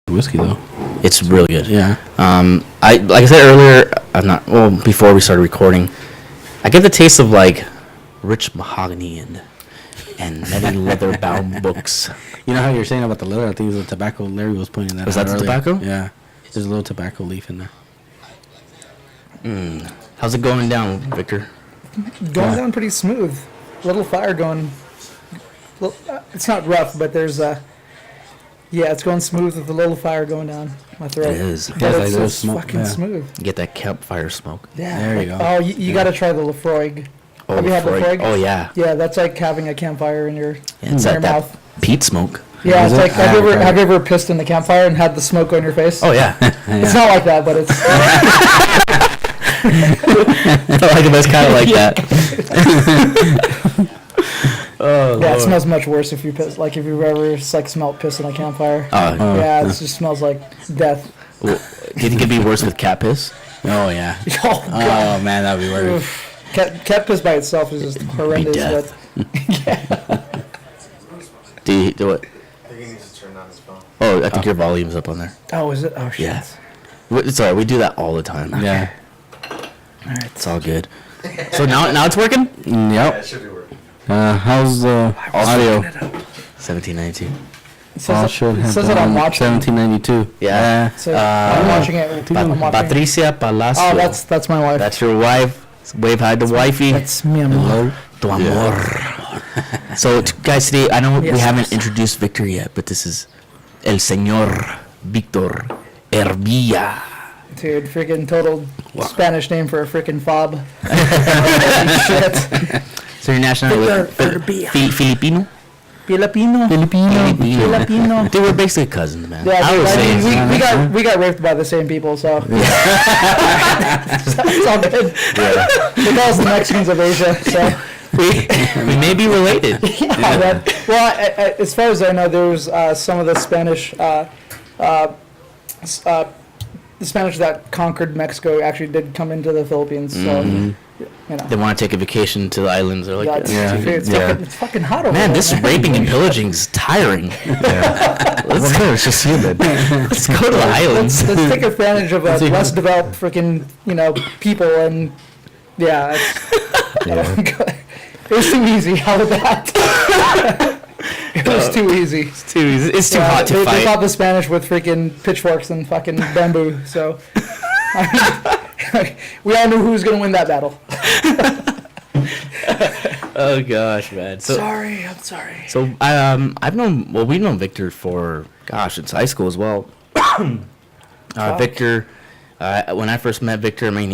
whiskey though. It's really good. Yeah. I like I said earlier, I'm not well before we started recording. I get the taste of like rich mahogany and many leather bound books. You know how you're saying about the leather? I think it was the tobacco. Larry was pointing that out. Was that the earlier. tobacco? Yeah. There's a little tobacco leaf in there. How's it going down, Victor? Going down pretty smooth. Little fire going. It's not rough, but there's it's going smooth with a little fire going down my throat. It is. But Yeah, it's like there's just smoke, fucking yeah. smooth. You get that campfire smoke. Yeah. There you go. Oh, you got to try the Lefroy. Oh, Have you had Lefroy? Oh yeah. Yeah, that's like having a campfire in your, It's in your that mouth. peat smoke. Yeah, Is it's it? like have you ever pissed in the campfire and had the smoke on your face? Oh yeah. It's not like that, but it's I don't like it, but it's kind of like that. Oh, yeah. It Lord. smells much worse if you piss. Like if you ever smelled piss in a campfire. Oh, Yeah, it just smells like death. well, do you think it'd be worse with cat piss? Oh yeah. Oh god. Oh man, that'd be weird. Cat piss by itself is just horrendous. death. But Do you do it? I think he needs to turn on his phone. Oh, I think your volume's up on there. oh, is it? Oh shit. Yeah. It's alright. We do that all the time. Yeah. All right. It's all good. So now it's working. Yeah, Yep. it should be working. How's the audio? 1792. It says, Should it, have says it on watch. 1792. Yeah. So I'm watching it. I'm watching it. Patricia Palacio. Oh, that's my wife. That's your wife. Wave hi to wifey. That's mi amor. Hello. Tu amor. So, guys, today, I know we Yes, haven't yes. introduced Victor yet, but this is El Señor Victor Hervilla. Dude, freaking total Spanish name for a freaking fob. Shit. So, your nationality? Victor Hervilla. Filipino? Filipino. Filipino. Dude, we're basically cousins, man. Yeah, I dude, was I saying. mean, we got raped by the same people, so it's all good. They call us the Mexicans of Asia, so we may be related. yeah. Well, as far as I know, there was some of the Spanish, the Spanish that conquered Mexico actually did come into the Philippines, so you know. They want to take a vacation to the islands. They're like, Yeah, it's, Yeah. dude, it's fucking hot over man, there. this raping and pillaging's tiring. Let's go. It's just humid. Let's go to the islands. Let's take advantage of less developed freaking people and yeah. It was too easy. How about that? It was too easy. It's too hot to They fight. fought the Spanish with freaking pitchforks and fucking bamboo. So I mean, we all knew who was gonna win that battle. Oh gosh, man. So I'm sorry. So we've known Victor for since high school as well. Victor, when I first met Victor, I mean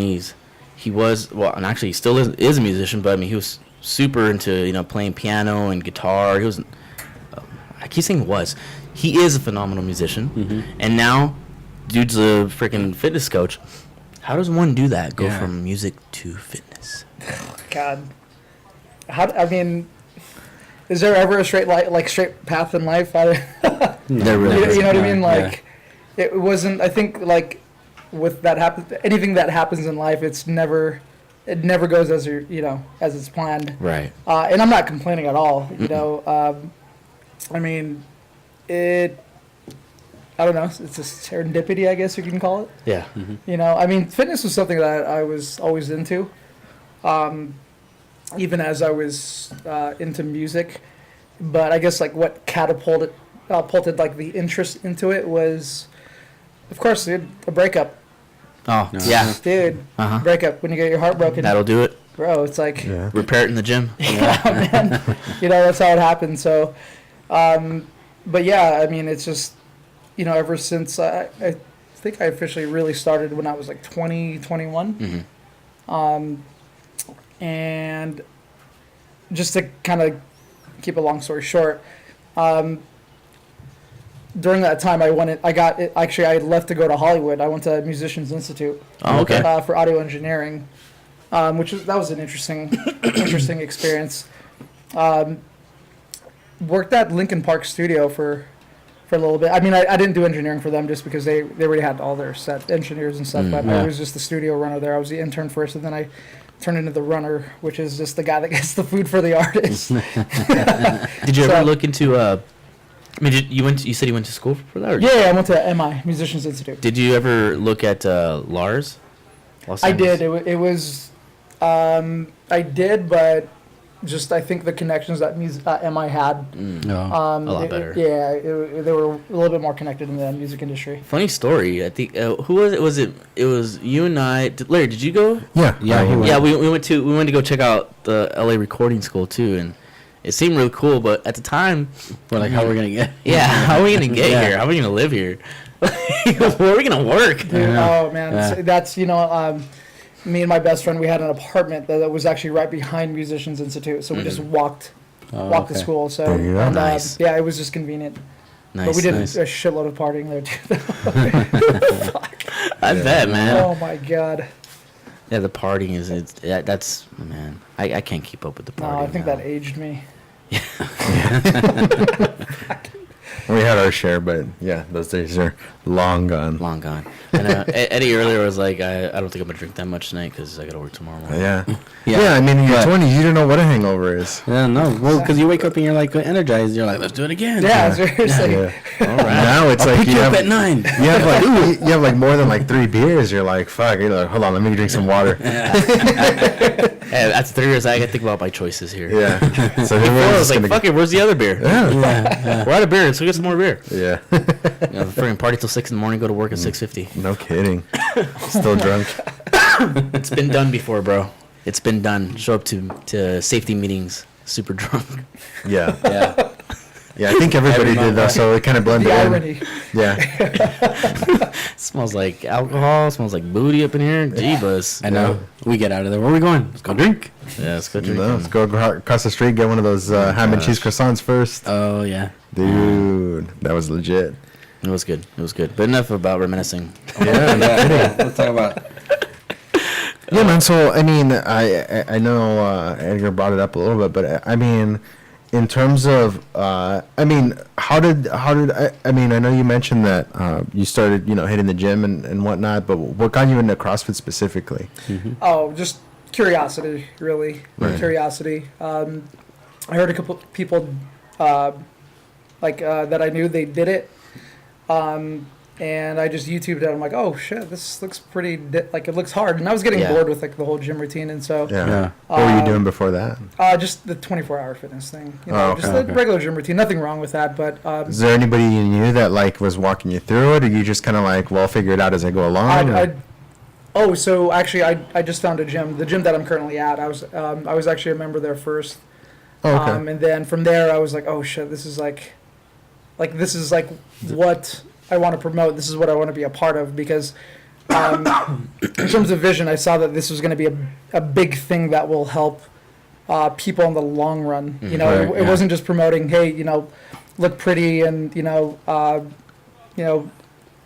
he was and actually he still is a musician, but I mean he was super into playing piano and guitar. He was I keep saying he is a phenomenal musician, and now dude's a freaking fitness coach. How does one do that? Go Yeah. from music to fitness? God. I mean, is there ever a straight path in life? There really You is. know what I mean? Yeah. Like, it wasn't. I think like with that anything that happens in life, it never goes as as it's planned. Right. And I'm not complaining at all. I mean, I don't know. It's a serendipity, I guess you can call it. Yeah. I mean, fitness was something that I was always into. Even as I was into music, but I guess like what catapulted like the interest into it was, of course, dude, a breakup. Oh No. yeah. Dude, Uh-huh. breakup when you get your heart broken, That'll do it. bro. It's like, Repair it in the gym. yeah, man. That's how it happened. So, but yeah, I mean, it's just, ever since I think I officially really started when I was like 20, 21. And just to kind of keep a long story short, during that time I left to go to Hollywood. I went to Musicians Institute. Oh, okay. For audio engineering, that was an interesting experience. Worked at Lincoln Park Studio for a little bit. I mean, I didn't do engineering for them just because they already had all their set engineers and stuff. But yeah. I was just the studio runner there. I was the intern first, and then I turned into the runner, which is just the guy that gets the food for the artist. Did you ever look into I mean, you said you went to school for that? Or Yeah, I went to MI, Musicians Institute. Did you ever look at Lars? Los I Angeles? did. It was, I did, but just I think the connections that MI had, No. A lot better. they were a little bit more connected in the music industry. Funny story. I think who was it? It was you and I. Larry, did you go? Yeah. Yeah, he went. Yeah, we went to go check out the LA recording school too, and it seemed really cool. But at the time, We're like, how are we gonna get? yeah, how are we gonna get Yeah. here? How are we gonna live here? Where are we gonna work? Dude, Yeah. oh man, Yeah. that's me and my best friend, we had an apartment that was actually right behind Musicians Institute, so we just walked Oh, walked to okay. school. So There you go. and, Nice. yeah, it was just convenient. Nice. But we did nice. a shitload of partying there too. I bet, man. Oh my god. Yeah, the partying that's man. I can't keep up with the No, partying. I think now. that aged me. We had our share, but yeah, those days are long gone. Long gone. And Eddie earlier was like, I don't think I'm gonna drink that much tonight because I gotta work tomorrow morning. Yeah. Yeah. Yeah. I mean, in your But- 20s, you don't know what a hangover is. Yeah, no. Well, because you wake up and you're like energized. You're like, let's do it again. Yeah, seriously. Yeah. All right. Now it's I'll like pick you you up have, at 9. you have like you have like more than like 3 beers. You're like, fuck. You're like, hold on, let me drink some water. Hey, that's 3 years. I gotta think about my choices here. Yeah. So Before, I everyone's was just like, gonna fuck it, where's the other beer? Yeah. We're out of beer, so get some more beer. Yeah. You know, freaking party till 6 in the morning, go to work at 6:50. No kidding. Still drunk. It's been done before, bro. It's been done. Show up to safety meetings super drunk. Yeah. Yeah. Yeah. I think everybody did though, so it kind of blended The in. irony. Yeah. Smells like alcohol. Smells like booty up in here. Jeebus. I know. We get out of there. Where are we going? Let's go drink. Yeah, let's go drink. No, let's go across the street, get one of those ham and cheese croissants first. Oh yeah. Dude, that was legit. It was good. It was good. But enough about reminiscing. Yeah. Let's talk about. Yeah, man. So I mean, I know Edgar brought it up a little bit, but I mean, in terms of I mean, how did I mean, I know you mentioned that you started hitting the gym and whatnot, but what got you into CrossFit specifically? Oh, just curiosity, really. Right. Curiosity. I heard a couple people that I knew they did it, and I just YouTubed it. I'm like, oh shit, this looks pretty it looks hard, and I was getting Yeah. bored with like the whole gym routine, and so Yeah. What were you doing before that? just the 24-hour fitness thing. Oh, okay, just the okay. regular gym routine. Nothing wrong with that, but Is there anybody you knew that like was walking you through it, or you just kind of like, well, figure it out as I go along? or- so actually, I just found a gym. The gym that I'm currently at, I was actually a member there first. Oh, okay. And then from there, I was like, oh shit, this is like what I want to promote. This is what I want to be a part of because, in terms of vision, I saw that this was going to be a big thing that will help people in the long run. You know, Right, it yeah. wasn't just promoting, hey, look pretty and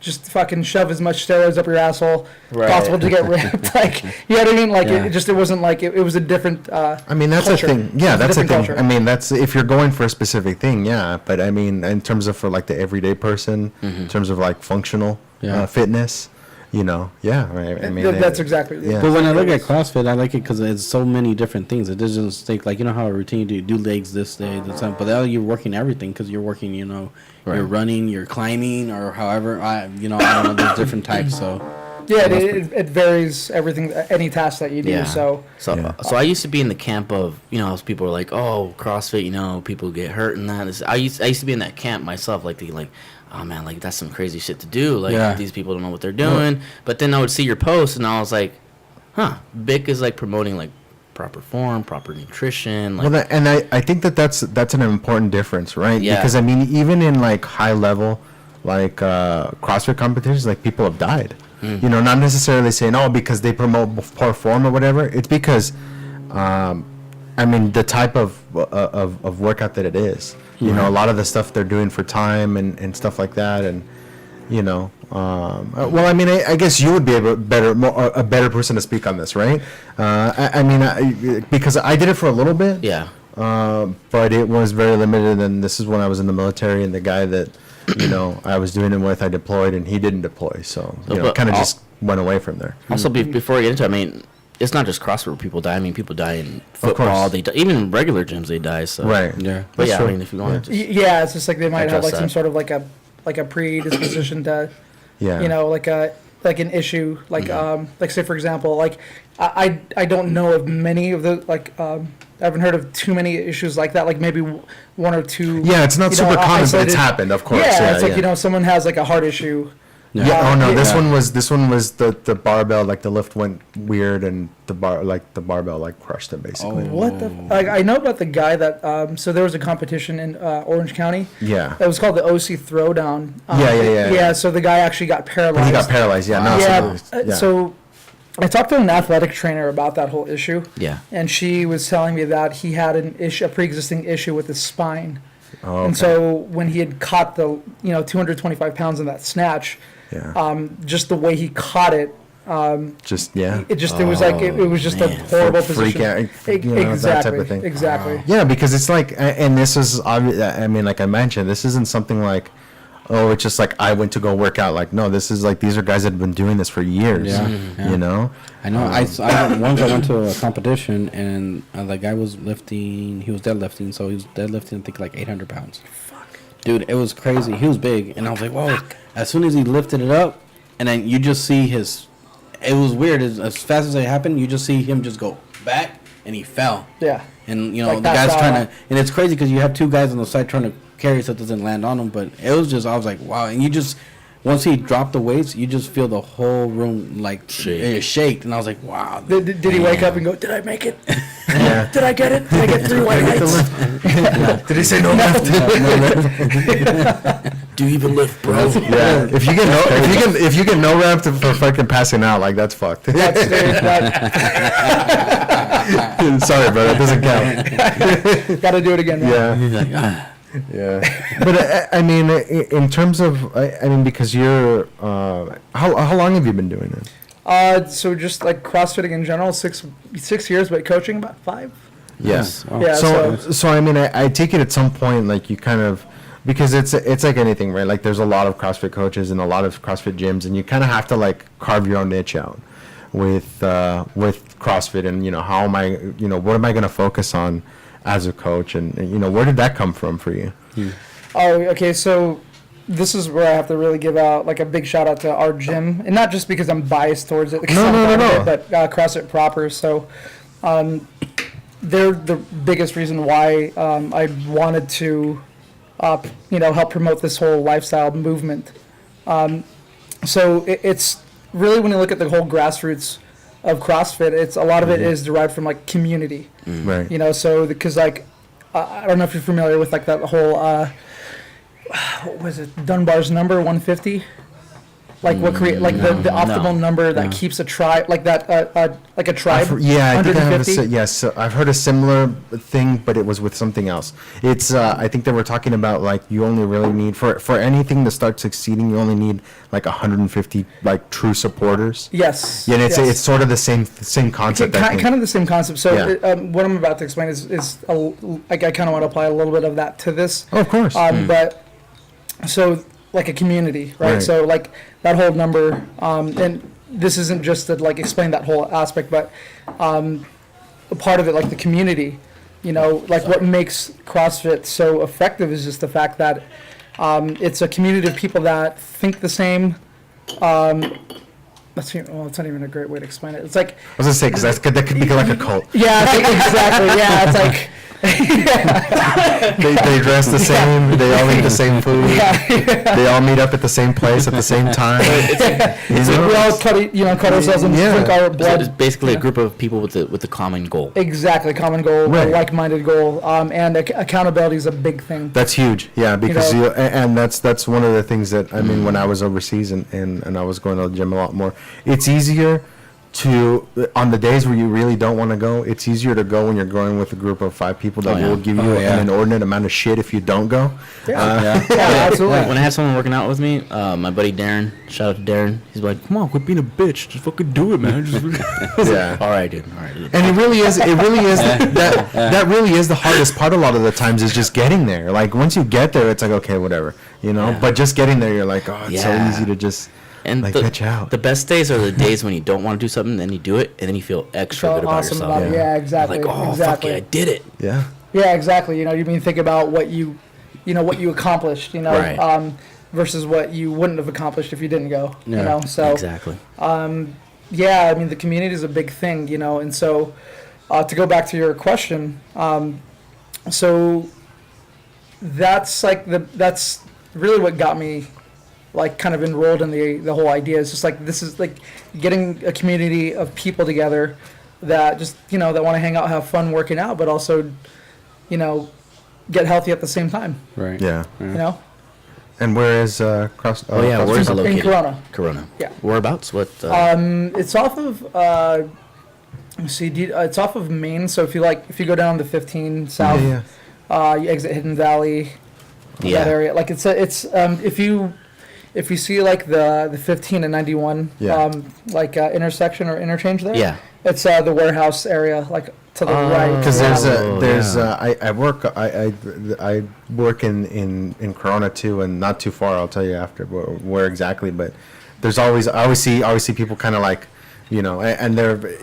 just fucking shove as much steroids up your asshole Right. possible to get ripped. Like, you know what I mean? Like, Yeah. it wasn't like it was a different. I mean, that's culture. a thing. Yeah, It's a that's a different thing. culture. I mean, that's if you're going for a specific thing, yeah. But I mean, in terms of for like the everyday person, in terms of like functional Yeah. fitness, yeah. I mean, That's exactly. yeah. But when I look at CrossFit, I like it because it's so many different things. It doesn't take like how a routine you do legs this day, this time, but now you're working everything because you're working. You're running, you're climbing, or however. I don't know. There's different types. So Yeah, it varies everything, any task that you do. Yeah. So Yeah. So I used to be in the camp of people are like, oh, CrossFit, people get hurt and that. I used to be in that camp myself, thinking oh man, that's some crazy shit to do. Yeah. These people don't know what they're doing. But then I would see your posts and I was like, huh, Bic is promoting proper form, proper nutrition. And I think that's an important difference, right? Yeah. Because I mean, even in like high level, CrossFit competitions, people have died. Not necessarily saying because they promote poor form or whatever. It's because, I mean, the type of workout that it is. A lot of the stuff they're doing for time and stuff like that, and well, I mean, I guess you would be a better person to speak on this, right? I mean, because I did it for a little bit. yeah. But it was very limited, and this is when I was in the military, and the guy that I was doing it with, I deployed, and he didn't deploy, so But kind of just went away from there. Also, before I get into it, I mean, it's not just CrossFit where people die. I mean, people die in football. They die, even in regular gyms they die. So Right. Yeah. But That's yeah, true. I mean, if you want to, Yeah, it's just like they might have Address like some that. sort of like a predisposition to, Yeah. you know, like an issue, like say for example, like I don't know of many of the I haven't heard of too many issues like that. Like maybe one or two. Yeah, it's not you know, super common, but isolated- it's happened, of course. Yeah, Yeah, it's like yeah. you know someone has like a heart issue. Yeah. Oh no, this yeah. one was the barbell, like the lift went weird and the barbell like crushed it basically. What the? Like I know about the guy that. So there was a competition in Orange County. Yeah. It was called the OC Throwdown. Yeah. Yeah. So the guy actually got paralyzed. He got paralyzed. Yeah. No. Yeah. So I talked to an athletic trainer about that whole issue. yeah. And she was telling me that he had a pre-existing issue with his spine. Oh, And okay. so when he had caught the 225 pounds in that snatch, Yeah. just the way he caught it, Just yeah. it was like it was just a man. horrible Freak position. out, you know, that type of thing. Exactly. Yeah, because it's like, and this is obvious. I mean, like I mentioned, this isn't something like, oh, it's just like I went to go work out. Like, no, this is like these are guys that have been doing this for years. Yeah, yeah. You know. I know. Once I went to a competition and the guy was lifting. He was deadlifting, so he was deadlifting I think like 800 pounds. Dude, it was crazy. He was big, and I was like, whoa. As soon as he lifted it up, and then you just see his. It was weird. As fast as it happened, you just see him just go back, and he fell. Yeah. And you know Like the that's guy's how trying to, and it's crazy because you have two guys on the side trying to carry so it doesn't land on him. But it was just, I was like, wow. And you just, once he dropped the weights, you just feel the whole room like shake. And I was like, wow. Did he wake up and go, did I make it? Yeah. Did I get it? Did I get 3 white lights? Did he say no left? Do you even lift, bro? Yeah. If you get no rep for fucking passing out, like that's fucked. That's, Sorry, bro, that doesn't count. got to do it again. Man. Yeah. He's like, ah. Yeah, but I mean, in terms of, I mean, because you're, how long have you been doing it? So just like CrossFitting in general, 6 years, but coaching about 5. Yes. Wow. Yeah, So I mean, I take it at some point, like you kind of, because it's like anything, right? Like there's a lot of CrossFit coaches and a lot of CrossFit gyms, and you kind of have to like carve your own niche out with CrossFit, and how am I, what am I going to focus on as a coach, and where did that come from for you? Oh, okay. So this is where I have to really give out like a big shout out to our gym, and not just because I'm biased towards it, because I'm part of it, but CrossFit proper. So they're the biggest reason why I wanted to help promote this whole lifestyle movement. So it's really, when you look at the whole grassroots of CrossFit, it's a lot of it is derived from like community. Right. So because like I don't know if you're familiar with like that whole what was it, Dunbar's number 150, like what create like the optimal number that keeps a tribe, like that like a tribe. Yeah, I think I have 150? yes, I've heard a similar thing, but it was with something else. It's I think they were talking about like you only really need for anything to start succeeding, you only need like 150 like true supporters. Yes. Yeah, and yes. it's sort of the same concept. I think. Kind of the same concept. So Yeah. what I'm about to explain is like I kind of want to apply a little bit of that to this. Oh, of course. But so like a community, right? Right. So like that whole number, and this isn't just to like explain that whole aspect, but a part of it, like the community, like what makes CrossFit so effective is just the fact that it's a community of people that think the same. It's not even a great way to explain it. It's like, I was gonna say because that could be like a cult. yeah, I think exactly. Yeah, it's like. They dress the same. They all eat the same food. They all meet up at the same place at the same time. We all cut ourselves and drink our So blood. it's basically a group of people with the common goal. Exactly, common goal, Right. a like-minded goal, and accountability is a big thing. That's huge, yeah, because know- and that's one of the things that I mean when I was overseas and I was going to the gym a lot more. It's easier to on the days where you really don't want to go. It's easier to go when you're going with a group of 5 people that will give you an inordinate amount of shit if you don't go. Yeah, absolutely. When I had someone working out with me, my buddy Darren, shout out to Darren, he's like, "Come on, quit being a bitch, just fucking do it, man." Yeah. All right, dude. And it really is that really is the hardest part a lot of the times is just getting there. Like once you get there it's like okay, whatever, But just getting there you're like, oh, it's so easy to just And like, get you out. the best days are the days when you don't want to do something, then you do it, and then you feel extra Felt good about awesome yourself. about it. Yeah, exactly. Like, oh, exactly. fuck yeah, I did it. Yeah. Yeah, exactly. You know, you mean think about what you accomplished, Right. Versus what you wouldn't have accomplished if you didn't go. You Yeah, know, so Exactly. yeah, I mean the community is a big thing, and so to go back to your question, so that's that's really what got me like kind of enrolled in the whole idea. It's just like this is like getting a community of people together that just that want to hang out, have fun working out, but also get healthy at the same time. Right. Yeah. And where is Cross? Oh yeah, where's it in located? Corona. Corona. Yeah. Whereabouts? What? It's off of it's off of Main. So if you go down the 15 south, you exit Hidden Valley, Yeah. that area. Like it's if you see like the 15 and 91 Yeah. intersection or interchange there. Yeah. It's the warehouse area, like to the right. Because Oh, I work in Corona too, and not too far. I'll tell you after where exactly. But I always see people kind of like, and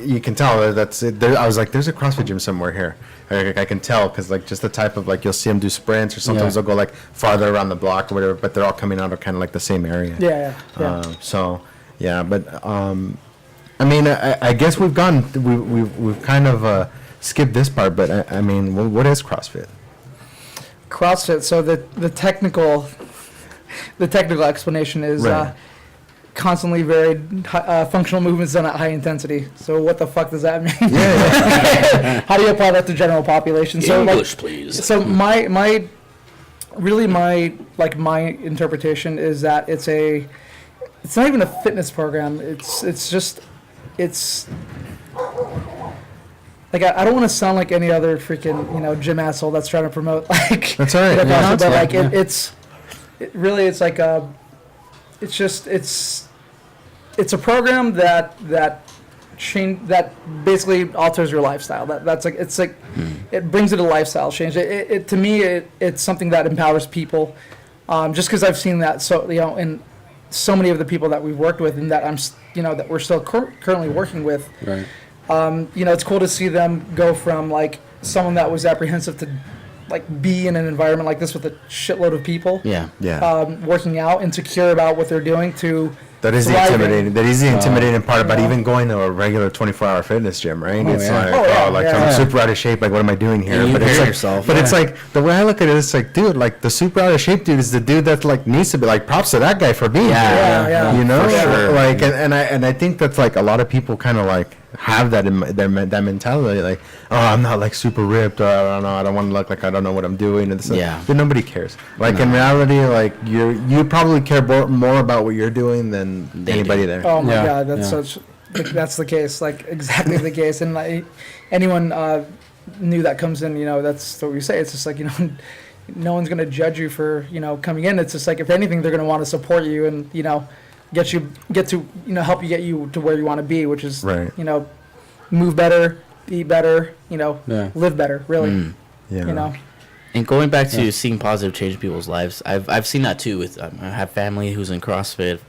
you can tell that's it. I was like, there's a CrossFit gym somewhere here. I can tell because like just the type of like you'll see them do sprints or sometimes they'll go like farther around the block or whatever, but they're all coming out of kind of like the same area. Yeah. But I mean, I guess we've kind of skipped this part, but I mean, what is CrossFit? CrossFit. So the technical explanation is Right. constantly varied functional movements done at high intensity. So what the fuck does that mean? How do you apply that to general population? So English, please. So my interpretation is that it's not even a fitness program. It's like I don't want to sound like any other freaking gym asshole that's trying to promote like That's all right. but Yeah, like yeah. it's like it's a program that basically alters your lifestyle. It brings it a lifestyle change. It to me it's something that empowers people. Just because I've seen that in so many of the people that we've worked with and that that we're still currently working with. Right. It's cool to see them go from like someone that was apprehensive to like be in an environment like this with a shitload of people. Yeah. Yeah. Working out, insecure about what they're doing to That is the thriving. intimidating. That is the intimidating part about even going to a regular 24-hour fitness gym, right? It's yeah. like I'm super out of shape. Like, what am I doing here? And you But it's compare like, yourself. but it's like the way I look at it, it's like, dude, like the super out of shape dude is the dude that like needs to be like props to that guy for being Yeah, here. yeah, You know, for sure. like, and I think that's like a lot of people kind of like have that in that mentality, like, oh, I'm not like super ripped, or I don't know, I don't want to look like I don't know what I'm doing, and this, Yeah. but nobody cares. Like in reality, like you probably care more about what you're doing than They anybody do. there. Oh my Yeah, god, that's yeah. such that's the case, like exactly the case. And like anyone new that comes in, that's what we say. It's just like no one's gonna judge you for coming in. It's just like if anything, they're gonna want to support you and get to help you get you to where you want to be, which is Right. move better, eat better, Yeah. live better, really. Yeah. And going back to seeing positive change in people's lives, I've seen that too. With I have family who's in CrossFit,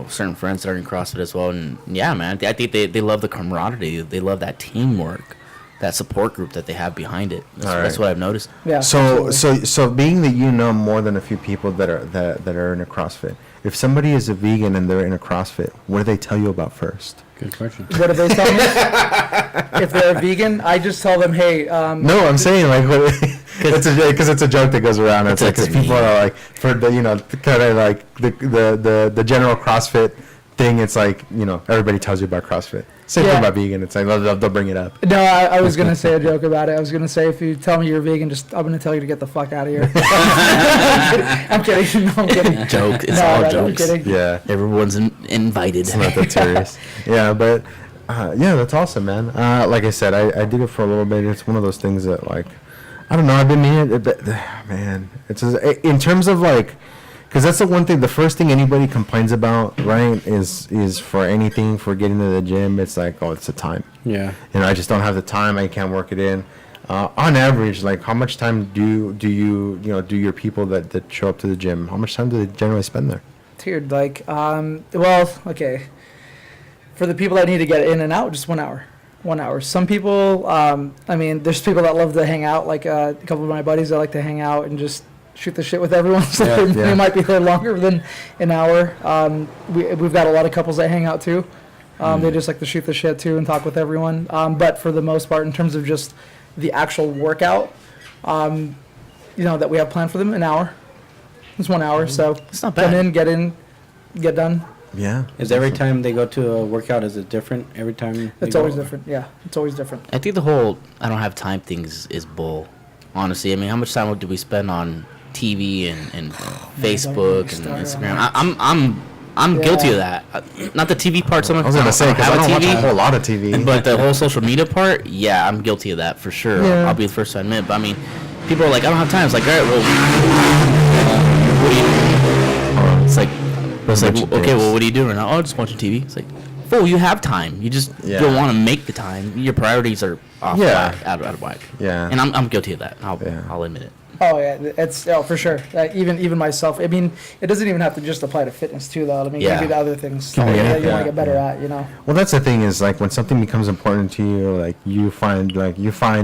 certain friends that are in CrossFit as well. And yeah, man, I think they love the camaraderie. They love that teamwork, that support group that they have behind it. That's what I've noticed. Yeah. So absolutely. being that more than a few people that are in a CrossFit, if somebody is a vegan and they're in a CrossFit, what do they tell you about first? Good question. What do they tell me? If they're a vegan, I just tell them, hey, No, I'm saying like because it's a joke that goes around. It's like because people are like for the kind of like the general CrossFit thing. It's like everybody tells you about CrossFit. Same thing Yeah. about vegan. It's like they'll bring it up. No, I was going to say a joke about it. I was going to say, if you tell me you're vegan, I'm going to tell you to get the fuck out of here. I'm kidding. No, I'm kidding. Joke. It's No, all I'm jokes. kidding. Yeah, Everyone's invited. it's not that serious. Yeah, but that's awesome, man. Like I said, I did it for a little bit. It's one of those things that like I don't know. I've been here, man. It's in terms of like. Because that's the one thing, the first thing anybody complains about, right, is for anything, for getting to the gym, it's like, oh, it's the time. Yeah. I just don't have the time, I can't work it in. On average, like, how much time do your people that show up to the gym, how much time do they generally spend there? Dude, like, well, okay. For the people that need to get in and out, just 1 hour. 1 hour. Some people, I mean, there's people that love to hang out. Like a couple of my buddies that like to hang out and just shoot the shit with everyone. So they might be there longer than an hour. We've got a lot of couples that hang out too. They just like to shoot the shit too and talk with everyone. But for the most part, in terms of just the actual workout, that we have planned for them, an hour. It's 1 hour, so it's not bad. Come in, get done. Yeah. Is every time they go to a workout, is it different every time? It's always different. Yeah, it's always different. I think the whole I don't have time thing is bull. Honestly, I mean, how much time do we spend on TV and Facebook and Instagram? I'm guilty of that. Not the TV part so much. I was gonna say because I don't watch a whole lot of TV. But the whole social media part, yeah, I'm guilty of that for sure. Yeah. I'll be the first to admit. But I mean, people are like, I don't have time. It's like, all right, well, what do you? It's like, okay, well, what are you doing right now? Oh, just watching TV. It's like, fool, you have time. You just don't want to make the time. Your priorities are off whack, out of whack. Yeah. And I'm guilty of that. I'll admit it. Oh yeah, it's for sure. Even myself. I mean, it doesn't even have to just apply to fitness too, though. I mean, it can be to other things that you want to get better at. Well, that's the thing is like when something becomes important to you, like you find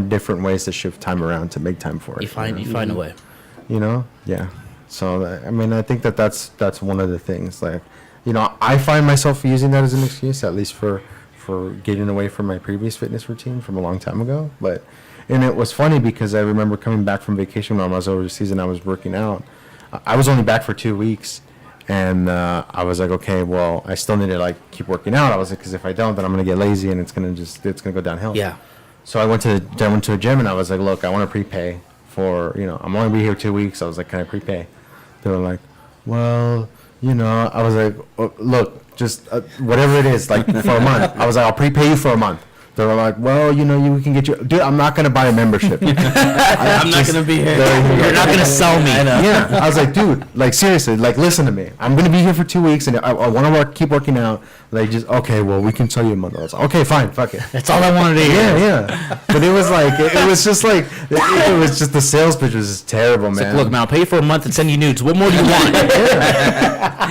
different ways to shift time around to make time for it. You find a way. Yeah. So I mean, I think that's one of the things. Like, I find myself using that as an excuse, at least for getting away from my previous fitness routine from a long time ago. And it was funny because I remember coming back from vacation when I was overseas and I was working out. I was only back for 2 weeks, and I was like, okay, well, I still need to keep working out. I was like, because if I don't, then I'm gonna get lazy and it's gonna go downhill. Yeah. So I went to a gym and I was like, look, I want to prepay for I'm only be here 2 weeks. I was like, can I prepay? They were like, well, I was like, look, just whatever it is, for a month. I was like, I'll prepay you for a month. They were like, well, we can get you. Dude, I'm not going to buy a membership. I'm not going to be here. You're not going to sell me. Yeah. I was like, dude, seriously, listen to me. I'm going to be here for 2 weeks, and I want to keep working out. Okay, well, we can sell you a month. I was like, okay, fine, fuck it. That's all I wanted to hear. Yeah. But it was it was just it was just the sales pitch was just terrible, man. Look, man, I'll pay you for a month and send you nudes. What more do you want?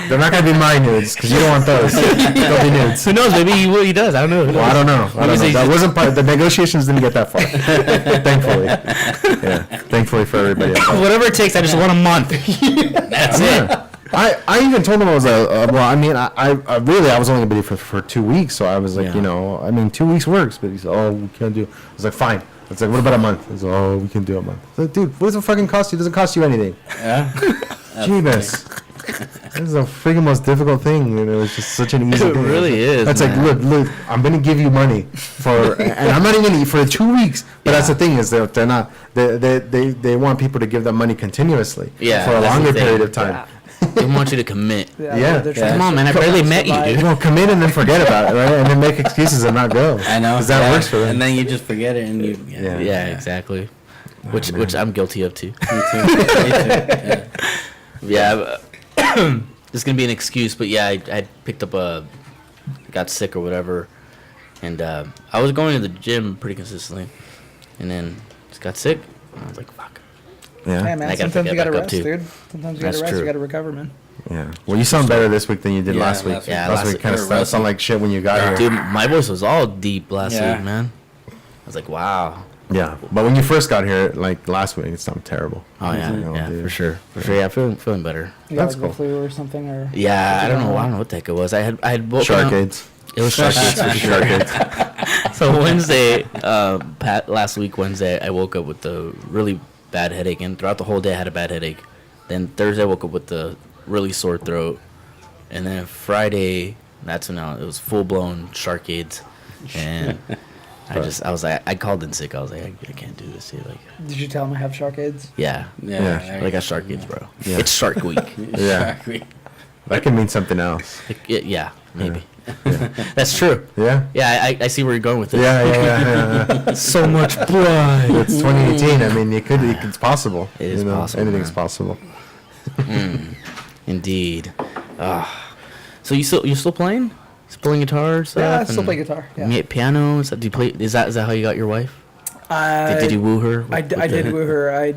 They're not going to be my nudes, because you don't want those. They'll be nudes. Who knows? Maybe he does. I don't know. Well, I don't know. That wasn't part. The negotiations didn't get that far. Thankfully. Yeah. Thankfully for everybody else. Whatever it takes, I just want a month. That's it. I even told him I was well, I mean, I was only going to be for 2 weeks, so I was like, 2 weeks works, but he said, oh, we can't do. I was like, fine. I was like, what about a month? He said, oh, we can do a month. I was like, dude, what does it fucking cost you? It doesn't cost you anything. Yeah. Jeebus. This is the freaking most difficult thing, and it was just such an easy thing. It really is. That's man. look, I'm gonna give you money and I'm not even gonna eat for 2 weeks. But that's the thing is they're not. They want people to give them money continuously for a longer period of time. Yeah. They want you to commit. Yeah. Come on, man. I barely met you, dude. Well, commit and then forget about it, right? And then make excuses and not go. I know. Because that works for them. And then you just forget it and you. Yeah, exactly. Which I'm guilty of too. Me too. Yeah. This is gonna be an excuse, but yeah, I picked up got sick or whatever, and I was going to the gym pretty consistently, and then just got sick. And I was like, fuck. Yeah. Hey, man, I gotta sometimes you pick gotta that back rest, up, too. dude. Sometimes you gotta rest. True. You gotta recover, man. Yeah. Well, you sound better this week than you did last week. Last week kind of sounded like shit when you got here. Dude, my voice was all deep last Yeah. week, man. I was like, wow. Yeah, but when you first got here, last week, it sounded terrible. Oh yeah, Dude. for sure. Yeah, feeling better. You got That's the cool. flu or something, or Yeah, I don't know what the heck it was. I had woken Shark up- AIDS. It was shark AIDS. for sure. Shark AIDS. So Wednesday, last week Wednesday, I woke up with a really bad headache, and throughout the whole day I had a bad headache. Then Thursday I woke up with the really sore throat, and then Friday, that's when it was full blown shark AIDS, and I called in sick. I was like, I can't do this, dude. did you tell him I have shark AIDS? Yeah, Yeah. I got shark AIDS, bro. Yeah. It's Shark Week. Yeah. That can mean something else. Yeah, maybe. That's true. Yeah? Yeah, I see where you're going with it. Yeah. So much blood. It's 2018. I mean, it's possible. It is possible, Anything's man. possible. Indeed. So you're still playing? Still playing guitar stuff? Yeah, I still and play guitar. Yeah. Piano? Is that how you got your wife? Did you woo her? I did woo her.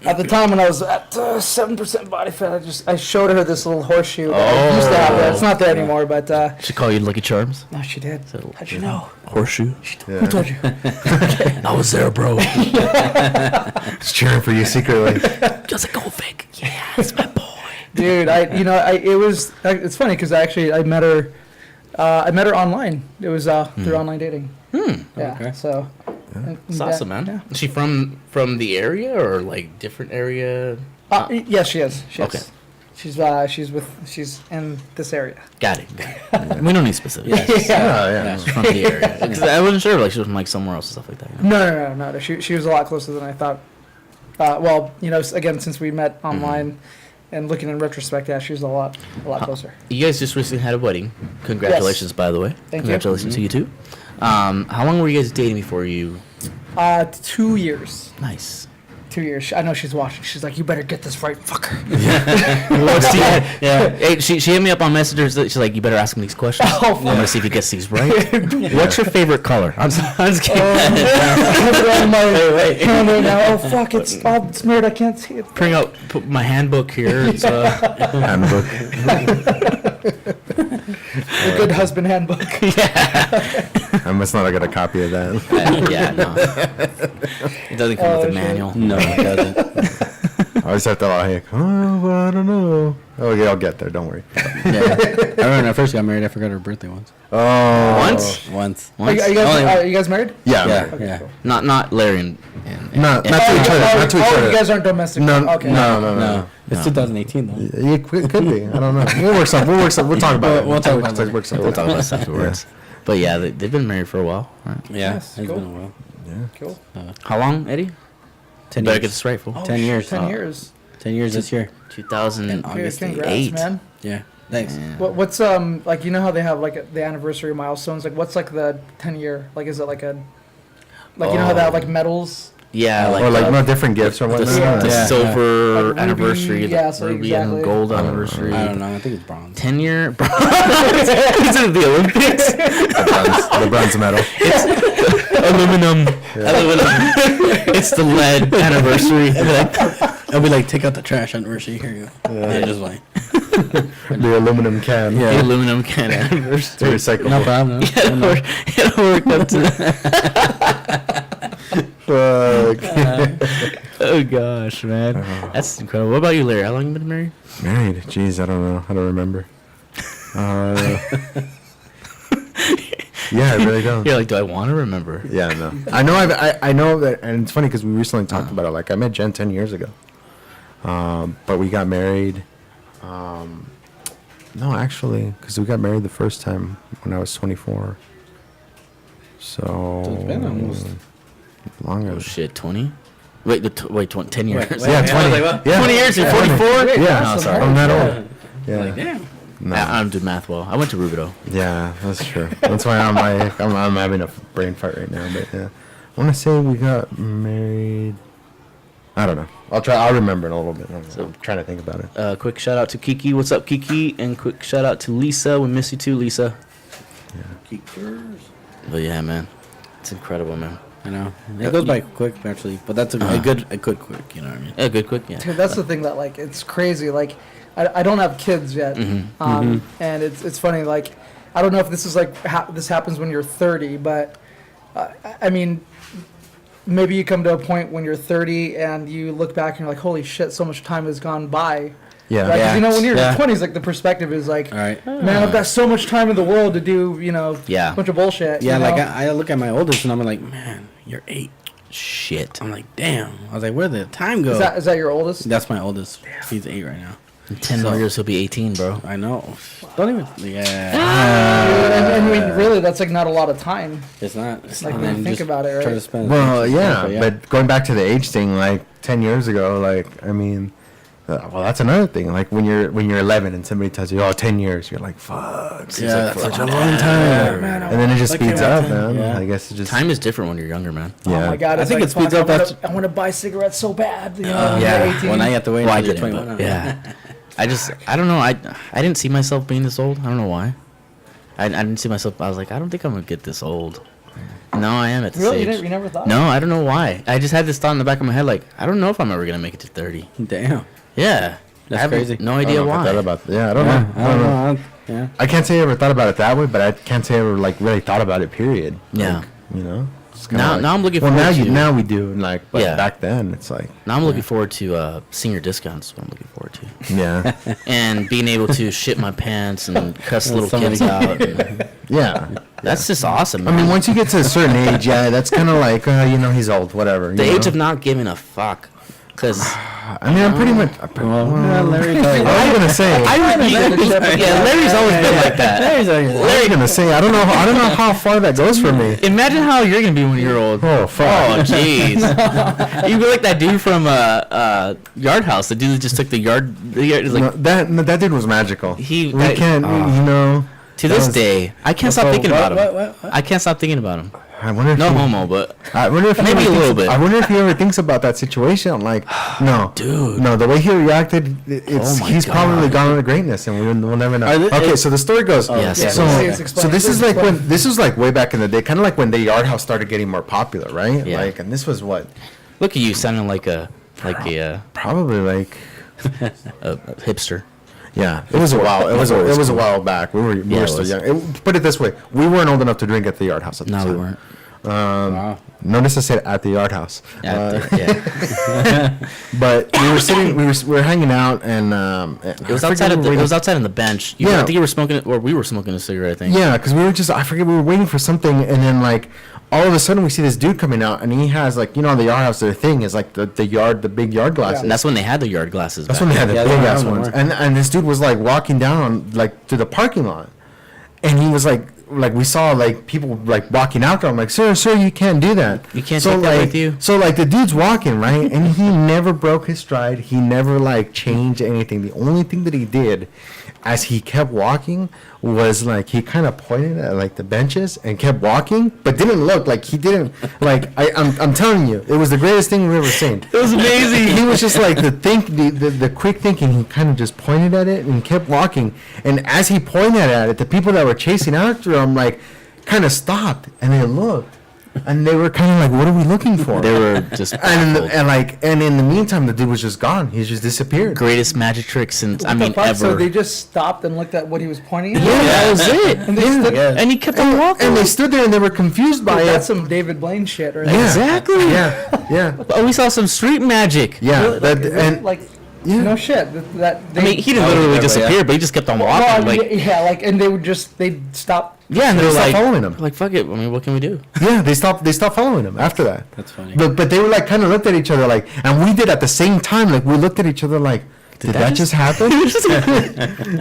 At the time when I was at 7% body fat, I showed her this little horseshoe that I used to have there. It's not there anymore, but She call you Lucky Charms? no, she did. So, How'd you know? Horseshoe? Who told you? I was there, bro. Just cheering for you secretly. Just a gold Vic. Yeah, it's my boy. Dude, it's funny because I met her online. It was through online dating. Yeah. Okay. So. It's awesome, man. Yeah. Is she from the area or like different area? Yes, she is. She is. Okay. She's in this area. Got it. We don't need specifics. Yeah. She's from the area. 'Cause I wasn't sure like she was from like somewhere else and stuff like that. You know? No. She was a lot closer than I thought. Well, again, since we met online, and looking in retrospect, yeah, she was a lot closer. You guys just recently had a wedding. Congratulations, by the way. Thank you. Congratulations to you too. How long were you guys dating before you? 2 years. Nice. 2 years. I know she's watching. She's like, "You better get this right, fucker." Yeah. Hey, she hit me up on Messenger. She's like, "You better ask him these questions. Oh, I'm gonna see if he gets these right." What's your favorite color? I'm just kidding. I have it on my Wait. hand right now. Oh fuck! It's all smeared. I can't see it. Put my handbook here. It's Handbook. The Good Husband Handbook. I must not have got a copy of that. yeah, no. It doesn't come with a shit. manual. No, it doesn't. I always have to like, well, I don't know. Oh, yeah, I'll get there. Don't worry. Yeah. I remember when I first got married, I forgot her birthday once. Oh. Once? Are you guys married? Yeah. Yeah, man. yeah. cool. Not Larry and Not to each other. Not to each You other. guys aren't domestic. No, Okay. no. It's 2018 though. It could be. I don't know. We'll work something. We'll talk about it. We'll talk about it. Work something. We'll talk about this afterwards. But yeah, they've been married for a while. Right? Yeah, Nice, it's cool. been a while. Cool. How long, Eddie? 10 Better years. get this right, fool. 10 years. 10 Oh. years. 10 years this year. 2008. Congrats, man. Yeah. Thanks. Yeah. What's like how they have like the anniversary milestones? Like what's like the 10-year? Like is it like a how they have like medals? Yeah, Or like no different gifts or the, whatnot. the Yeah. silver Like ruby, anniversary, the yeah, so ruby exactly. and gold anniversary. I don't know. I think it's bronze. 10-year bronze. Is it the Olympics? The bronze medal. Aluminum. It's the lead anniversry. I'll be like, take out the trash anniversary. Here you go. Yeah, just like. The aluminum can. The aluminum can anniversary. It's recyclable. No problem. No. It'll work up to. Fuck. Oh gosh, man, that's incredible. What about you, Larry? How long you been married? Married? Jeez, I don't know. I don't remember. Yeah, I really don't. You're like, do I want to remember? Yeah, no. I know. I know that, and it's funny because we recently talked about it. Like, I met Jen 10 years ago, but we got married. No, actually, because we got married the first time when I was 24. So So it's been almost. longer. Oh shit, 20? Wait, 10 years. Wait, Yeah, 20. Yeah. 20 years. You're 44. Yeah, No, sorry. I'm that old. Yeah. Like, damn. No. I don't do math well. I went to Rubidoux. Yeah, that's true. That's why I'm like I'm having a brain fart right now. But yeah, I want to say we got married. I don't know. I'll remember in a little bit. I'm trying to think about it. Quick shout out to Kiki. What's up, Kiki? And quick shout out to Lisa. We miss you too, Lisa. But yeah, man, it's incredible, man. I know. It goes by quick, actually. But that's a good quick. You know what I mean? Yeah, good, quick, yeah. Dude, that's the thing that like it's crazy. Like I don't have kids yet, and it's funny. Like I don't know if this is like this happens when you're 30, but I mean, maybe you come to a point when you're 30 and you look back and you're like, holy shit, so much time has gone by. Yeah. Right? 'Cause, you know, when you're in Yeah. your 20s, like the perspective is like, All right. man, I've got so much time in the world to do, Yeah. a bunch of bullshit. Yeah, you like know? I look at my oldest and I'm like, man, you're 8. Shit. I'm like, damn. I was like, where did the time go? Is that your oldest? That's my oldest. He's 8 right now. In 10 more years, he'll be 18, bro. I know. Don't even. Yeah. And I mean, really, that's like not a lot of time. It's not. Like, And when you then think just about it, right? Try to spend. Well, yeah, Yeah. but going back to the age thing, like 10 years ago, like I mean, well, that's another thing. Like when you're 11 and somebody tells you, "Oh, 10 years," you're like, "Fuck." Seems Yeah, like that's such such a a long time. man, And then it just Like, speeds yeah, up, 10, man. yeah. I guess it just Time is different when you're younger, man. Yeah. Oh my god! I It's think like, it speeds fuck, up I want to buy cigarettes so bad. You know, when Yeah. you're 18. Well, now you have to wait Well, I until you're didn't, 21. but yeah. I don't know. I didn't see myself being this old. I don't know why. I didn't see myself. I was like, I don't think I'm gonna get this old. No, I am at the Really? stage. You never thought? No, I don't know why. I just had this thought in the back of my head, like, I don't know if I'm ever gonna make it to 30. Damn. Yeah, That's I have crazy. No I idea don't know if I why. thought about yeah, I don't know. I don't know. Yeah. I can't say I ever thought about it that way, but I can't say I ever like really thought about it. Period. Yeah. Like, you know. It's kinda Now I'm looking well, forward now to. now we do. And like, but Yeah. back then it's like, Now I'm looking forward to senior discounts. Is what I'm looking forward to, yeah, and being able to shit my pants and cuss little Somebody- kids out. And yeah. that's just awesome. I mean, man. once you get to a certain age, yeah, that's kind of like, you know, he's old, whatever. the you age know? of not giving a fuck, because I mean, I'm pretty much. Larry, I was gonna say. yeah, Larry's always been like that. I was gonna say. I don't know how far that goes for me. Imagine how you're gonna be when you're old. Oh fuck. Oh jeez, you'd be like that dude from Yard House. The dude that just took the yard is like No, that dude was magical. He- we that- can't, you know. to that this was- day. I can't stop What- thinking what- about him. what? I can't stop thinking about him. I wonder if No he, homo, but I wonder if he Maybe ever a thinks little ab- bit. I wonder if he ever thinks about that situation. I'm like, no, Dude. no. The way he reacted, it's Oh my he's God. probably gone on to greatness, and we'll never know. Are they- Okay, so the story goes. Yes. Yeah, So- please explain. So this Please is like explain. when this was like way back in the day, kind of like when the Yard House started getting more popular, right? Yeah. Like, and this was what look at you sounding like a probably like. a hipster. Yeah, it was a while. It was a while back. We were Yeah, it still was. young. Put it this way: we weren't old enough to drink at the Yard House at the No, time. we weren't. Wow. Notice I said at the Yard House. Yeah. But we were sitting, we were hanging out, and It was outside of the. It was outside on the bench. You, Yeah. I think you were smoking, or we were smoking a cigarette. I think. Yeah, because we were just, I forget, we were waiting for something, and then like all of a sudden we see this dude coming out, and he has like, you know, the Yard House, their thing is like the big yard glasses. And that's when they had the yard glasses. That's back when they had the Yeah, big they ass have them ones, more. and this dude was like walking down like to the parking lot, and he was like we saw like people like walking out there. I'm like, sir, you can't do that. You can't take that like, with you. So like the dude's walking right, and he never broke his stride. He never like changed anything. The only thing that he did, as he kept walking, was like he kind of pointed at like the benches and kept walking, but didn't look like he didn't like. I'm telling you, it was the greatest thing we've ever seen. It was amazing. He was just like the quick thinking. He kind of just pointed at it and kept walking. And as he pointed at it, the people that were chasing after him like kind of stopped and they looked, and they were kind of like, "What are we looking for?" They were just baffled. and in the meantime, the dude was just gone. He just disappeared. greatest magic trick since What the fuck? ever. So they just stopped and looked at what he was pointing at? yeah, that was it. And they stood, And he kept on walking. And they stood there and they were confused by that's it. some David Blaine shit, right? Yeah. Exactly. Yeah. Oh, we saw some street magic. Yeah. Really? That, Like, and like yeah. no shit. That I mean, he didn't Oh, literally yeah, disappear, yeah. but he just kept on well, walking. I mean, Like, yeah, like, and they'd stop. yeah, and they they're stopped like, following him. like, fuck it. I mean, what can we do? Yeah, they stopped following him after that. That's funny. But they were like kind of looked at each other like, and we did at the same time. Like we looked at each other like, did that just happen?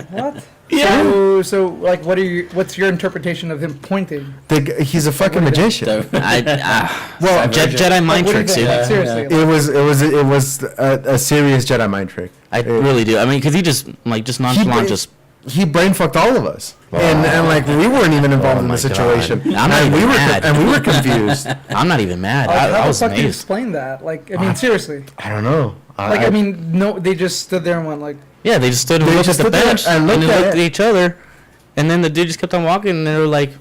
What? Yeah. So like, what's your interpretation of him pointing? He's a fucking magician. Well, Jedi mind Like, what do you tricks, think? dude. Like, seriously. It was a serious Jedi mind trick. I really do. I mean, because he just nonchalant, He- just He brain fucked all of us, and like we weren't even involved in my the situation. God. I'm not and even we were mad. and we were confused. I'm not even mad. Like, I how the was fuck do you amazed. explain that? Like, I mean, seriously. I don't know. Like, I mean, no, they just stood there and went like, Yeah, they just stood and They looked just at the stood there bench and and looked then at looked at it. each other, and then the dude just kept on walking, and they were like,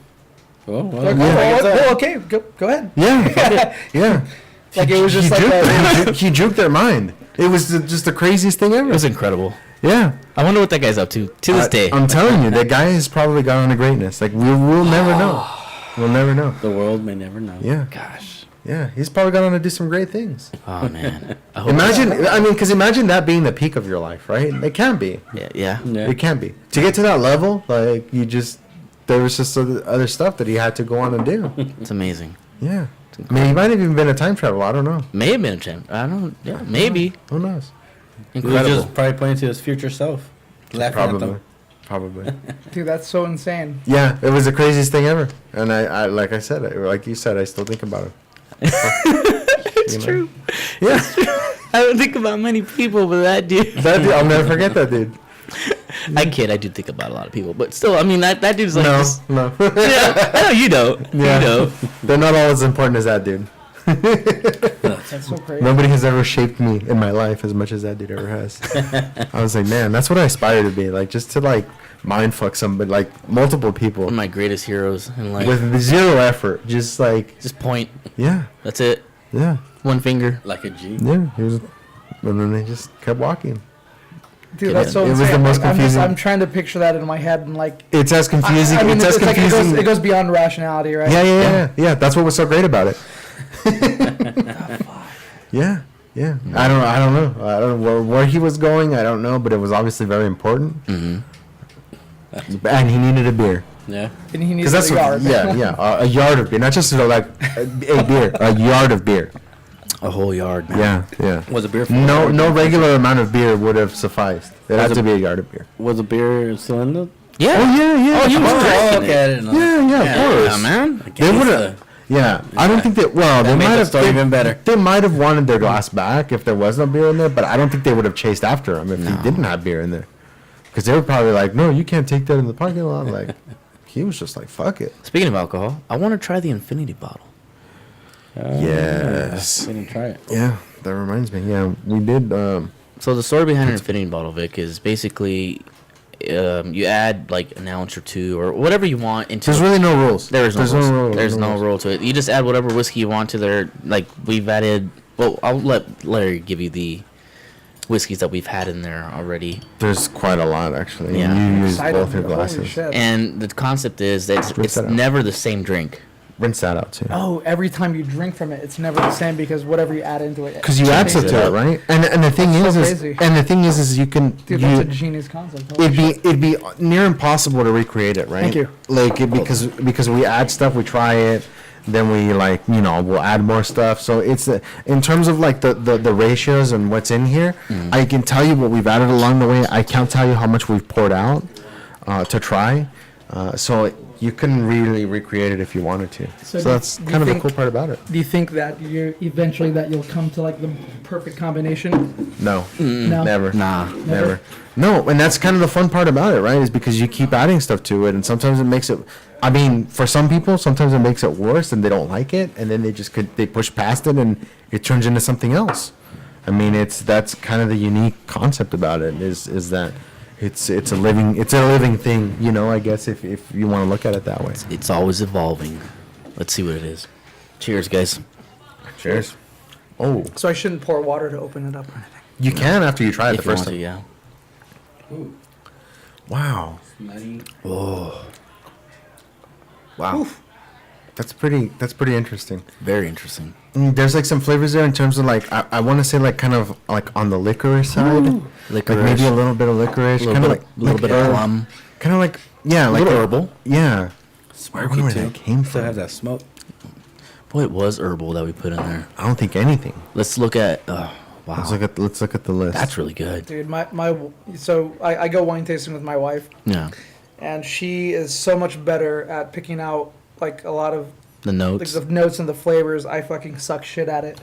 Oh, well, like, yeah. oh, okay, go ahead. yeah, yeah. Like it was just like He juked their mind. It was just the craziest thing ever. it was incredible. Yeah. I wonder what that guy's up to this day. I'm telling you, that guy has probably gone on to greatness. Like we'll never know. We'll never know. The world may never know. Yeah. Gosh. Yeah. He's probably gone on to do some great things. Oh man. I hope Imagine, I mean, because imagine that being the peak of your life, right? It can be. Yeah. Yeah. It can be. To get to that level, like there was just other stuff that he had to go on and do. It's amazing. Yeah. I mean, he might have even been a time traveler. I don't know. May have been a champ. I don't. Yeah, maybe. Who knows? He was Incredible. just probably pointing to his future self. Laughing at Probably. them. Probably. dude, that's so insane. Yeah, it was the craziest thing ever. And I like I said, like you said, I still think about it. It's true. Yeah. I don't think about many people, but that dude. That dude, I'll never forget that dude. I kid. I do think about a lot of people, but still, I mean, that dude's like. No, This, no. yeah, I know you don't. Yeah. You know. They're not all as important as that dude. That's so crazy. Nobody has ever shaped me in my life as much as that dude ever has. I was like, man, that's what I aspire to be. Like, just to like mind fuck somebody, like multiple people One of my greatest heroes in life. with zero effort. Just like, Just point. yeah, That's it. yeah, One finger. Like a G. yeah. He was, and then they just kept walking. Dude, that's so It was insane. the most Like, confusing- I'm trying to picture that in my head and like. It's as confusing. I mean, it's as like confusing. it goes beyond rationality, right? Yeah. That's what was so great about it. Yeah. I don't know. I don't know where he was going. I don't know, but it was obviously very important. Mm-hmm. And he needed a beer. Yeah. And he needs Because that's a yard. a yard of beer, not just like a beer, a yard of beer. A whole yard. Yeah. Was a beer full? No regular amount of beer would have sufficed. It had to be a yard of beer. Was the beer still in the? Yeah. Oh yeah. Oh, he was drinking okay, I didn't know. Yeah, of course. Yeah, man. They would have. Yeah, I don't think that. Well, they made might the have. story even better. They might have wanted their glass back if there was no beer in there, but I don't think they would have chased after him if he didn't have beer in there, because they were probably like, "No, you can't take that in the parking lot." Like, he was just like, "Fuck it." Speaking of alcohol, I want to try the infinity bottle. Yes. I didn't try it. Yeah, that reminds me. Yeah, we did. So the story behind an infinity bottle, Vic, is basically you add like an ounce or two or whatever you want into. There's really no rules. There's no rules. There's no rules. rule to it. You just add whatever whiskey you want to there. Like we've added. Well, I'll let Larry give you the whiskeys that we've had in there already. There's quite a lot actually. Yeah. You use Excited. both your Holy glasses. shit. And the concept is that it's that out. never the same drink. Rinse that out too. Oh, every time you drink from it, it's never the same because whatever you add into it. Because you add stuff to it, right? And the thing That's so is, crazy. you can. Dude, that's a genius concept. Holy It'd be near impossible to recreate it, right? Thank you. Like because we add stuff, we try it, then we we'll add more stuff. So it's in terms of like the ratios and what's in here. I can tell you what we've added along the way. I can't tell you how much we've poured out to try. So you can really recreate it if you wanted to. So So do- that's do you kind of the think- cool part about it. Do you think that you'll come to like the perfect combination? No, No. never. Nah. Never. No, and that's kind of the fun part about it, right? Is because you keep adding stuff to it, and sometimes it makes it. I mean, for some people, sometimes it makes it worse, and they don't like it, and then they push past it, and it turns into something else. I mean, that's kind of the unique concept about it is that it's a living thing, I guess if you want to look at it that way. It's always evolving. Let's see what it is. Cheers, guys. Cheers. Oh, So I shouldn't pour water to open it up or anything. you can after you try it the If you first want to, time. yeah. Wow, Oh. Wow. that's pretty interesting. Very interesting. There's like some flavors there in terms of like I want to say like kind of like on the licorice side, like maybe a little bit of licorice, A little kind of bit, like little bit of herb, plum. kind of like yeah, A like little herbal. Yeah, I wonder where too. that came Still have from. that smoke. Boy, it was herbal that we put in there. I don't think anything. Let's look at. Wow. Let's look at the list. That's really good. Dude, so I go wine tasting with my wife, Yeah. and she is so much better at picking out like a lot of The like notes. the notes and the flavors. I fucking suck shit at it.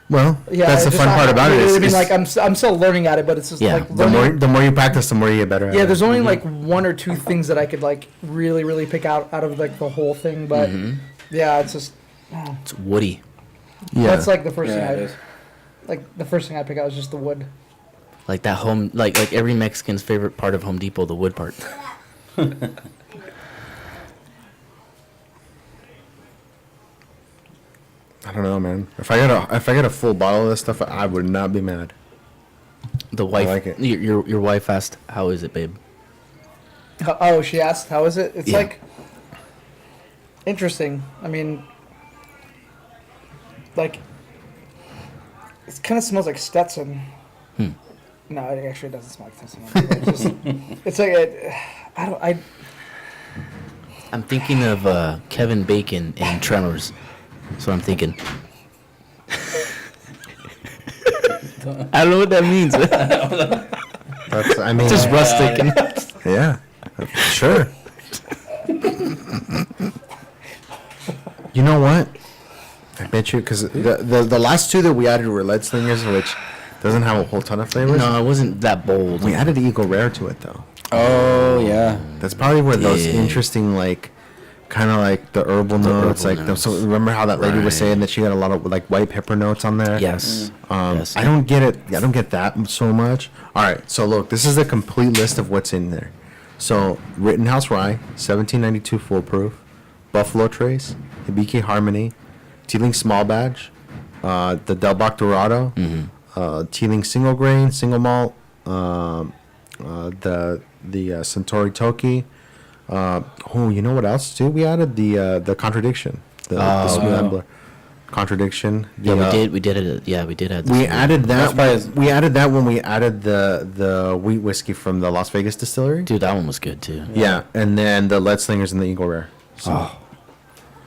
well, Yeah, that's the just fun part about it. I Is, mean, is like I'm still learning at it, but it's just Yeah, like the learning. more you practice, the more you get better. At Yeah, it. there's only like one or two things that I could like really pick out of like the whole thing, but yeah, it's just It's woody. yeah. that's like the first Yeah, it thing is. the first thing I pick out is just the wood. Like that home, like every Mexican's favorite part of Home Depot, the wood part. I don't know, man. If I got a full bottle of this stuff, I would not be mad. The wife, like it. Your wife asked, "How is it, babe?" Oh, she asked, "How is it?" It's Yeah. like interesting. I mean, like it kind of smells like Stetson. No, it actually doesn't smell like Stetson. It's just, it's like I'm thinking of Kevin Bacon in Tremors. That's what I'm thinking. I don't know what that means. That's I mean, Just rustic. yeah, sure. You know what? I bet you because the last two that we added were lead slingers, which doesn't have a whole ton of flavors. No, it wasn't that bold. We added Eagle Rare to it though. Oh yeah. That's probably where those Yeah. interesting like. Kind of like the herbal notes, herbal like notes. so. Remember how that lady was Right. saying that she had a lot of like white pepper notes on there? Yes. Yes. I don't get it. I don't get that so much. All right. So look, this is the complete list of what's in there. So Rittenhouse Rye, 1792 Foolproof, Buffalo Trace, Hibiki Harmony, Teeling Small Batch, the Del Bach Dorado, Teeling Single Grain, Single Malt, the Centauri Toki. You know what else too? We added the Contradiction, the Smooth Ambler. Contradiction. We did it. Yeah, we did add. We added that. We added that when we added the wheat whiskey from the Las Vegas distillery. Dude, that one was good too. Yeah, and then the Lead Slingers and the Eagle Rare. So,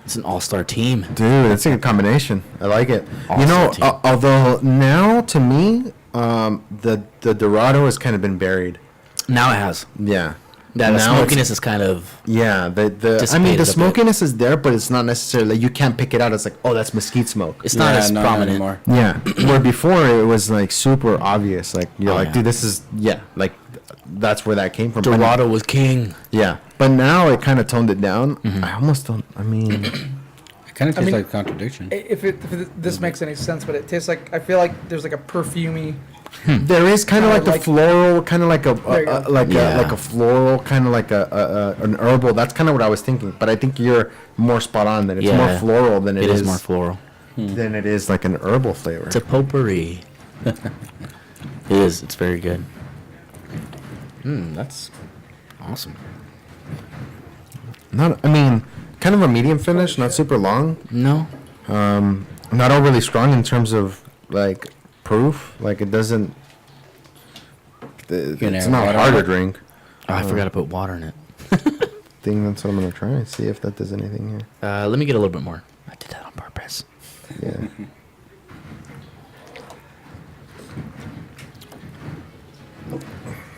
It's an all-star team. dude, it's a good combination. I like it. All-star team. Although now to me, the Dorado has kind of been buried. Now it has. Yeah. That Now smokiness is kind of. Yeah, I mean dissipated the a bit. smokiness is there, but it's not necessarily you can't pick it out. It's like, oh, that's mesquite smoke. It's not as prominent anymore. Yeah, where before it was like super obvious. Like you're Oh, like, yeah. dude, this is like that's where that came from. But Dorado was king. yeah, but now it kind of toned it down. Mm-hmm. I almost don't. I mean, It kind of tastes mean- like Contradiction. If this makes any sense, but it tastes like, I feel like there's like a perfumey. there is kind of Kinda like the like- floral, kind of like There you go. Yeah. a floral, kind of like an herbal. That's kind of what I was thinking. But I think you're more spot on. That it's more Yeah. floral than It is more floral. than it is like an herbal flavor. It's a potpourri. It is. It's very good. That's awesome. Not, I mean, kind of a medium finish, not super long. No. Not overly strong in terms of like proof. Like it doesn't. It's add not water hard on to it? drink. Oh, I forgot to put water in it. Thing that's what I'm gonna try and see if that does anything here. Let me get a little bit more. I did that on purpose. Yeah.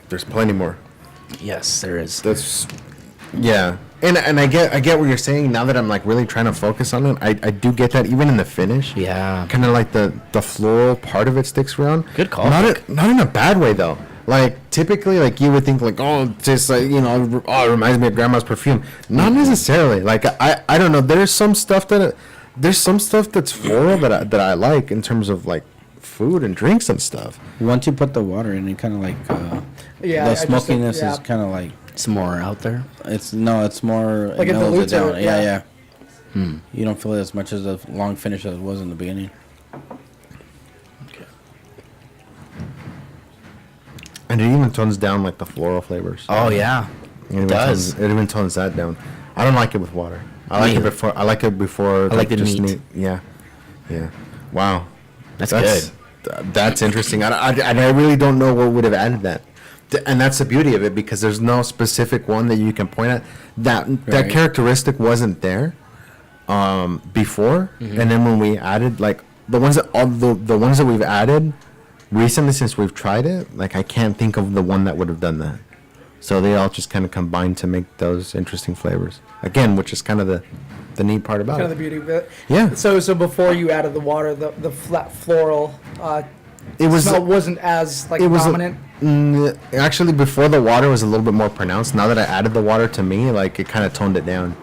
There's plenty more. Yes, there is. That's yeah. And I get what you're saying. Now that I'm like really trying to focus on it, I do get that even in the finish. Yeah. Kind of like the floral part of it sticks around. Good call, Not Vic. not in a bad way though. Like typically, like you would think like, oh, it's just like it reminds me of grandma's perfume. Not necessarily. Like I don't know. There's some stuff that's floral that I like in terms of like food and drinks and stuff. Once you put the water in, it kind of like Yeah, I the just think- smokiness yeah. is kind of like Some more out there. it's more Like it mellows dilutes it, Yeah. yeah. You don't feel it as much as the long finish as it was in the beginning. Okay. And it even tones down like the floral flavors. Oh yeah. It does. It even tones that down. I don't like it with water. I like it Neither. before. I like it before. I like the just neat. Yeah, yeah. Wow, That's good. That's interesting. I really don't know what would have added that. And that's the beauty of it because there's no specific one that you can point at. That Right. characteristic wasn't there before, and then when we added like the ones that we've added recently since we've tried it, like I can't think of the one that would have done that. So they all just kind of combine to make those interesting flavors. Again, which is kind of the neat part about Kind of the it. beauty of it. Yeah. So before you added the water, the flat floral It was smell wasn't as like it was dominant. actually before the water was a little bit more pronounced. Now that I added the water to me, like it kind of toned it down.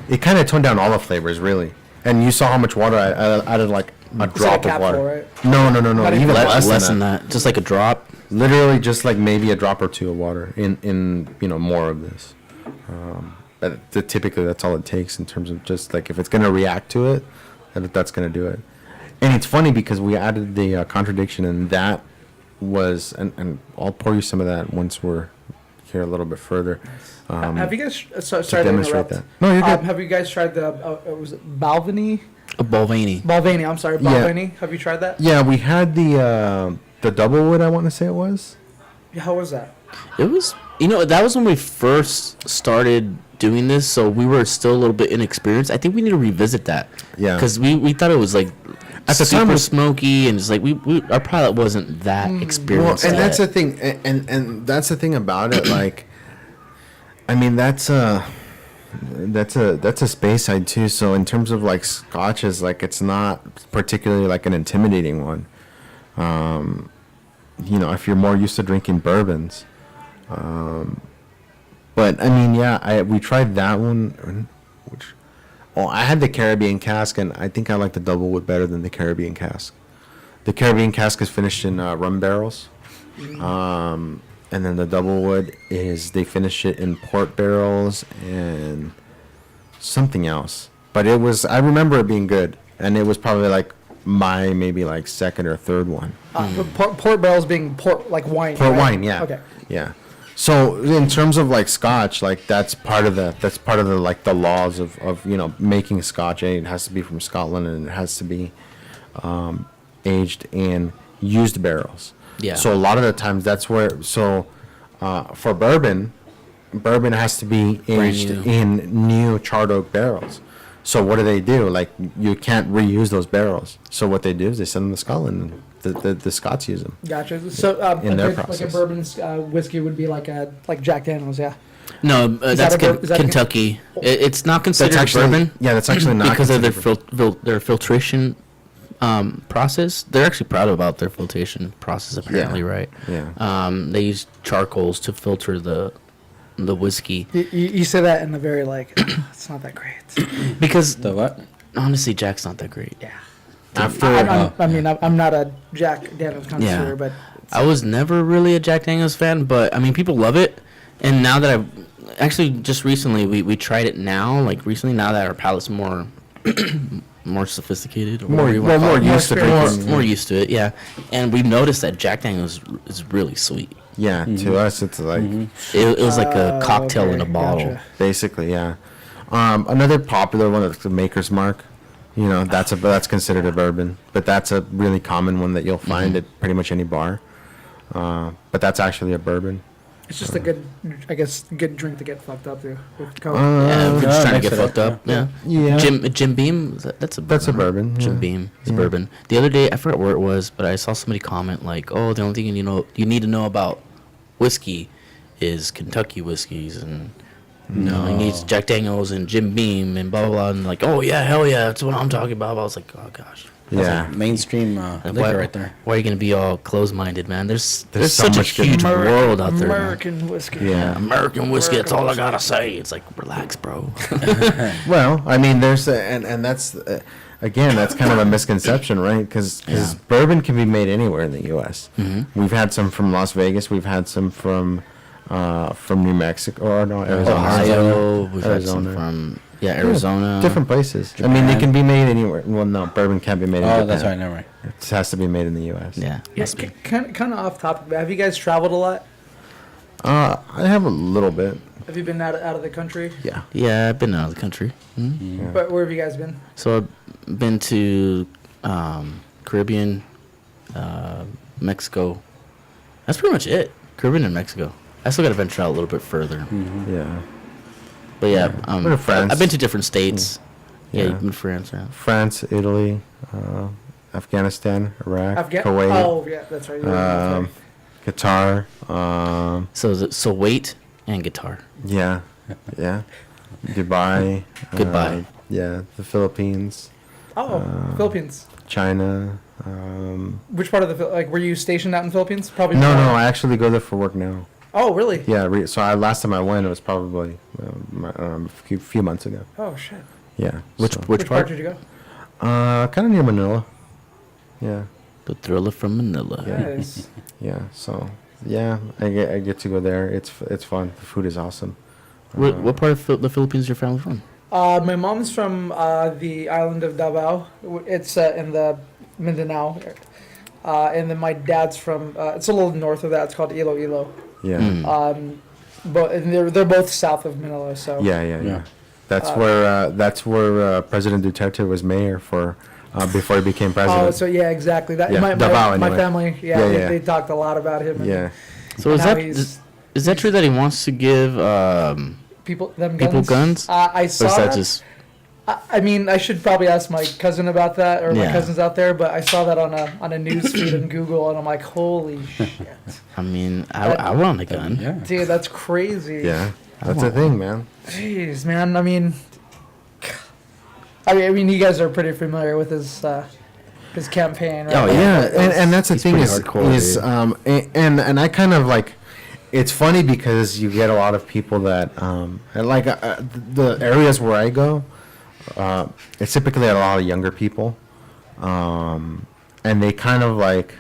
It kind of toned down all the flavors really. And you saw how much water I added, like a drop of capful, water. right? No, Not even even less than than that. Just like a drop. Literally just like maybe a drop or two of water in more of this. But typically that's all it takes in terms of just like if it's gonna react to it, that's gonna do it. And it's funny because we added the contradiction and that was and I'll pour you some of that once we're here a little bit further. Have you guys? Sorry to demonstrate interrupt. that. No, you're good. Have you guys tried the? Was it Balvenie? A Bolvani. Balvenie. I'm sorry, Yeah. Balvenie. Have you tried that? Yeah, we had the double wood. I want to say it was. Yeah, how was that? It was, that was when we first started doing this, so we were still a little bit inexperienced. I think we need to revisit that. Yeah. Because we thought it was like At the super time, smoky, and just like our palate wasn't that Well, experienced. and that's yet. the thing, and that's the thing about it. Like, I mean, that's a space side too. So in terms of like scotches, like it's not particularly like an intimidating one. If you're more used to drinking bourbons. But I mean, yeah, we tried that one, I had the Caribbean cask, and I think I like the double wood better than the Caribbean cask. The Caribbean cask is finished in rum barrels, and then the double wood is they finish it in port barrels and something else. But I remember it being good, and it was probably like my maybe like second or third one. But port barrels being port like wine. Port right? wine, yeah. Okay. Yeah. So in terms of like Scotch, like that's part of the like the laws of making Scotch. It has to be from Scotland, and it has to be aged in used barrels. Yeah. So a lot of the times that's where for bourbon has to be aged new. in new charred oak barrels. So what do? Like you can't reuse those barrels. So what they do is they send them to Scotland. And the Scots use them. Gotcha. So In their like a process. bourbon whiskey would be like Jack Daniels, yeah. No, Is that's that a bur- is that a- Kentucky. It's not considered actually bourbon. yeah. That's actually not because of their considered their filtration process. They're actually proud about their filtration process. Apparently, Yeah. right? Yeah. They use charcoals to filter the whiskey You say that in a very like, it's not that great. because The what? honestly, Jack's not that great. Yeah. After I'm not a Jack Daniels connoisseur, Yeah. but I was never really a Jack Daniels fan, but I mean, people love it. And now that I've actually just recently we tried it now, like recently, now that our palate's more more sophisticated, or more whatever you wanna call it. used to drinking. more used to it, yeah. And we've noticed that Jack Daniels is really sweet. Yeah, to us it's like It was like a cocktail in a okay, bottle. gotcha. basically yeah. Another popular one that's the Maker's Mark. That's considered a bourbon, but that's a really common one that you'll find at pretty much any bar. But that's actually a bourbon. It's just a good, I guess, good drink to get fucked up to with Coke. Yeah, we're just yeah, trying to mix get it fucked up, up. Yeah. Yeah. Jim Beam. That's a bourbon. That's a bourbon, Jim yeah. Beam. It's Yeah. a bourbon. The other day, I forgot where it was, but I saw somebody comment like, "Oh, the only thing you need to know about whiskey is Kentucky whiskeys, and he needs Jack Daniels and Jim Beam and blah blah blah." And like, "Oh yeah, hell yeah, that's what I'm talking about." I was like, "Oh gosh." Yeah. Mainstream And liquor right there. Why are you gonna be all closed-minded, man? There's so such a much good huge Ameri- world out there. Man. American whiskey. Yeah. American whiskey. That's all I gotta say. It's like, relax, bro. Well, I mean, and that's again, that's kind of a misconception, right? Because bourbon can be made anywhere in the U.S. Mm-hmm. We've had some from Las Vegas. We've had some from New Mexico or no Arizona. Ohio. We've had some Arizona. from Arizona. Different places. I mean, they can be made anywhere. Well, no, bourbon can't be made in Oh, Japan. that's right. Never mind. It has to be made in the U.S. Yeah. Yeah, must be. kind of off topic, but have you guys traveled a lot? I have a little bit. Have you been out of the country? Yeah. Yeah, I've been out of the country. Mhm. Yeah. But where have you guys been? So I've been to Caribbean, Mexico. That's pretty much it. Caribbean and Mexico. I still got to venture out a little bit further. Yeah. But yeah, Been to France. I've been to different states. Yeah, Yeah. you've been to France, yeah. France, Italy, Afghanistan, Iraq, Kuwait, Oh, yeah, that's right. um, Qatar. So weight and guitar. Yeah. Dubai. Goodbye. Yeah, the Philippines, Philippines. China. Which part of the like were you stationed out in Philippines? Probably. No, I actually go there for work now. Oh, really? Yeah, so last time I went, it was probably a few months ago. Oh shit. Yeah. Which so- Which part part? did you go? Kind of near Manila. Yeah, The Thriller from Manila. Yeah. Nice. yeah. So yeah, I get to go there. It's fun. The food is awesome. What part of the Philippines is your family from? My mom's from the island of Davao. It's in the Mindanao. And then my dad's from, it's a little north of that. It's called Iloilo. Yeah. Mm. And they're both south of Manila. So Yeah. That's where President Duterte was mayor for before he became president. Oh, so yeah, exactly. That Yeah, my Davao, my anyway. family, Yeah, yeah. they talked a lot about him. And yeah. So is now that he's- is that true that he wants to give people them people guns? guns? I or saw is that that. just I mean, I should probably ask my cousin about that, or my Yeah. cousins out there. But I saw that on a news feed on Google, and I'm like, holy shit, I mean, I want a gun. Yeah. dude, that's crazy. Yeah. That's the thing, man. Jeez, man. I mean, you guys are pretty familiar with his campaign, right? Oh, Yeah, and that's the He's thing pretty is hardcore, and I kind of like. It's funny because you get a lot of people that and like the areas where I go, it's typically a lot of younger people, and they kind of like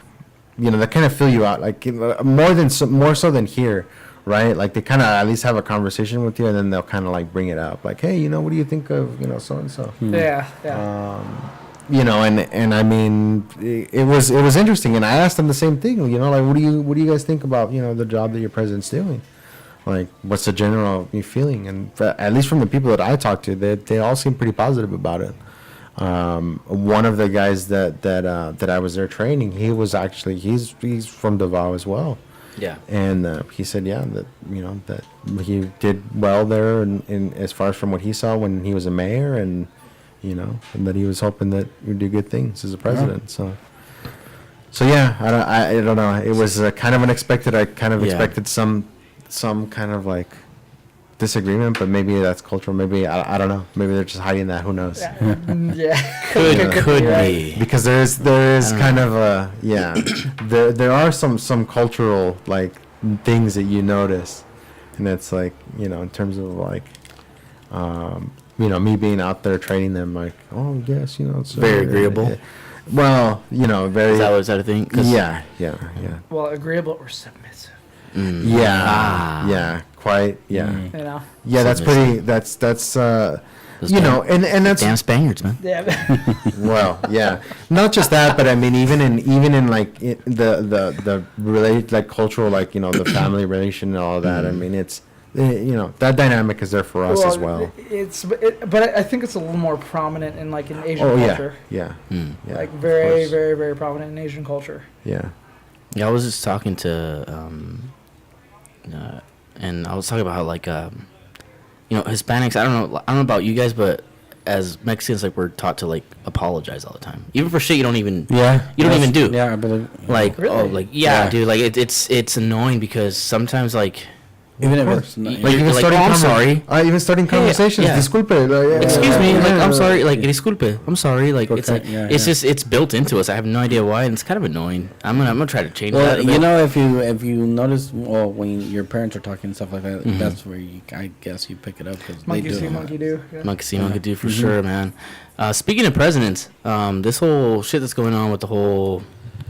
they kind of fill you out, like more so than here, right? Like they kind of at least have a conversation with you, and then they'll kind of like bring it up, like, hey, what do you think of so and so? Yeah. And I mean, it was interesting, and I asked them the same thing, like, what do you guys think about the job that your president's doing? Like, what's the general feeling? And at least from the people that I talked to, they all seem pretty positive about it. One of the guys that I was there training, he was actually he's from Davao as well. Yeah. And he said, that that he did well there, in as far as from what he saw when he was a mayor, and and that he was hoping that he'd do good things as a president. So yeah, I don't know. It was kind of unexpected. I kind of expected some kind of like disagreement, but maybe that's cultural. Maybe I don't know. Maybe they're just hiding that. Who knows? Yeah. Could Right. be. Because there is kind of a there are some cultural like things that you notice, and it's like in terms of like me being out there training them, like, oh yes, it's Very agreeable. Well, very. Is that a thing? Yeah. Well, agreeable or submissive. Yeah, quite. Yeah, yeah. That's Submissive. pretty. That's Those and that's damn Spaniards, man. Yeah. well, yeah. Not just that, but I mean, even in like the related like cultural, like the family relation and all of that. I mean, it's that dynamic is there for us as well. But I think it's a little more prominent in like in Asian Oh culture. yeah. Like of very, course. very, very prominent in Asian culture. Yeah. Yeah, I was just talking to, and I was talking about how like, Hispanics. I don't know about you guys, but as Mexicans, like we're taught to like apologize all the time, even for shit you don't even even do. Yeah, I believe. Like Really? dude, like it's annoying because sometimes like. Even if Of it's course. not, Like, you're like, I'm sorry. Even starting conversations. yeah. Disculpe. Excuse me, like I'm yeah. sorry, like disculpe, I'm sorry, like it's like Okay, yeah, it's yeah. just it's built into us. I have no idea why, and it's kind of annoying. I'm gonna try to change that. a well, bit. if you notice, when your parents are talking and stuff like that, that's where I guess you pick it up because they Monkey do. see, it. monkey do. Yeah. Monkey see, monkey do for sure, man. Speaking of presidents, this whole shit that's going on with the whole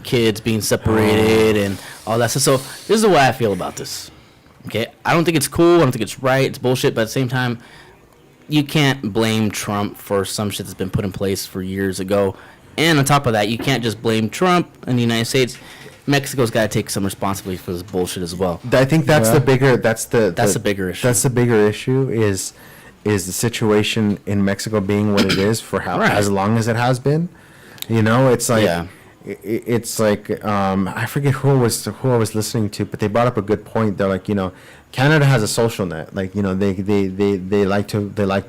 kids being separated and all that stuff. So this is the way I feel about this. Okay, I don't think it's cool. I don't think it's right. It's bullshit. But at the same time, you can't blame Trump for some shit that's been put in place for years ago. And on top of that, you can't just blame Trump in the United States. Mexico's got to take some responsibility for this bullshit as well. I think that's Yeah. the bigger. That's the bigger issue. That's the bigger issue is the situation in Mexico being what it is for Right. as long as it has been. It's like. Yeah. It's like I forget who I was listening to, but they brought up a good point. They're like, Canada has a social net. Like, they like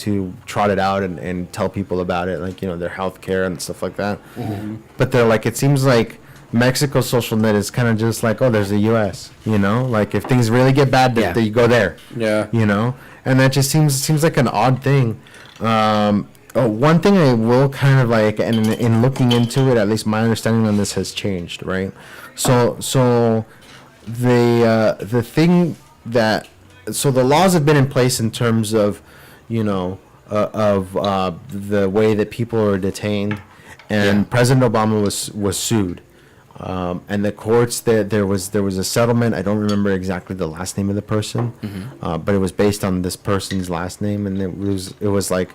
to trot it out and tell people about it, like, their health care and stuff like that. But they're like, it seems like Mexico's social net is kind of just like, oh, there's the U.S. Like if things really get bad, Yeah. you go there. Yeah. And that just seems like an odd thing. One thing I will kind of like, and in looking into it, at least my understanding on this has changed, right? So the thing that, so the laws have been in place in terms of, the way that people are detained, and President Obama was sued, and the courts there was a settlement. I don't remember exactly the last name of the person, but it was based on this person's last name, and it was like.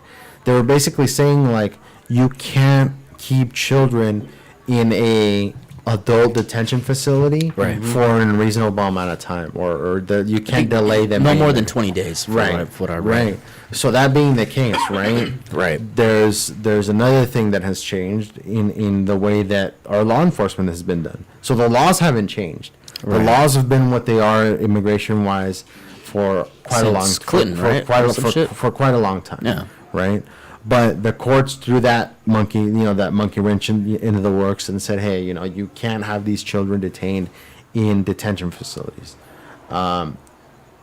They were basically saying like you can't keep children in a adult detention facility for an unreasonable amount of time, or you can't delay them No more anywhere. than 20 days. For Right. What I read. Right. So that being the case, right? Right. There's another thing that has changed in the way that our law enforcement has been done. So the laws haven't changed. The Right. laws have been what they are immigration wise for quite a long Since Clinton, for, right? quite a, Some shit. for quite a long time. Yeah. Right. But the courts threw that monkey wrench into the works and said, hey, you can't have these children detained in detention facilities.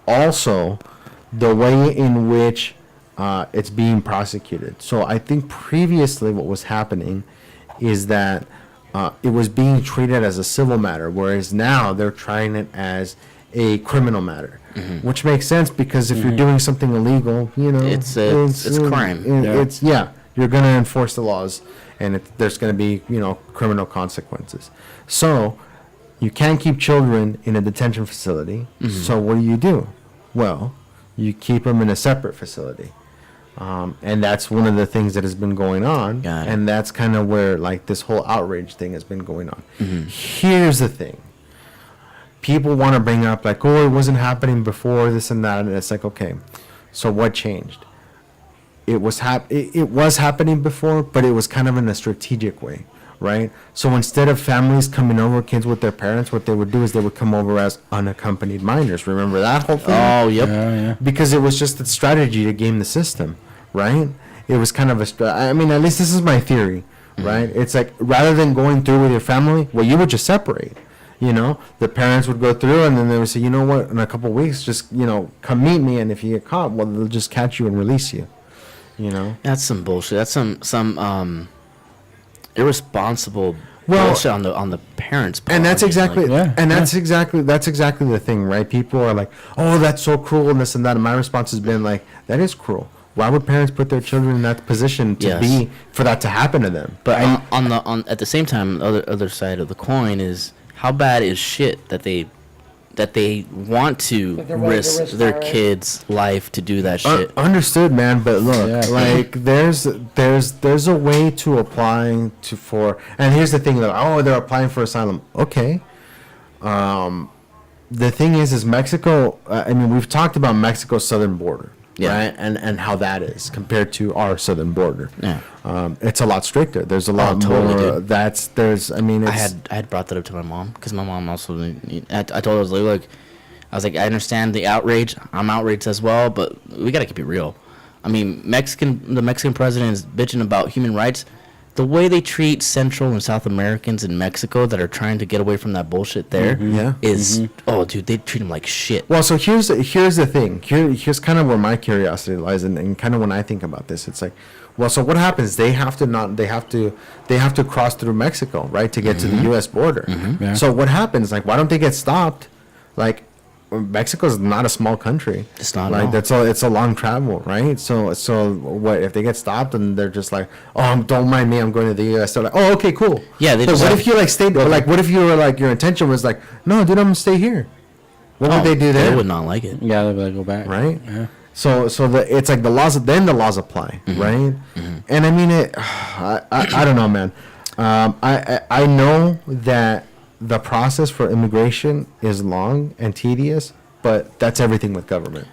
Also, the way in which it's being prosecuted. So I think previously what was happening is that it was being treated as a civil matter, whereas now they're trying it as a criminal matter. Which makes sense because if you're doing something illegal, It's crime. It's you're going to enforce the laws, and there's going to be criminal consequences. So You can't keep children in a detention facility. So what do? Well, you keep them in a separate facility. And that's one of the things that has been going on. Got it. And that's kind of where like this whole outrage thing has been going on. Here's the thing. People want to bring up like, oh, it wasn't happening before, this and that. And it's like, okay, so what changed? It was happening before, but it was kind of in a strategic way, right? So instead of families coming over, kids with their parents, what they would do is they would come over as unaccompanied minors. Remember that whole thing? Oh, yep. Yeah. Because it was just a strategy to game the system, right? It was kind of I mean, at least this is my theory, right? It's like rather than going through with your family, well, you would just separate. You know, the parents would go through and then they would say, you know what, in a couple of weeks, just, you know, come meet me. And if you get caught, well, they'll just catch you and release you, you know? That's some bullshit. That's some irresponsible bullshit on the parents' part. And that's exactly, yeah, that's exactly the thing, right? People are like, oh, that's so cruel and this and that. And my response has been like, that is cruel. Why would parents put their children in that position to Yes. for that to happen to them? But at the same time, the other side of the coin is how bad is shit that they want to That they're willing to risk risk their that, right? kid's life to do that shit. Understood, man. But look, Yeah. like there's a way to apply for. And here's the thing, though. Oh, they're applying for asylum. Okay. The thing is Mexico. I mean, we've talked about Mexico's southern border, Yeah. right? And how that is compared to our southern border. Yeah. It's a lot stricter. There's a lot totally, more. dude. I mean, it's, I had brought that up to my mom because my mom also. I told her, I was like, look, I was like, I understand the outrage. I'm outraged as well, but we gotta keep it real. I mean, the Mexican president is bitching about human rights. The way they treat Central and South Americans in Mexico that are trying to get away from that bullshit there is Yeah. oh, dude, they treat them like shit. Well, so here's the thing. Here's kind of where my curiosity lies, and kind of when I think about this, it's like, well, so what happens? They have to cross through Mexico, right, to get to the U.S. border. Yeah. So what happens? Like, why don't they get stopped? Like, Mexico's not a small country. It's not, Like, no. it's a long travel, right? So what if they get stopped and they're just like, oh, don't mind me, I'm going to the U.S. They're like, oh, okay, cool. Yeah, they But just what have- if you like stayed? Like, what if you were like your intention was like, no, dude, I'm gonna stay here. What would Oh, they do They then? would not like it. Yeah, they'll be like, go back. Right? Yeah. So it's like the laws apply, right? And I mean I don't know, man. I know that the process for immigration is long and tedious, but that's everything with government.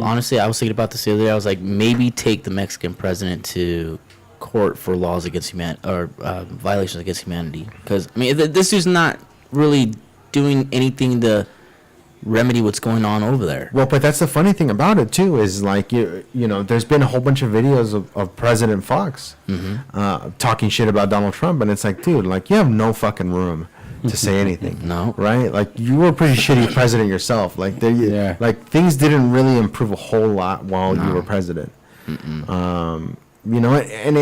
Honestly, I was thinking about this the other day. I was like, maybe take the Mexican president to court for laws against violations against humanity. Because I mean, this dude's not really doing anything to remedy what's going on over there. Well, but that's the funny thing about it too is like you know there's been a whole bunch of videos of President Fox talking shit about Donald Trump, and it's like, dude, like you have no fucking room to say anything. No. Right? Like you were a pretty shitty president yourself. Like Yeah. like things didn't really improve a whole lot while you were president. You know, and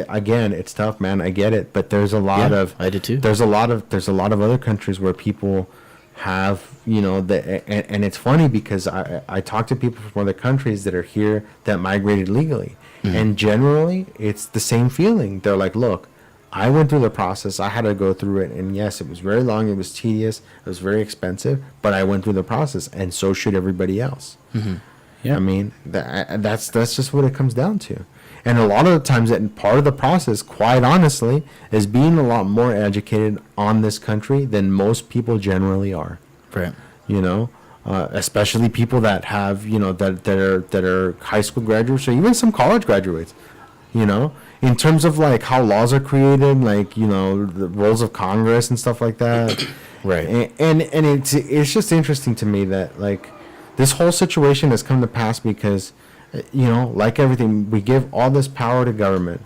again, it's tough, man. I get it, but there's a lot Yeah, of I do too. There's a lot of other countries where people have, you know, and it's funny because I talk to people from other countries that are here that migrated legally, and generally it's the same feeling. They're like, look, I went through the process, I had to go through it, and yes, it was very long, it was tedious, it was very expensive, but I went through the process, and so should everybody else. Yeah. I mean, that's just what it comes down to. And a lot of the times, that part of the process, quite honestly, is being a lot more educated on this country than most people generally are. Right. You know, especially people that have, you know, that are high school graduates or even some college graduates. You know, in terms of like how laws are created, like, you know, the roles of Congress and stuff like that. Right. And it's just interesting to me that like this whole situation has come to pass because, you know, like everything, we give all this power to government,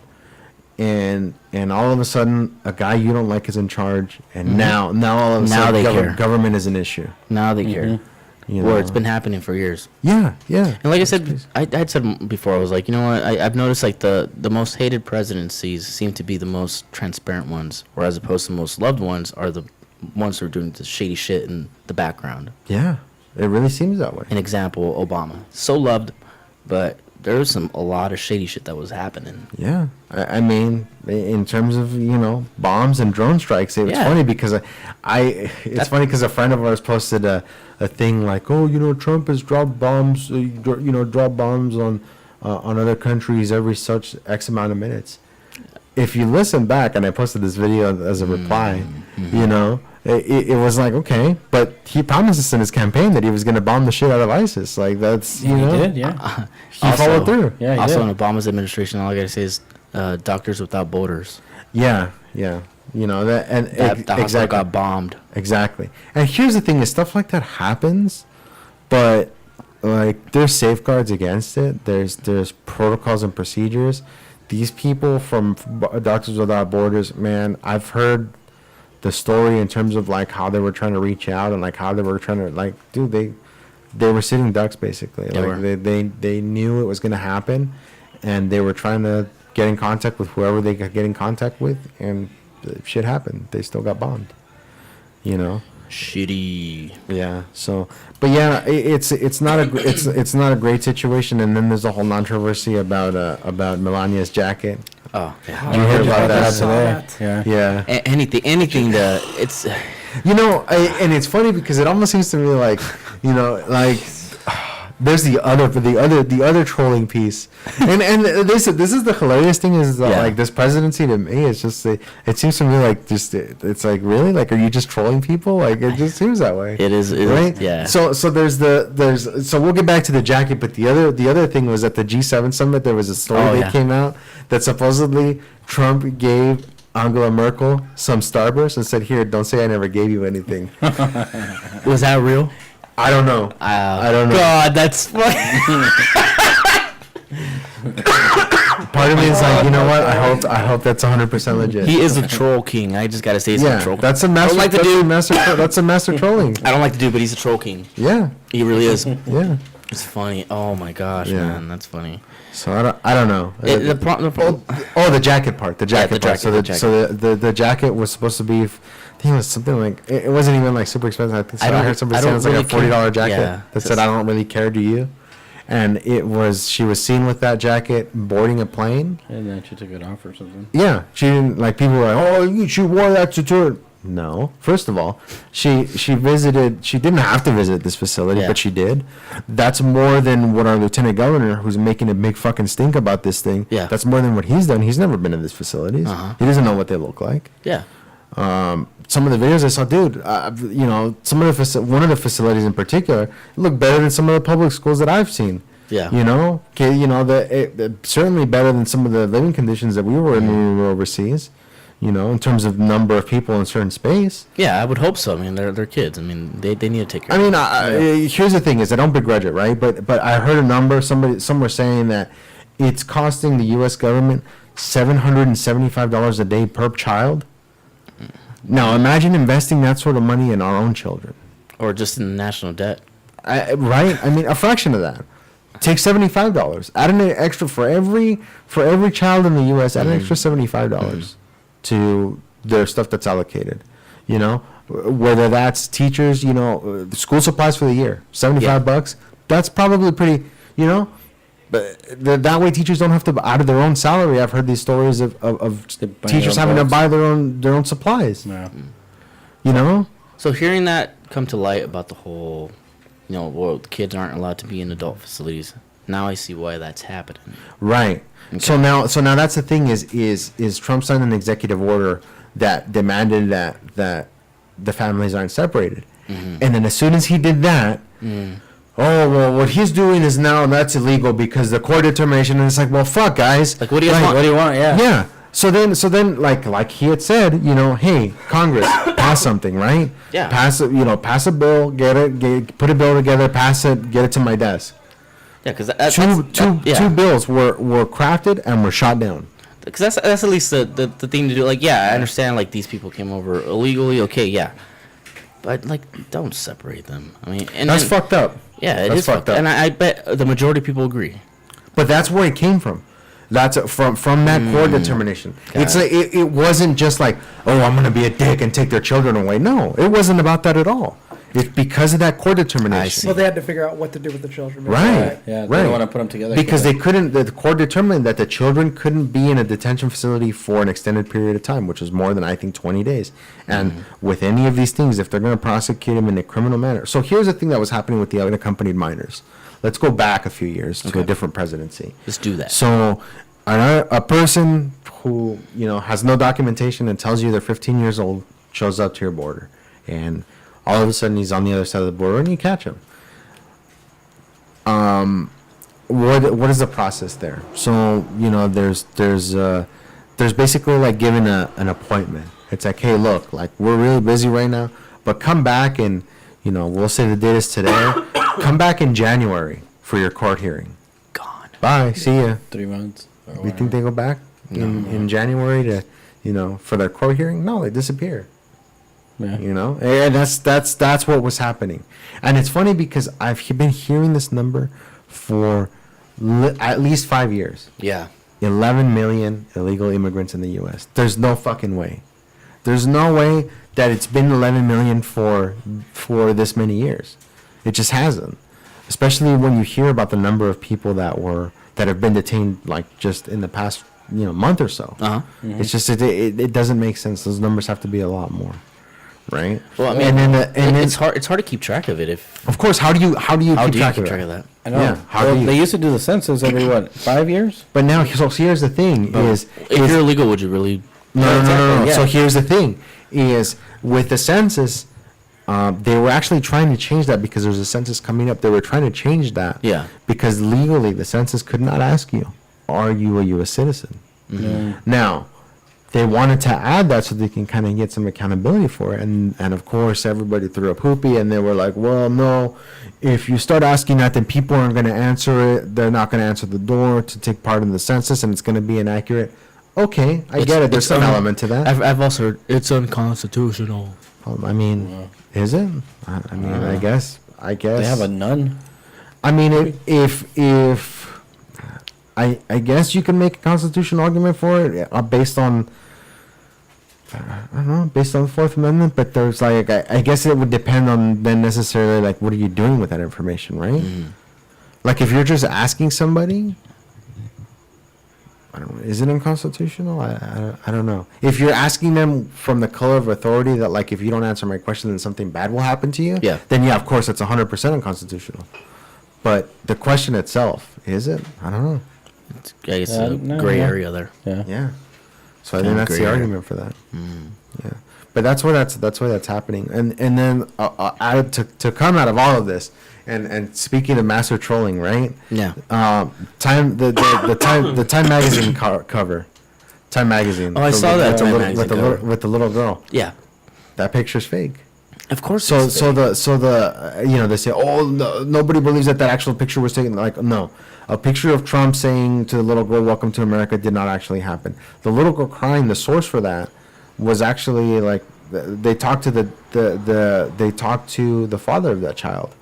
and all of a sudden a guy you don't like is in charge, and now all of a Now sudden they care. government is an issue. Now they care. You Where know? it's been happening for years. Yeah. And like I said, I had said before, I was like, you know what? I've noticed like the most hated presidencies seem to be the most transparent ones, whereas opposed to the most loved ones are the ones who are doing the shady shit in the background. Yeah, it really seems that way. An example, Obama. So loved, but there was a lot of shady shit that was happening. Yeah, I mean, in terms of bombs and drone strikes, it was funny because it's funny because a friend of ours posted a thing like, oh, Trump has dropped bombs, dropped bombs on other countries every such X amount of minutes. If you listen back, and I posted this video as a reply, it was like, okay, but he promised us in his campaign that he was going to bomb the shit out of ISIS. Like, that's, He did, yeah. He followed through. Yeah, he Also, did. in Obama's administration, all I gotta say is Doctors Without Borders. Yeah. That That hospital got bombed. Exactly. And here's the thing: is stuff like that happens, but like there's safeguards against it. There's protocols and procedures. These people from Doctors Without Borders, man, I've heard the story in terms of like how they were trying to reach out and like how they were trying to like, dude, they were sitting ducks basically. They knew it was gonna happen, and they were trying to get in contact with whoever they could get in contact with, and shit happened. They still got bombed. Shitty. Yeah. So, but yeah, it's not a great situation. And then there's a whole controversy about Melania's jacket. Oh, yeah. You heard about that today? Yeah. Anything to it's. And it's funny because it almost seems to me like, there's the other trolling piece, and this is the hilarious thing is that like this presidency to me is just it seems to me like just it's like really like are you just trolling people, like it just seems that way. It is right. Yeah. So so we'll get back to the jacket, but the other thing was at the G7 summit there was a story that came out that supposedly Trump gave Angela Merkel some Starburst and said, "Here, don't say I never gave you anything." Was that real? I don't know. I don't know. God, that's funny. Part of me is like, you know what? I hope that's 100% legit. He is a troll king. I just gotta say he's a troll. That's a master. That's a master trolling. I don't like to do, but he's a troll king. Yeah. He really is. Yeah. It's funny. Oh my gosh, man, that's funny. So I don't know. The jacket part. The jacket part. So the jacket was supposed to be. I think it was something like it wasn't even like super expensive. I think I heard somebody say it was like a $40 jacket that said "I don't really care, do you?" And she was seen with that jacket boarding a plane. And then she took it off or something. Yeah, she didn't like people were like, "Oh, she wore that to tour." No, first of all, she visited. She didn't have to visit this facility, but she did. That's more than what our lieutenant governor, who's making a big fucking stink about this thing. Yeah, that's more than what he's done. He's never been to these facilities. He doesn't know what they look like. Yeah. Some of the videos I saw, dude, some of one of the facilities in particular look better than some of the public schools that I've seen. Yeah. Certainly better than some of the living conditions that we were in when we were overseas. In terms of number of people in certain space. Yeah, I would hope so. I mean, they're kids. I mean, they need to take care. Here's the thing: is I don't begrudge it, right? But I heard a number. Some were saying that it's costing the U.S. government $775 a day per child. Now imagine investing that sort of money in our own children, or just in the national debt. Right? I mean, a fraction of that. Take $75. Add an extra for every child in the U.S. Add an extra $75 to their stuff that's allocated. Whether that's teachers, school supplies for the year, $75. That's probably pretty. But that way teachers don't have to out of their own salary. I've heard these stories of teachers having to buy their own supplies. Yeah. So hearing that come to light about the whole, well, kids aren't allowed to be in adult facilities. Now I see why that's happening. Right. Okay. So now that's the thing is Trump signed an executive order that demanded that the families aren't separated, and then as soon as he did that. Oh, well, what he's doing is now that's illegal because the court determination, and it's like, well, fuck, guys. Like, what do you want? What do you want? Yeah. Yeah. So then, like he had said, hey, Congress, pass something, right? Yeah. Pass a bill, put a bill together, pass it, get it to my desk. Yeah, because two bills were crafted and were shot down. Because that's at least the thing to do. Like, yeah, I understand. Like, these people came over illegally. Okay, yeah. But, like, don't separate them. I mean, that's fucked up. Yeah, it is fucked up. And I bet the majority of people agree. But that's where it came from. That's from that court determination. It wasn't just like, oh, I'm going to be a dick and take their children away. No, it wasn't about that at all. It's because of that court determination. Well, they had to figure out what to do with the children. Right. Yeah, they Right. don't want to put them together. Because they couldn't, the court determined that the children couldn't be in a detention facility for an extended period of time, which was more than, I think, 20 days. And with any of these things, if they're going to prosecute them in a criminal manner. So here's the thing that was happening with the unaccompanied minors. Let's go back a few years to a different presidency. Let's do that. So a person who, has no documentation and tells you they're 15 years old shows up to your border. And all of a sudden he's on the other side of the border and you catch him. What is the process there? So, there's basically like giving an appointment. It's like, hey, look, like we're really busy right now, but come back and, we'll say the date is today. Come back in January for your court hearing. Gone. Bye. See ya. 3 months. You think they go back in January to, for their court hearing? No, they disappear. Yeah. And that's what was happening. And it's funny because I've been hearing this number for at least 5 years. Yeah. 11 million illegal immigrants in the U.S. There's no fucking way. There's no way that it's been 11 million for this many years. It just hasn't. Especially when you hear about the number of people that have been detained like just in the past month or so. Uh-huh. Mm-hmm. It's just it doesn't make sense. Those numbers have to be a lot more. Right. Well, I mean, and then it's hard to keep track of it if. Of course, how do you keep track of that? I know. Yeah, how Well, do you- they used to do the census every 5 years? But now, so here's the thing: is If you're illegal, would you really? no. Yeah. So here's the thing: is with the census, they were actually trying to change that because there's a census coming up. They were trying to change that. Yeah. Because legally, the census could not ask you, "Are you a U.S. citizen?" Yeah. Now, they wanted to add that so they can kind of get some accountability for it. And of course, everybody threw a poopy and they were like, well, no, if you start asking that, then people aren't going to answer it. They're not going to answer the door to take part in the census and it's going to be inaccurate. Okay, I get it. There's some element to that. I've also heard it's unconstitutional. I mean, is it? I mean, I guess. They have a nun? I mean, if I guess you can make a constitutional argument for it based on, I don't know, based on the Fourth Amendment, but there's like, I guess it would depend on then necessarily like what are you doing with that information, right? Like if you're just asking somebody, I don't know, is it unconstitutional? I don't know. If you're asking them from the color of authority that like if you don't answer my question then something bad will happen to you, then yeah, of course it's 100% unconstitutional. But the question itself, is it? I don't know. I guess a gray area there. Yeah. Yeah. So I think that's the argument for that. Yeah. But that's why that's happening. And then to come out of all of this, and speaking of master trolling, right? Yeah. The Time magazine cover. Time magazine. Oh, I saw that Time magazine with the little girl. Yeah. That picture's fake. Of course. So the they say, oh, no, nobody believes that actual picture was taken. Like, no, a picture of Trump saying to the little girl, "Welcome to America," did not actually happen. The little girl crying, the source for that was actually like they talked to they talked to the father of that child,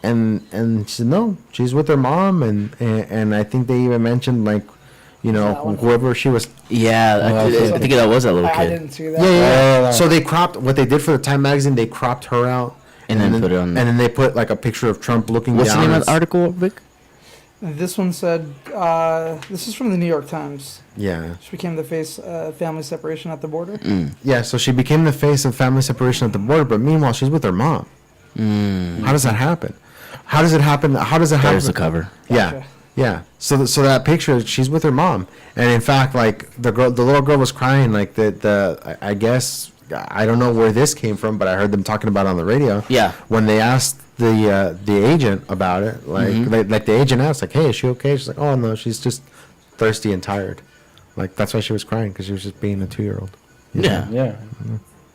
and she said no, she's with her mom, and I think they even mentioned like, whoever she was. Yeah, I think that was that little I kid. didn't see that. Yeah. So they cropped what they did for the Time magazine. They cropped her out, And then put it on. and then they put like a picture of Trump looking What's down. the name of the article, Vic? This one said, this is from the New York Times. Yeah. She became the face of family separation at the border. Yeah, so she became the face of family separation at the border, but meanwhile she's with her mom. How does that happen? How does it happen? There's the cover. Yeah. Gotcha. Yeah. So that picture, she's with her mom. And in fact, like the little girl was crying like I guess I don't know where this came from, but I heard them talking about it on the radio. Yeah. When they asked the agent about it, like the agent asked like, "Hey, is she okay?" She's like, "Oh no, she's just thirsty and tired." Like that's why she was crying, because she was just being a 2-year-old. Yeah. Yeah.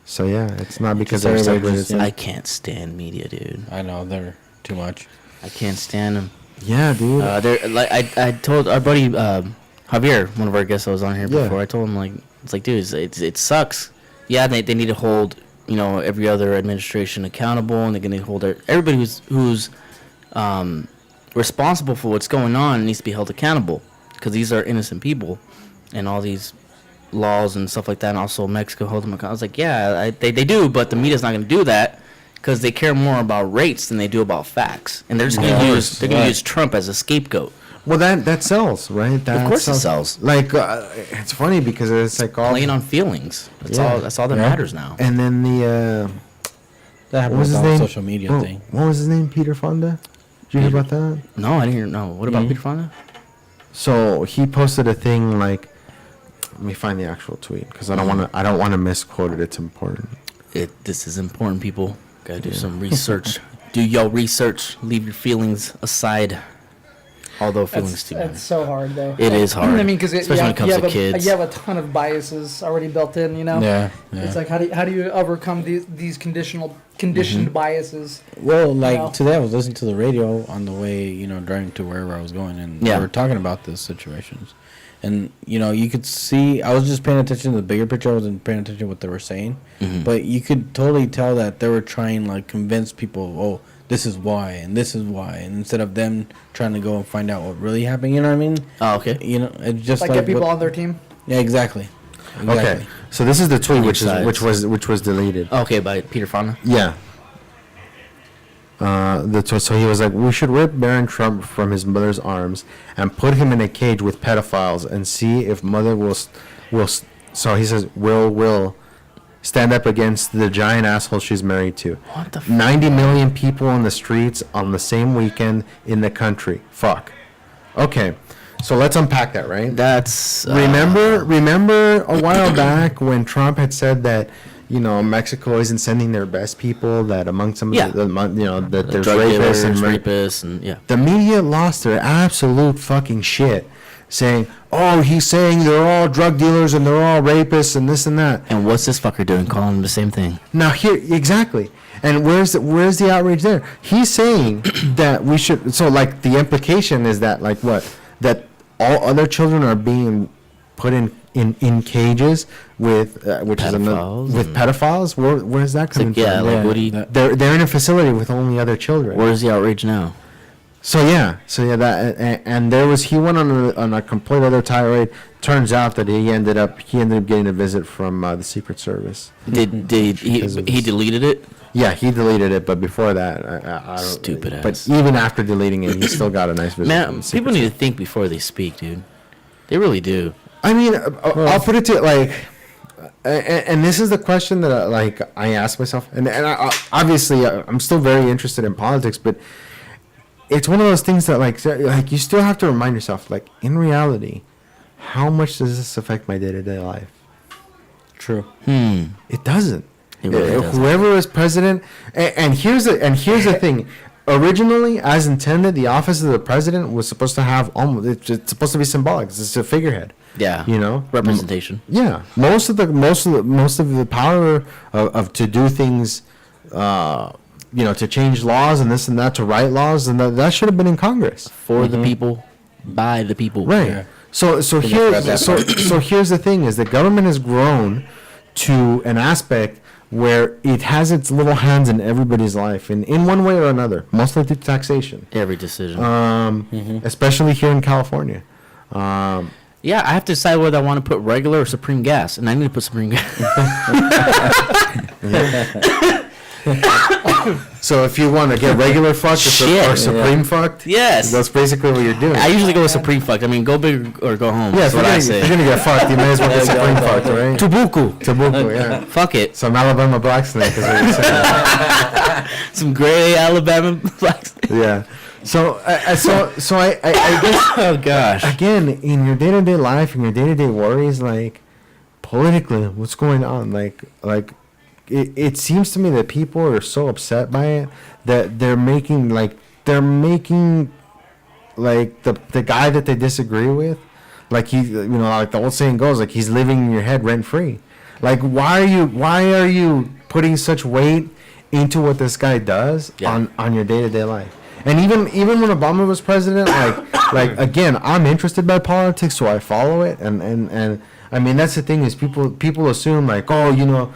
So yeah, it's not because Just they're everybody separated. just- I can't stand media, dude. I know, they're too much. I can't stand them. Yeah, dude. They're like I told our buddy Javier, one of our guests that was on here Yeah. before. I told him like it's like, dude, it sucks. Yeah, they need to hold every other administration accountable, and they're gonna hold everybody who's responsible for what's going on needs to be held accountable, because these are innocent people, and all these laws and stuff like that, and also Mexico hold them accountable. I was like, yeah, they do, but the media's not going to do that because they care more about rates than they do about facts, and they're just going to use Trump as a scapegoat. Well, that sells, right? Of course it sells. Like, it's funny because it's like all Playing on feelings. That's all that matters now. And then That what was his happened with name? the social media thing. What was his name? Peter Fonda. Did you hear about that? No, I didn't hear. No, what about Peter Fonda? So he posted a thing like, let me find the actual tweet because I don't want to misquote it. It's important. This is important, people. Gotta do some research. Do your research. Leave your feelings aside. Although feelings too That's so hard, though. It is hard. I mean, because especially when it comes to kids. You have a ton of biases already built in. You know. Yeah. It's like how do you overcome these conditioned biases? Well, like know? today I was listening to the radio on the way, driving to wherever I was going, and they were talking about these situations. And, you could see, I was just paying attention to the bigger picture. I wasn't paying attention to what they were saying. Mm-hmm. But you could totally tell that they were trying, like, convince people, oh, this is why, and this is why. And instead of them trying to go and find out what really happened, you know what I mean? Oh, okay. It's just like get people on their team? Yeah, exactly. Okay. So this is the tweet which was deleted. Okay, by Peter Fonda? Yeah. So he was like, we should rip Barron Trump from his mother's arms and put him in a cage with pedophiles and see if mother will so he says will stand up against the giant asshole she's married to. What the 90 million people on the streets on the same weekend in the country. Fuck. Okay. So let's unpack that, right? That's remember a while back when Trump had said that Mexico isn't sending their best people, that among some of that there's rapists and the media lost their absolute fucking shit, saying, oh, he's saying they're all drug dealers and they're all rapists and this and that. And what's this fucker doing? Calling them the same thing. Now here, exactly. And where's the outrage there? He's saying that we should. So like the implication is that like what? That all other children are being put in cages with pedophiles. Where's that coming from? Like what do you? They're in a facility with only other children. Where's the outrage now? So that and he went on a complete other tirade. Turns out that he ended up getting a visit from the Secret Service. Did he deleted it? Yeah, he deleted it, but before that, I don't. Stupid ass. But even after deleting it, he still got a nice visit. Man, people need to think before they speak, dude. They really do. I mean, I'll put it to like, and this is the question that I ask myself, and obviously I'm still very interested in politics, but it's one of those things that like you still have to remind yourself, like in reality, how much does this affect my day-to-day life? True. It doesn't. It really doesn't. Whoever is president, and here's the thing. Originally, as intended, the office of the president was supposed to have it's supposed to be symbolic. It's a figurehead. Yeah. Representation. Yeah. Most of the power of to do things, to change laws and this and that, to write laws, and that should have been in Congress. For the people, by the people. Right. Yeah. So here's the thing: is that government has grown to an aspect where it has its little hands in everybody's life, in one way or another, mostly through taxation. Every decision. Especially here in California. Yeah, I have to decide whether I want to put regular or Supreme gas, and I need to put Supreme gas. So if you want to get regular fucked or Supreme fucked, yes, that's basically what you're doing. I usually go with Supreme fucked. I mean, go big or go home. Yeah, if you're gonna get fucked, you may as well get Supreme fucked, right? Tubuku, yeah. Fuck it. Some Alabama black snake is what you're saying. Some gray Alabama black snake. Yeah. So I guess. Oh gosh. Again, in your day-to-day life, in your day-to-day worries, like politically, what's going on? Like. It seems to me that people are so upset by it that they're making the guy that they disagree with, like like the old saying goes, like he's living in your head rent free. Like why are you putting such weight into what this guy does on your day-to-day life? And even when Obama was president, like again, I'm interested by politics, so I follow it, and I mean that's the thing is people assume like, oh, you're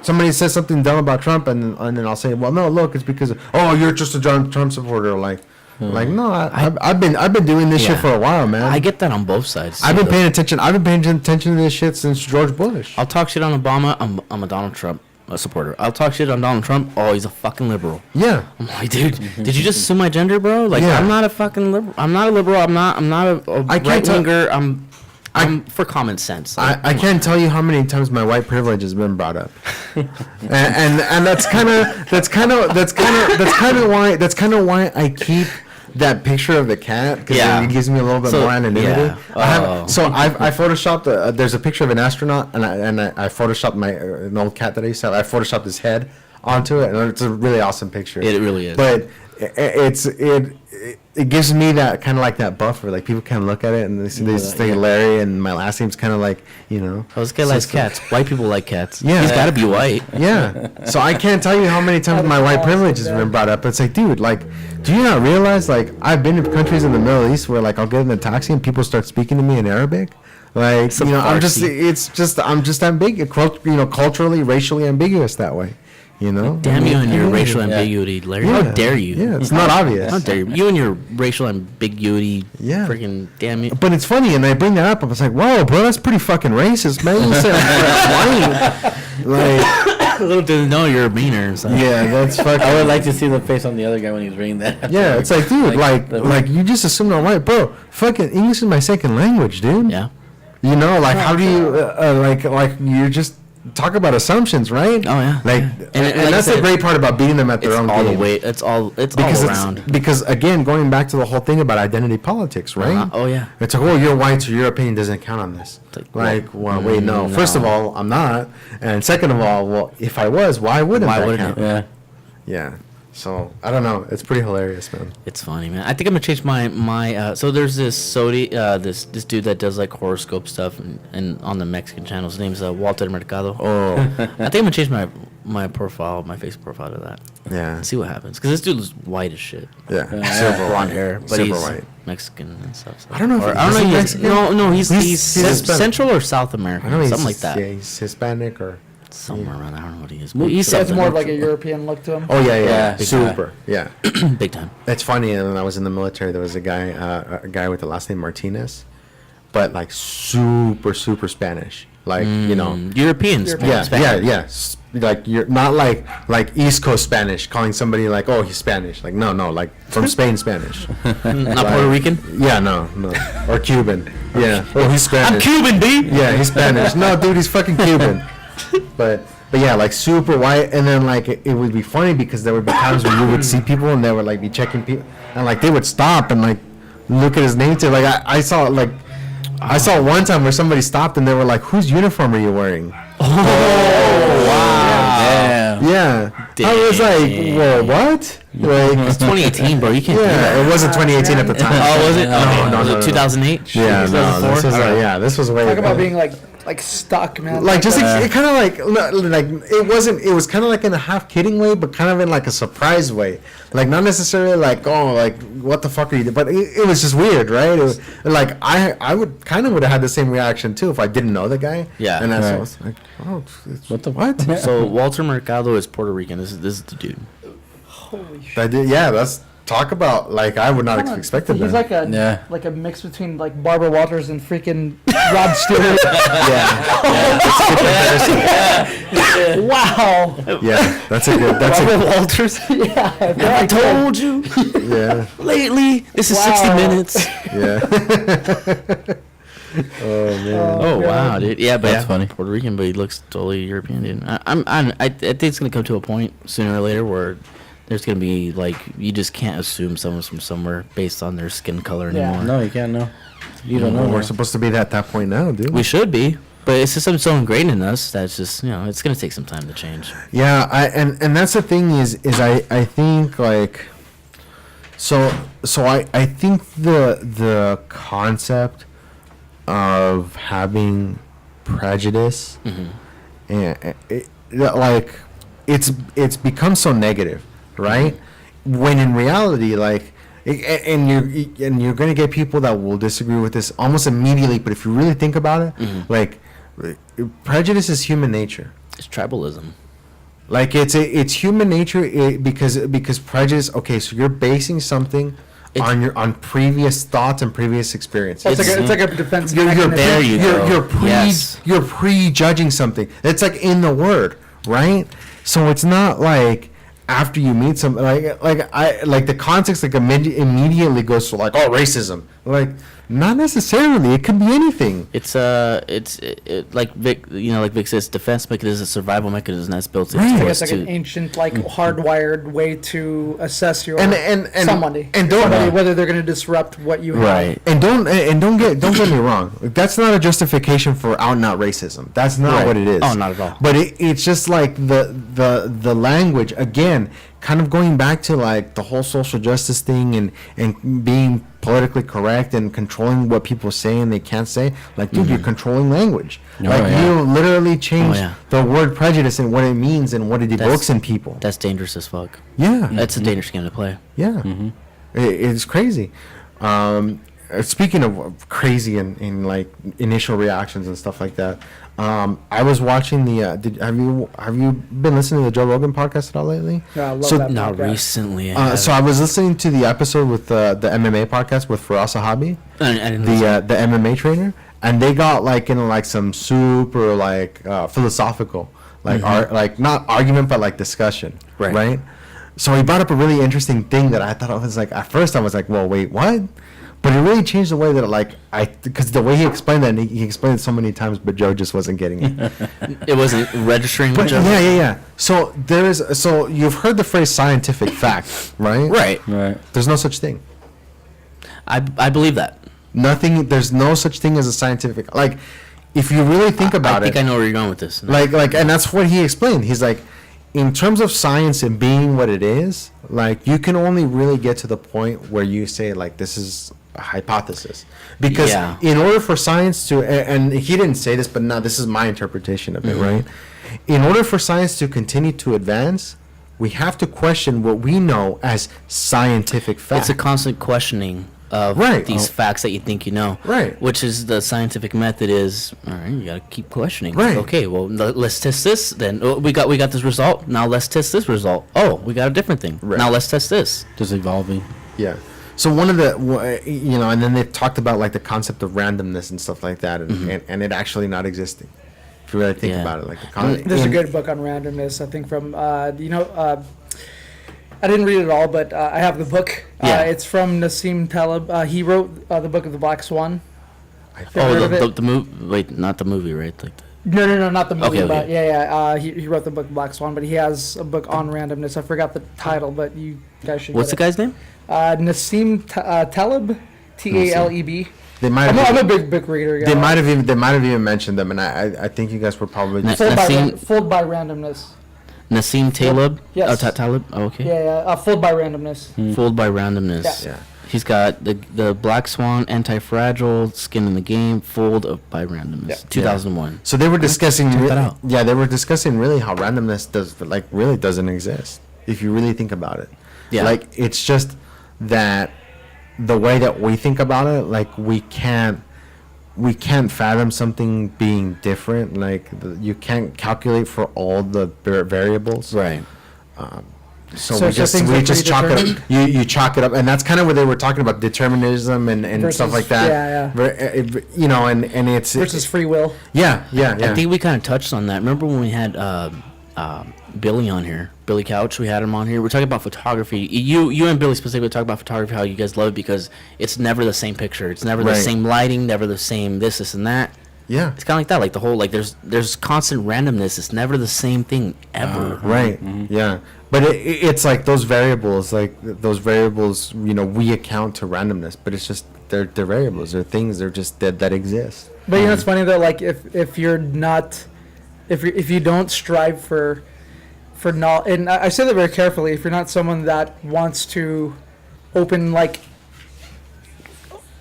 somebody says something dumb about Trump and then I'll say, well, no, look, it's because you're just a Trump supporter. Like, Like, no, I've been doing this shit for a while, man. I get that on both sides. I've been too, paying attention. I've been paying attention to this shit since George Bush. I'll talk shit on Obama. I'm a Donald Trump supporter. I'll talk shit on Donald Trump. Oh, he's a fucking liberal. Yeah. I'm like, dude, did you just assume my gender, bro? Like, Yeah. I'm not a fucking liberal. I'm not a liberal. I'm not a I can't right winger. I'm for common sense. Like, I can't tell you how many times my white privilege has been brought up, and that's kind of why I keep that picture of the cat, because it gives me a little bit more anonymity. Yeah. I photoshopped there's a picture of an astronaut, and I photoshopped an old cat that I used to have. I photoshopped his head onto it, and it's a really awesome picture. It really is. But it gives me that kind of like that buffer. Like, people kind of look at it and they think Larry, and my last name's kind of like, Oh, this guy likes cats. White people like cats. Yeah. He's got to be white. Yeah. So I can't tell you how many times my white privilege has been brought up. It's like, dude, like, do you not realize, like, I've been to countries in the Middle East where, like, I'll get in a taxi and people start speaking to me in Arabic. Like, I'm just ambiguous, culturally, racially ambiguous that way. Damn you and your racial ambiguity, Larry. How dare you? Yeah, it's not obvious. How dare you? You and your racial ambiguity. Yeah. Freaking damn you. But it's funny, and I bring that up. I was like, whoa, bro, that's pretty fucking racist, man. You said I'm like, Little didn't know you're a meaner. So. yeah, that's fucking. I would like to see the face on the other guy when he's reading that. Yeah, it's like, dude, like you just assumed I'm white, bro. Fucking English is my second language, dude. Yeah. Like, how do you like you just talk about assumptions, right? Oh yeah. Like, and that's the great part about beating them at their It's own all game. the way. It's all around. Because again, going back to the whole thing about identity politics, right? Oh yeah. It's like, oh, you're white, so your opinion doesn't count on this. Wait, no. First of all, I'm not, and second of all, well, if I was, why wouldn't that count? Yeah. Yeah. So I don't know. It's pretty hilarious, man. It's funny, man. I think I'm gonna change my. So there's this this dude that does like horoscope stuff and on the Mexican channel. His name's Walter Mercado. Oh, I think I'm gonna change my Facebook profile to that. Yeah. See what happens, because this dude is white as shit. Yeah. Silver blonde hair, but Silver he's white. Mexican and stuff. So. I don't know. Is he Mexican. No, he's He's Central or South American, I don't know. something like that. Yeah, he's Hispanic or. Somewhere around. I don't know what he is. But he's So it's something. more like a European look to him. Oh yeah. Yeah, Super. Yeah. Big time. It's funny. When I was in the military, there was a guy with the last name Martinez, but like super Spanish. Like European Spanish. Yeah. Like, you're not like East Coast Spanish, calling somebody like, oh, he's Spanish. Like, no, like from Spain Spanish. Not Puerto Rican. Yeah, no, or Cuban. Yeah, oh, he's I'm Spanish. Cuban, B. Yeah, he's Spanish. No, dude, he's fucking Cuban. But yeah, like super white, and then like it would be funny because there would be times when you would see people and they would like be checking people, and like they would stop and like look at his name tag. Like I saw one time where somebody stopped and they were like, "Whose uniform are you wearing?" Oh wow. Yeah. I was like, whoa, what? Like, It's 2018, bro. You can't. do that. yeah, it wasn't 2018 at the time. Oh, was it? No, Was no, it no. 2008? Yeah, no, 2004? this was this was way. Talk about being like stuck, man. like just it kind of like it wasn't. It was kind of like in a half kidding way, but kind of in like a surprise way. Like, not necessarily like, oh, like what the fuck are you doing? But it was just weird, right? It was like I would have had the same reaction too if I didn't know the guy. Yeah. And that's Right. I was like, oh, What the what? So Walter Mercado is Puerto Rican. This is the dude. Holy shit. I did. Yeah, that's talk about like I would not have expected He's that. like a mix between like Barbara Walters and freaking Rod Stewart. Wow. Yeah, that's a good. That's a Walters. Yeah. I told you. yeah. Lately, this is 60 Wow. minutes. Yeah. Oh man. Oh wow, God. dude. Yeah, but That's funny. Puerto Rican, but he looks totally European, dude. I think it's gonna come to a point sooner or later where there's gonna be like you just can't assume someone's from somewhere based on their skin color Yeah. anymore. No, you can't know. You don't know. We're supposed to be at that point now, dude. We should be, but it's just something so ingrained in us that it's just it's gonna take some time to change. Yeah, and that's the thing is I think like so I think the concept of having prejudice and like it's become so negative, right? When in reality, like and you're gonna get people that will disagree with this almost immediately, but if you really think about it, like prejudice is human nature. It's tribalism. Like it's human nature because prejudice. Okay, so you're basing something on previous thoughts and previous experiences. It's like a defense You're mechanism. there you go. Yes. you're prejudging something. It's like in the word, right? So it's not like after you meet some like the context like immediately goes to like, oh, racism. Like, not necessarily. It could be anything. It's like Vic, like Vic says, defense mechanism, a survival mechanism that's built into Right. It's us like an to. ancient, like hardwired way to assess your And somebody, whether they're going to disrupt what you have. Right. And don't get me wrong. That's not a justification for out and out racism. That's not Right. what it is. Oh, not at all. But it's just like the language again, kind of going back to like the whole social justice thing and being politically correct and controlling what people say and they can't say. Like, dude, you're controlling language. Oh, Like, yeah. you literally changed yeah. the word prejudice and what it means and what it evokes in people. That's dangerous as fuck. Yeah. That's a dangerous game to play. Yeah, it's crazy. Speaking of crazy and like initial reactions and stuff like that, I was watching the. Have you been listening to the Joe Rogan podcast at all lately? Yeah, I love So- that Not podcast. recently. So I was listening to the episode with the MMA podcast with Faraz Sahabi, I didn't listen. the MMA trainer, and they got like in like some super like philosophical like not argument but like discussion, right? So he brought up a really interesting thing that I thought I was like, at first I was like, well, wait, what? But it really changed the way that because the way he explained that, and he explained it so many times, but Joe just wasn't getting it. It wasn't registering. But with Joe. yeah. So you've heard the phrase scientific fact, right? Right. Right. There's no such thing. I believe that. Nothing. There's no such thing as a scientific. Like, if you really think about I think it, I know where you're going with this. and that's what he explained. He's like, in terms of science and being what it is, like, you can only really get to the point where you say like, this is a hypothesis, because Yeah. in order for science to, and he didn't say this, but now this is my interpretation of it, right? In order for science to continue to advance, we have to question what we know as scientific fact. It's a constant questioning of Right. these facts that you think you know. Right. Which is the scientific method is, all right, you got to keep questioning. Right. Okay, well, let's test this then. Oh, we got this result. Now let's test this result. Oh, we got a different thing. Right. Now let's test this. Just evolving. Yeah. So one of the, and then they've talked about like the concept of randomness and stuff like that, and it actually not existing. If you really think Yeah. about it, like There's a good book on randomness, I think, from I didn't read it all, but I have the book. Yeah. It's from Nassim Taleb. He wrote the book of the Black Swan. Have you heard of it? The movie. Wait, not the movie, right? Like No, not the movie. Okay, But okay. yeah. He wrote the book Black Swan, but he has a book on randomness. I forgot the title, but you guys should. what's the get guy's name? it. Nassim Taleb, Taleb. They might I'm have. a big book reader. They might have even mentioned them, and I think you guys were probably. Nah. Just, Fooled by randomness. Nassim Taleb. Yes. Oh, Taleb. Oh, okay. Yeah. Fooled by randomness. Fooled by randomness. Yeah. yeah. He's got the Black Swan, Anti-Fragile, Skin in the Game, by Randomness, Yeah. 2001. So they were discussing. check that out. Yeah, they were discussing really how randomness really doesn't exist if you really think about it. Yeah. Like, it's just that the way that we think about it, like, we can't fathom something being different. Like, you can't calculate for all the variables. Right. So we it's just just things are chalk it up. predetermined? You chalk it up, and that's kind of what they were talking about, determinism and stuff Versus- like that. yeah. And it's Versus free will. yeah. I think we kind of touched on that. Remember when we had Billy on here, Billy Couch? We had him on here. We're talking about photography. You and Billy specifically talk about photography, how you guys love it because it's never the same picture. It's never the Right. same lighting, never the same this, and that. yeah. It's kind of like that. Like the whole there's constant randomness. It's never the same thing ever. Right. Yeah. But it's like those variables, we account to randomness, but it's just they're variables, they're things, they're just that exist. But you know, it's funny though. Like if you're not, if you don't strive for knowledge, and I say that very carefully. If you're not someone that wants to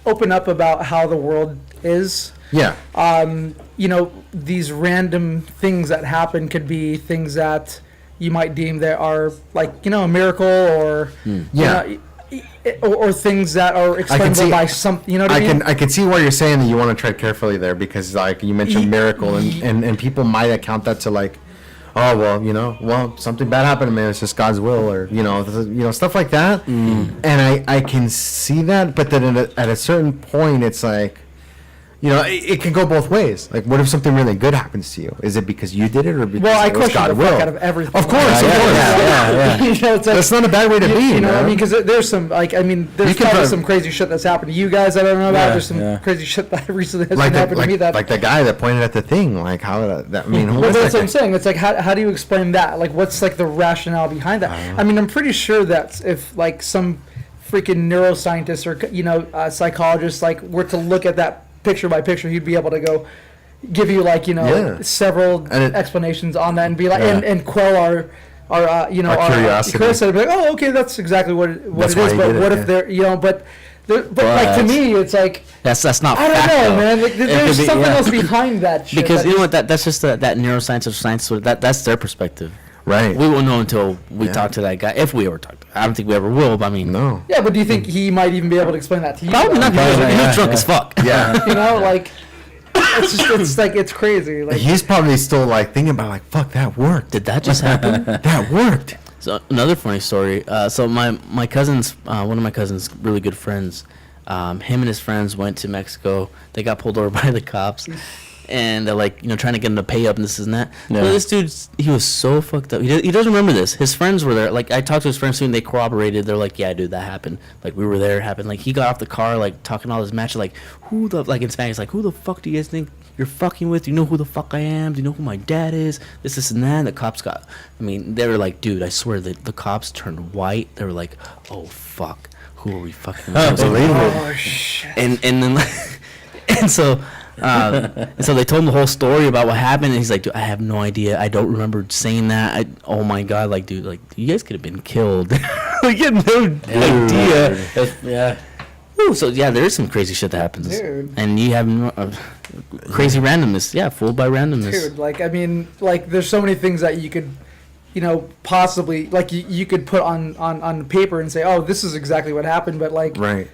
open up about how the world is, Yeah. these random things that happen could be things that you might deem that are a miracle or Yeah. or things that are explainable see- by some. You know what I mean? I can see why you're saying that you want to tread carefully there because like you mentioned miracle and people might account that to like, oh well, something bad happened to me. It's just God's will, or stuff like that. And I can see that, but then at a certain point, it's like, it can go both ways. Like, what if something really good happens to you? Is it because you did it, or because I it was question God the will? fuck out of everything. Of course, Yeah. You know, it's like, That's not a bad way to be. you know what I man. mean? Because there's some, there's You can probably put- some crazy shit that's happened to you guys I don't know about. Yeah, There's some yeah. crazy shit that recently has like been happening to me that. like the guy that pointed at the thing. Like, how that? I mean, who Well, was that's that what I'm guy? saying. It's like, how do you explain that? Like, what's like the rationale behind that? I mean, I'm pretty sure that if like some freaking neuroscientist or psychologist like were to look at that picture by picture, he'd be able to go give you like Yeah. several And explanations on that and be like Yeah. and quell our our curiosity. curiosity. Be like, oh, okay, that's exactly what That's it why is. he But did it, what yeah. if they're but like to But- me, it's like That's not I don't fact, know, though. man. Like, there's could be- something yeah. else behind that shit. Because that you know just- what? That's just that neuroscience or science. That's their perspective. Right. We won't know until we Yeah. talk to that guy. If we ever talk to him. I don't think we ever will, but I mean, No. Yeah, but do you think he might even be able to explain that to you? probably though? not because Probably he not, was drunk yeah. as fuck. Yeah. You know, like it's like it's crazy. Like He's probably still like thinking about like, fuck, that worked. Did that just happen? That worked. So another funny story. So my cousin's one of my cousin's really good friends. Him and his friends went to Mexico. They got pulled over by the cops, and they're like, trying to get him to pay up and this and that. Yeah. But this dude, he was so fucked up. He doesn't remember this. His friends were there. Like I talked to his friends soon. They corroborated. They're like, yeah, dude, that happened. Like we were there. It happened. Like he got off the car, like talking all this match. Like like in Spanish, like who the fuck do you guys think you're fucking with? Do you know who the fuck I am? Do you know who my dad is? This and that. And the cops got. I mean, they were like, dude, I swear the cops turned white. They were like, oh fuck, who are we fucking with? oh shit. and then and so they told him the whole story about what happened, and he's like, dude, I have no idea. I don't remember saying that. Oh my god, like, dude, like you guys could have been killed. Like, you had no idea. Yeah. Woo, so yeah, there is some crazy shit that happens, Dude. and you have crazy randomness. Yeah, fooled by randomness. Dude, like I mean, like there's so many things that you could, possibly like you could put on paper and say, oh, this is exactly what happened, but like, Right.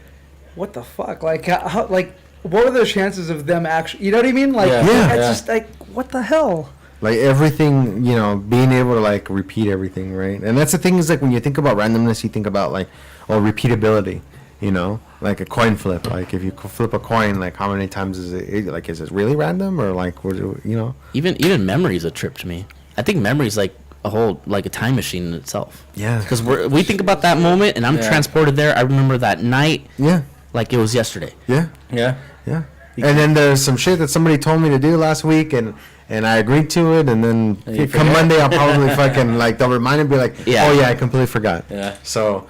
what the fuck? Like, how, like, what are the chances of them actually? You know what I mean? Like, Yeah. Yeah. it's just like, what the hell? Like everything, being able to like repeat everything, right? And that's the thing is like when you think about randomness, you think about like, repeatability, like a coin flip. Like if you flip a coin, like how many times is it? Like is it really random or like Even memory is a trip to me. I think memory is like a whole like a time machine in itself. Yeah. Because we think about that moment, and I'm Yeah. transported there. I remember that night Yeah. like it was yesterday. Yeah. Yeah. Yeah. And then there's some shit that somebody told me to do last week, and I agreed to it, and then And you come forget. Monday I'll probably fucking like they'll remind me and be like, Yeah. oh yeah, I completely forgot. Yeah. So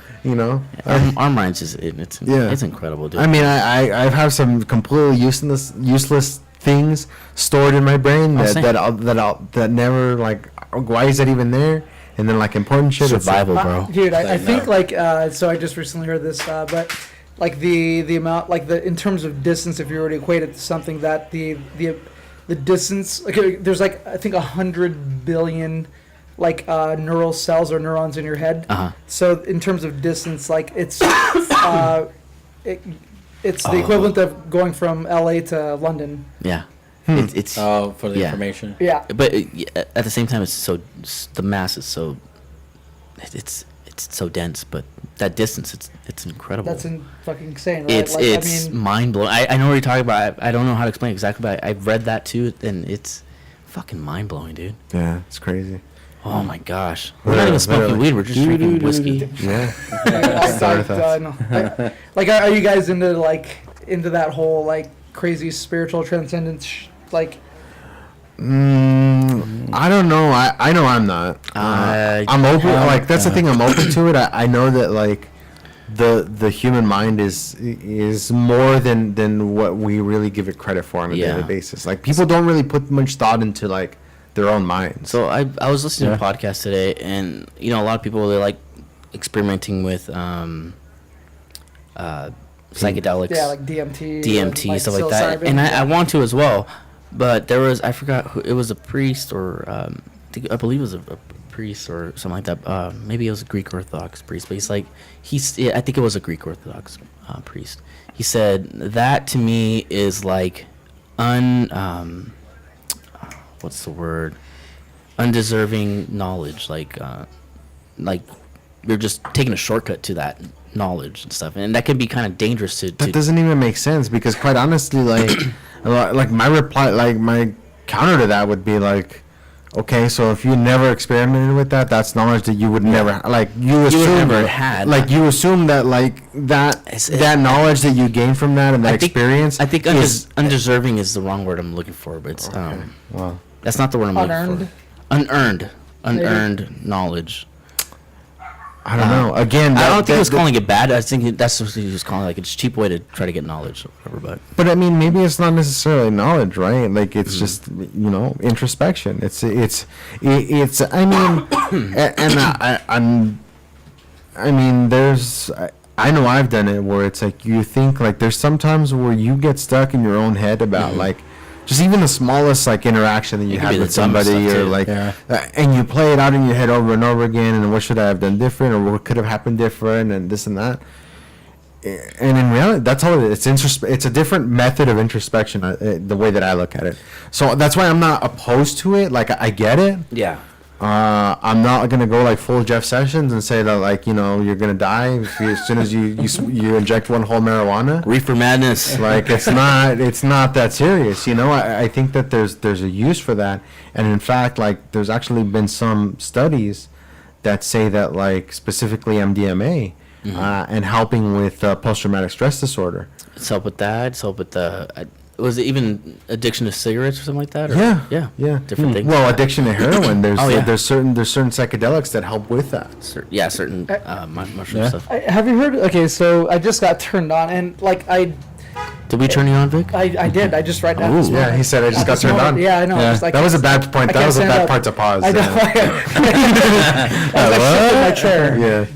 Our minds is it's Yeah. it's incredible, dude. I mean, I have some completely useless things stored in my brain Oh, that same. that never like. Why is that even there? And then like important shit. it's like- Survival, bro. Dude, I Like, think no. like so I just recently heard this, but like the amount like the in terms of distance, if you were to equate it to something that the distance like there's like I think 100 billion like neural cells or neurons in your head. Uh-huh. So in terms of distance, like it's it's the Oh. equivalent of going from LA to London. Yeah. It's Oh, for the Yeah. information. Yeah. but at the same time, it's so the mass is so it's so dense, but that distance, it's incredible. That's fucking insane, right? It's like, it's mind blowing. I know what you're talking about. I don't know how to explain exactly, but I've read that too, and it's fucking mind blowing, dude. yeah, it's crazy. Oh my gosh, we're not even smoking Literally. weed. We're just drinking whiskey. Yeah. I, with us. know. Like, are you guys into that whole like crazy spiritual transcendence? Like, I don't know. I know I'm not. I'm open. Like that's the thing. I'm open to it. I know that like the human mind is more than what we really give it credit for on a Yeah. daily basis. Like people don't really put much thought into like their own minds. So I was listening to Yeah. a podcast today, and a lot of people, they like experimenting with psychedelics. yeah, like DMT, DMT, and, stuff like that. psilocybin. And I want to as well, but there was, I forgot who it was, a priest or I believe it was a priest or something like that. Maybe it was a Greek Orthodox priest, but he's like I think it was a Greek Orthodox priest. He said that to me is like what's the word? undeserving knowledge, like you're just taking a shortcut to that knowledge and stuff, and that can be kind of dangerous to That doesn't even make sense because, quite honestly, like my reply, like my counter to that would be like, okay, so if you never experimented with that, that's knowledge that you would never like. You assume never had. Like you assume that like that knowledge that you gain from that and that experience. I think undeserving is the wrong word I'm looking for, but it's well, that's not the word I'm looking for. Unearned knowledge. I don't know. Again, I don't think he was calling it bad. I think that's what he was calling like it's a cheap way to try to get knowledge or whatever. But I mean, maybe it's not necessarily knowledge, right? Like it's just introspection. It's. I mean, I mean, there's. I know I've done it where it's like you think like there's sometimes where you get stuck in your own head about like. Just even the smallest like interaction that you had with somebody, or like, and you play it out in your head over and over again. And what should I have done different, or what could have happened different, and this and that. And in reality, that's all it is. It's a different method of introspection, the way that I look at it. So that's why I'm not opposed to it. Like I get it. Yeah. I'm not gonna go like full Jeff Sessions and say that like you're gonna die as soon as you inject one whole marijuana. Reefer madness. Like it's not that serious. I think that there's a use for that, and in fact, like there's actually been some studies that say that like specifically MDMA and helping with post-traumatic stress disorder. It's help with that. It's help with the. Was it even addiction to cigarettes or something like that? Or? Yeah. Different things. Well, addiction to heroin. There's there's certain psychedelics that help with that. Certain mushroom stuff. Have you heard? Okay, so I just got turned on, and like Did we turn you on, Vic? I did. I just right now. Yeah, he said I just got turned on. Yeah, I know. Yeah. Just, like, that was a bad point. That was a bad part to pause. I know. I was like, shifting my chair. Yeah.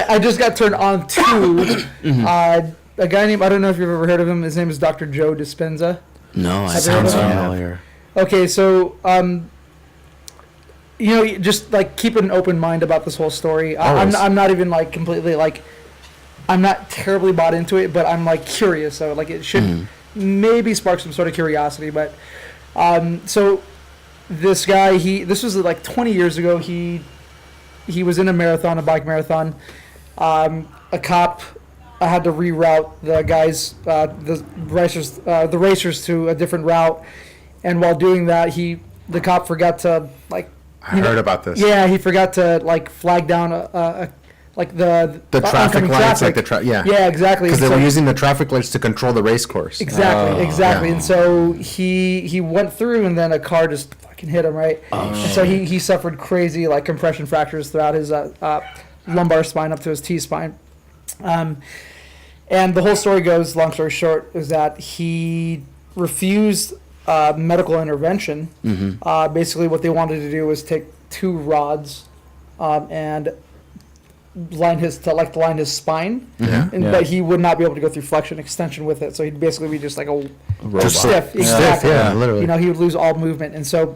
I just got turned on to a guy named, I don't know if you've ever heard of him. His name is Dr. Joe Dispenza. No, I Sounds haven't. familiar. Okay, so just like keep an open mind about this whole story. I'm not even like completely like, I'm not terribly bought into it, but I'm like curious. So like it should maybe spark some sort of curiosity. But so this guy, this was like 20 years ago. He was in a bike marathon. A cop had to reroute the guys, the racers to a different route, and while doing that, the cop forgot to like. I heard about this. Yeah, he forgot to like flag down like the traffic lights, traffic. like Yeah, exactly. Because they were using the traffic lights to control the race course. Exactly. Yeah. And so he went through, and then a car just fucking hit him, right? And so he suffered crazy like compression fractures throughout his lumbar spine up to his T-spine. And the whole story goes, long story short, is that he refused medical intervention. Basically, what they wanted to do was take two rods and line his spine, but he would not be able to go through flexion extension with it. So he'd basically be just like a Robot. stiff. Exactly. Yeah, literally. He would lose all movement, and so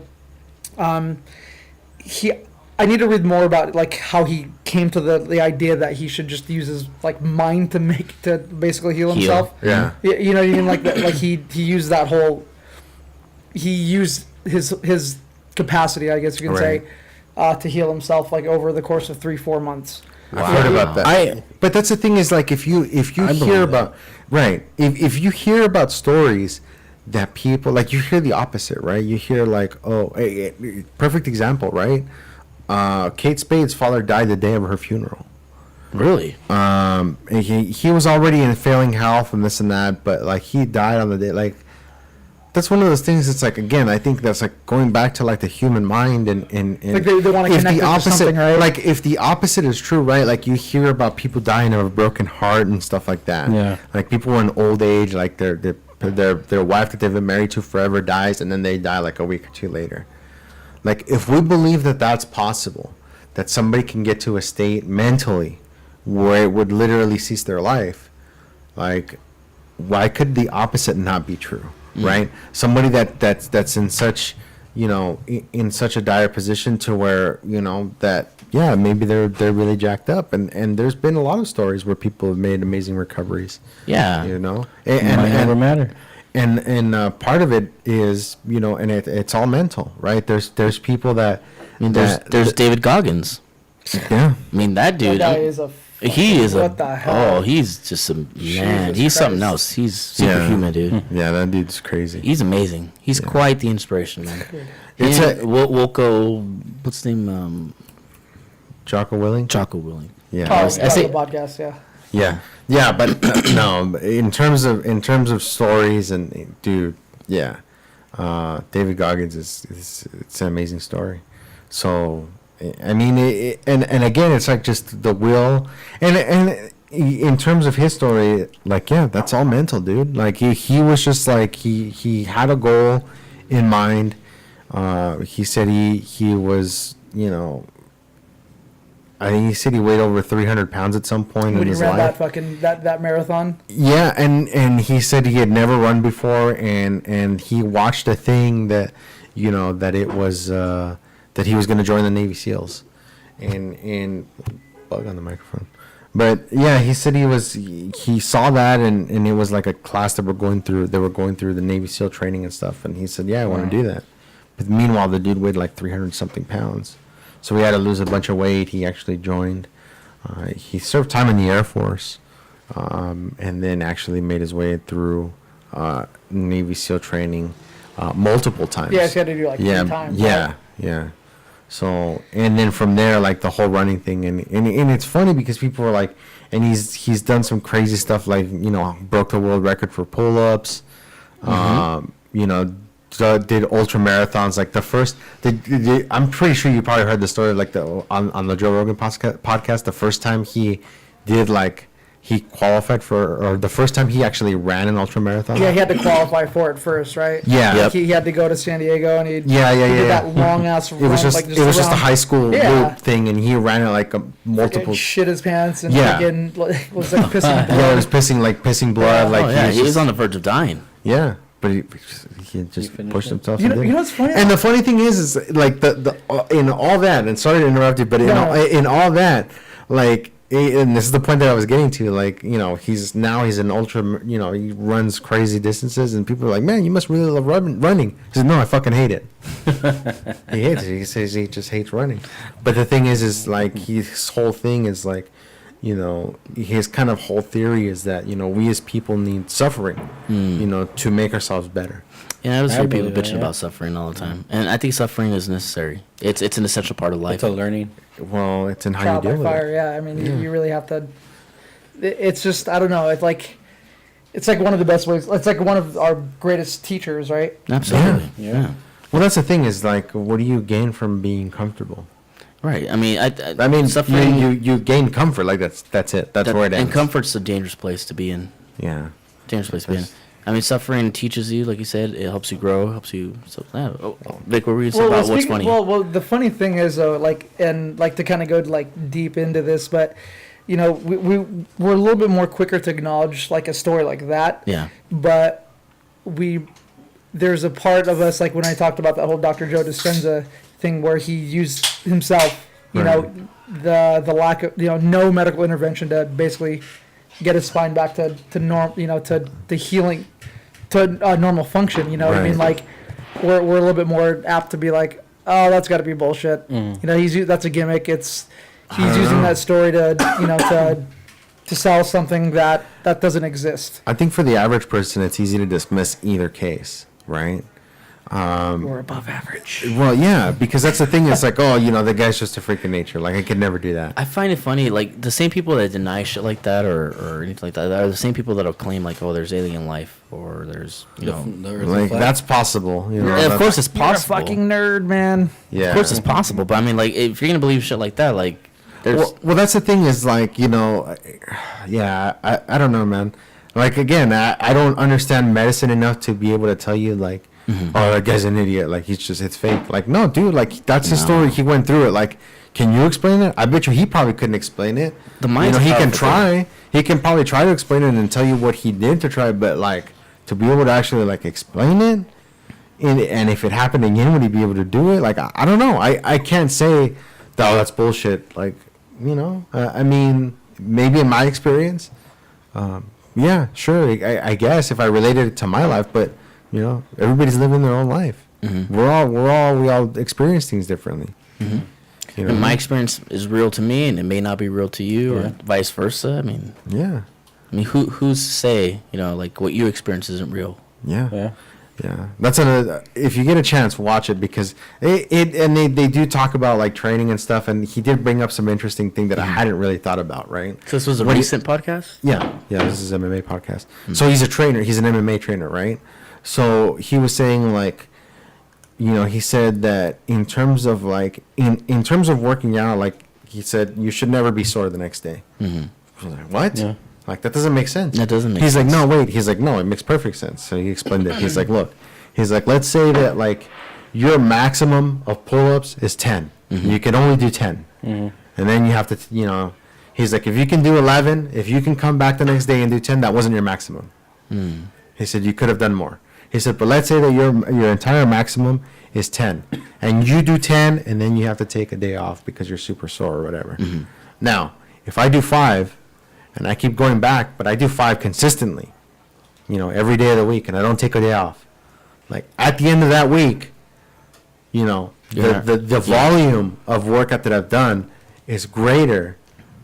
I need to read more about like how he came to the idea that he should just use his like mind to basically heal himself. Yeah. You know what I mean? Like that, like he used that whole. He used his capacity, I guess you can say, to heal himself like over the course of 3-4 months. I've heard about that. But that's the thing is like if you hear about if you hear about stories that people like you hear the opposite, right? You hear like perfect example, right? Kate Spade's father died the day of her funeral. Really? And he was already in failing health and this and that, but like he died on the day. Like that's one of those things. It's like again, I think that's like going back to like the human mind and like they want to connect it to something, right? Like if the opposite is true, right? Like you hear about people dying of a broken heart and stuff like that. Yeah. Like people in old age, like their wife that they've been married to forever dies, and then they die like a week or two later. Like if we believe that that's possible, that somebody can get to a state mentally where it would literally cease their life, like why could the opposite not be true, right? Somebody that's in such, in such a dire position to where, that maybe they're really jacked up, and there's been a lot of stories where people have made amazing recoveries. Yeah. It might never matter. part of it is, you know, and it's all mental, right? There's people that, I mean, there's David Goggins. yeah. I mean, that dude. That guy is a. He is what the hell? Oh, he's just a man. Jesus He's something Christ. else. He's superhuman, dude. Yeah, that dude's crazy. He's amazing. He's quite the inspiration, man. It's We'll go. What's his name? Jocko Willing. Jocko Willing. Yeah. Oh, I on say- the podcast, yeah. Yeah, but no. In terms of stories and dude, yeah, David Goggins is it's an amazing story. So I mean, and again, it's like just the will, and in terms of his story, like yeah, that's all mental, dude. Like he was just like he had a goal in mind. He said he was, you know. I think he said he weighed over 300 pounds at some point When in he his ran life. that marathon. Yeah, and he said he had never run before, and he watched a thing that, you know, that it was that he was going to join the Navy SEALs, and bug on the microphone. But yeah, he said he saw that, and it was like a class that were going through the Navy SEAL training and stuff, and he said, yeah, I want to do that. But meanwhile, the dude weighed like 300 something pounds. So he had to lose a bunch of weight. He actually joined. He served time in the Air Force, and then actually made his way through Navy SEAL training multiple times. Yeah, he had to do like 3 times. Yeah, right? yeah. So and then from there, like the whole running thing, and it's funny because people were like, and he's done some crazy stuff, like, you know, broke the world record for pull-ups. You know. Did ultra marathons, like the first. I'm pretty sure you probably heard the story, like on the Joe Rogan podcast. The first time he did, like, he qualified for, or the first time he actually ran an ultra marathon. Yeah, he had to qualify for it first, right? Yeah. Like Yep. he had to go to San Diego, and he Did that long ass run. It was just like, it was just a around- high school Yeah. loop thing, and he ran it like multiple. Shit his pants and Yeah. freaking was like pissing. Yeah, it was pissing blood. Like Oh, yeah, he was just- on the verge of dying. Yeah, but he just finished pushed it? himself. You and know, did you know it. what's funny? And the funny thing is like the in all that, and sorry to interrupt you, but in all that, like, and this is the point that I was getting to, like, you know, he's an ultra, you know, he runs crazy distances, and people are like, man, you must really love running. He said, no, I fucking hate it. He hates it. He says he just hates running. But the thing is like his whole thing is like, you know, his kind of whole theory is that, you know, we as people need suffering, you know, to make ourselves better. Yeah, I was I hear people believe that, bitching yeah. about suffering all the time, and I think suffering is necessary. It's an essential part of life. It's a learning. Well, it's in how Trial you by deal with fire. it. Yeah, I mean, you really have to. It's just, I don't know. It's like one of the best ways. It's like one of our greatest teachers, right? Absolutely. Yeah. Yeah. Well, that's the thing is, like, what do you gain from being comfortable? Right. I mean, I mean, suffering. you gain comfort. Like, that's it. That's where it ends. And comfort's a dangerous place to be in. Yeah. Dangerous place to be in. That's- I mean, suffering teaches you, like you said, it helps you grow, helps you. So, yeah. Vic, what were you saying about what's funny? Well, the funny thing is, though, like, and like to kind of go like deep into this, but you know, we're a little bit more quicker to acknowledge like a story like that. Yeah. But there's a part of us, like when I talked about that whole Dr. Joe Dispenza thing, where he used himself, you know, the lack of, you know, no medical intervention to basically get his spine back to norm, you know, to healing, to normal function. You know what I mean? Right. Like we're a little bit more apt to be like, oh, that's got to be bullshit. You know, that's a gimmick. He's using that story to, you know, to sell something that doesn't exist. I think for the average person, it's easy to dismiss either case, right? We're above average. Well, yeah, because that's the thing. It's like, oh, you know, the guy's just a freak of nature. Like, I could never do that. I find it funny, like, the same people that deny shit like that or anything like that are the same people that'll claim, like, oh, there's alien life or there's, you know. Like, that's possible. You know, Yeah, of that's- course it's You're a possible. fucking nerd, man. Yeah. Of course it's possible, but I mean, like, if you're going to believe shit like that, like, there's. Well, that's the thing is, like, you know, yeah, I don't know, man. Like, again, I don't understand medicine enough to be able to tell you, like, oh, that guy's an idiot. Like, it's fake. Like, no, dude, like, that's his story. He went through it. Like, can you explain it? I bet you he probably couldn't explain it. The You mind's know, he can powerful try. He can probably try to explain it and tell you what he did to try, but, like, to be able to actually, like, explain it, and if it happened again, would he be able to do it? Like, I don't know. I can't say, oh, that's bullshit. Like, you know, I mean, maybe in my experience, Yeah, sure. I guess if I related it to my life, but you know, everybody's living their own life. Mm-hmm. We all experience things differently. Mm-hmm. You know, And my experience is real to me, and it may not be real to you, Yeah. or vice versa. yeah, Who's to say, like what you experience isn't real? yeah. Yeah. Yeah, that's another. If you get a chance, watch it because they do talk about like training and stuff, and he did bring up some interesting thing that I hadn't really thought about. Right. So this was a What do you- recent podcast? Yeah. This is MMA podcast. So he's a trainer. He's an MMA trainer, right? So he was saying like, you know, he said that in terms of like in terms of working out, like he said you should never be sore the next day. Mm-hmm. I was like, what? Yeah. Like that doesn't make sense. That doesn't make He's sense. like, no, wait. He's like, no, it makes perfect sense. So he explained it. He's like, look. He's like, let's say that like your maximum of pull-ups is 10. Mm-hmm. You can only do 10. And then you have to, you know, he's like, if you can do 11, if you can come back the next day and do 10, that wasn't your maximum. He said you could have done more. He said, but let's say that your entire maximum is 10, and you do 10, and then you have to take a day off because you're super sore or whatever. Now, if I do 5, and I keep going back, but I do 5 consistently, you know, every day of the week, and I don't take a day off, like at the end of that week, you know, Yeah. the volume of workout that I've done is greater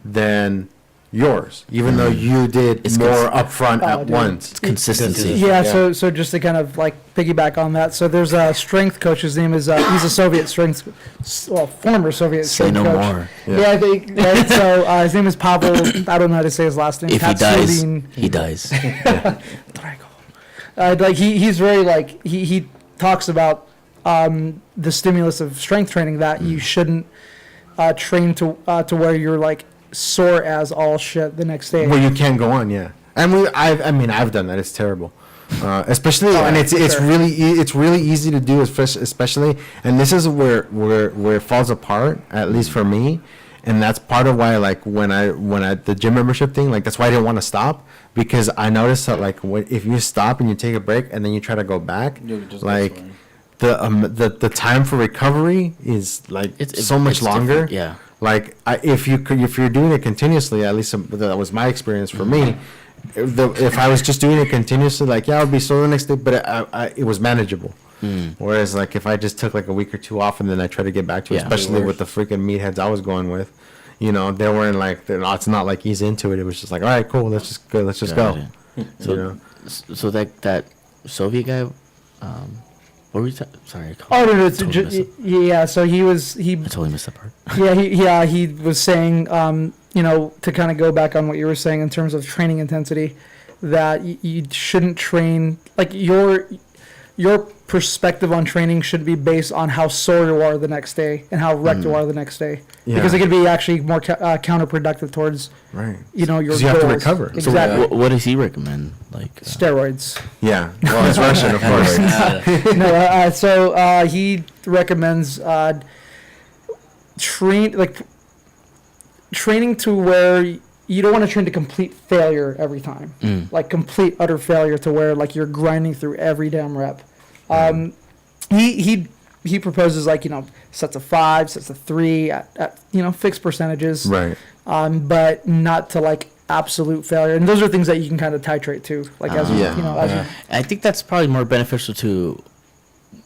than yours, even though you did It's more cons- upfront Oh, at dude. once. It's consistency. Yeah, so just to kind of like piggyback on that, so there's a strength coach. His name is he's a Soviet strength, former Soviet Say strength no coach. more. Yeah, right? So his name is Pavel. I don't know how to say his last name. If he dies, Taketsuru. he dies. Like he's very like he talks about the stimulus of strength training that you shouldn't train to where you're like sore as all shit the next day. Well, you can't go on, yeah. And I've done that. It's terrible, especially, Oh, and yeah, it's for sure. it's really easy to do, especially, and this is where it falls apart, at least for me, and that's part of why, like when I the gym membership thing, like that's why I didn't want to stop, because I noticed that like if you stop and you take a break and then you try to go back, You'll just get like sore. the time for recovery is like so much it's longer. different, yeah. Like if you're doing it continuously, at least that was my experience for me. If I was just doing it continuously, like I would be sore the next day, but it was manageable. Whereas like if I just took like a week or 2 off and then I try to get back to it, Yeah. especially Way with the freaking meatheads I was going with, you know, they weren't like it's not like ease into it. It was just like, all right, cool, let's just go. Gotcha. So, You know? so that Soviet guy, what were you? Sorry, I Oh no, it's totally missed it. yeah. So he I totally missed that part. he was saying you know, to kind of go back on what you were saying in terms of training intensity, that you shouldn't train like your perspective on training should be based on how sore you are the next day and how wrecked you are the next day, because Yeah. it could be actually more counterproductive towards Right. you know your 'Cause you have to goals. recover. So Exactly. What does he recommend? Like Steroids. Yeah. Well, it's Russian, of course. No, so he recommends training to where you don't want to train to complete failure every time, like complete utter failure to where like you're grinding through every damn rep. He proposes like, you know, sets of 5, sets of 3 at you know, fixed percentages, Right. but not to like absolute failure. And those are things that you can kind of titrate to, like as Yeah. you know, as Yeah. I think that's probably more beneficial to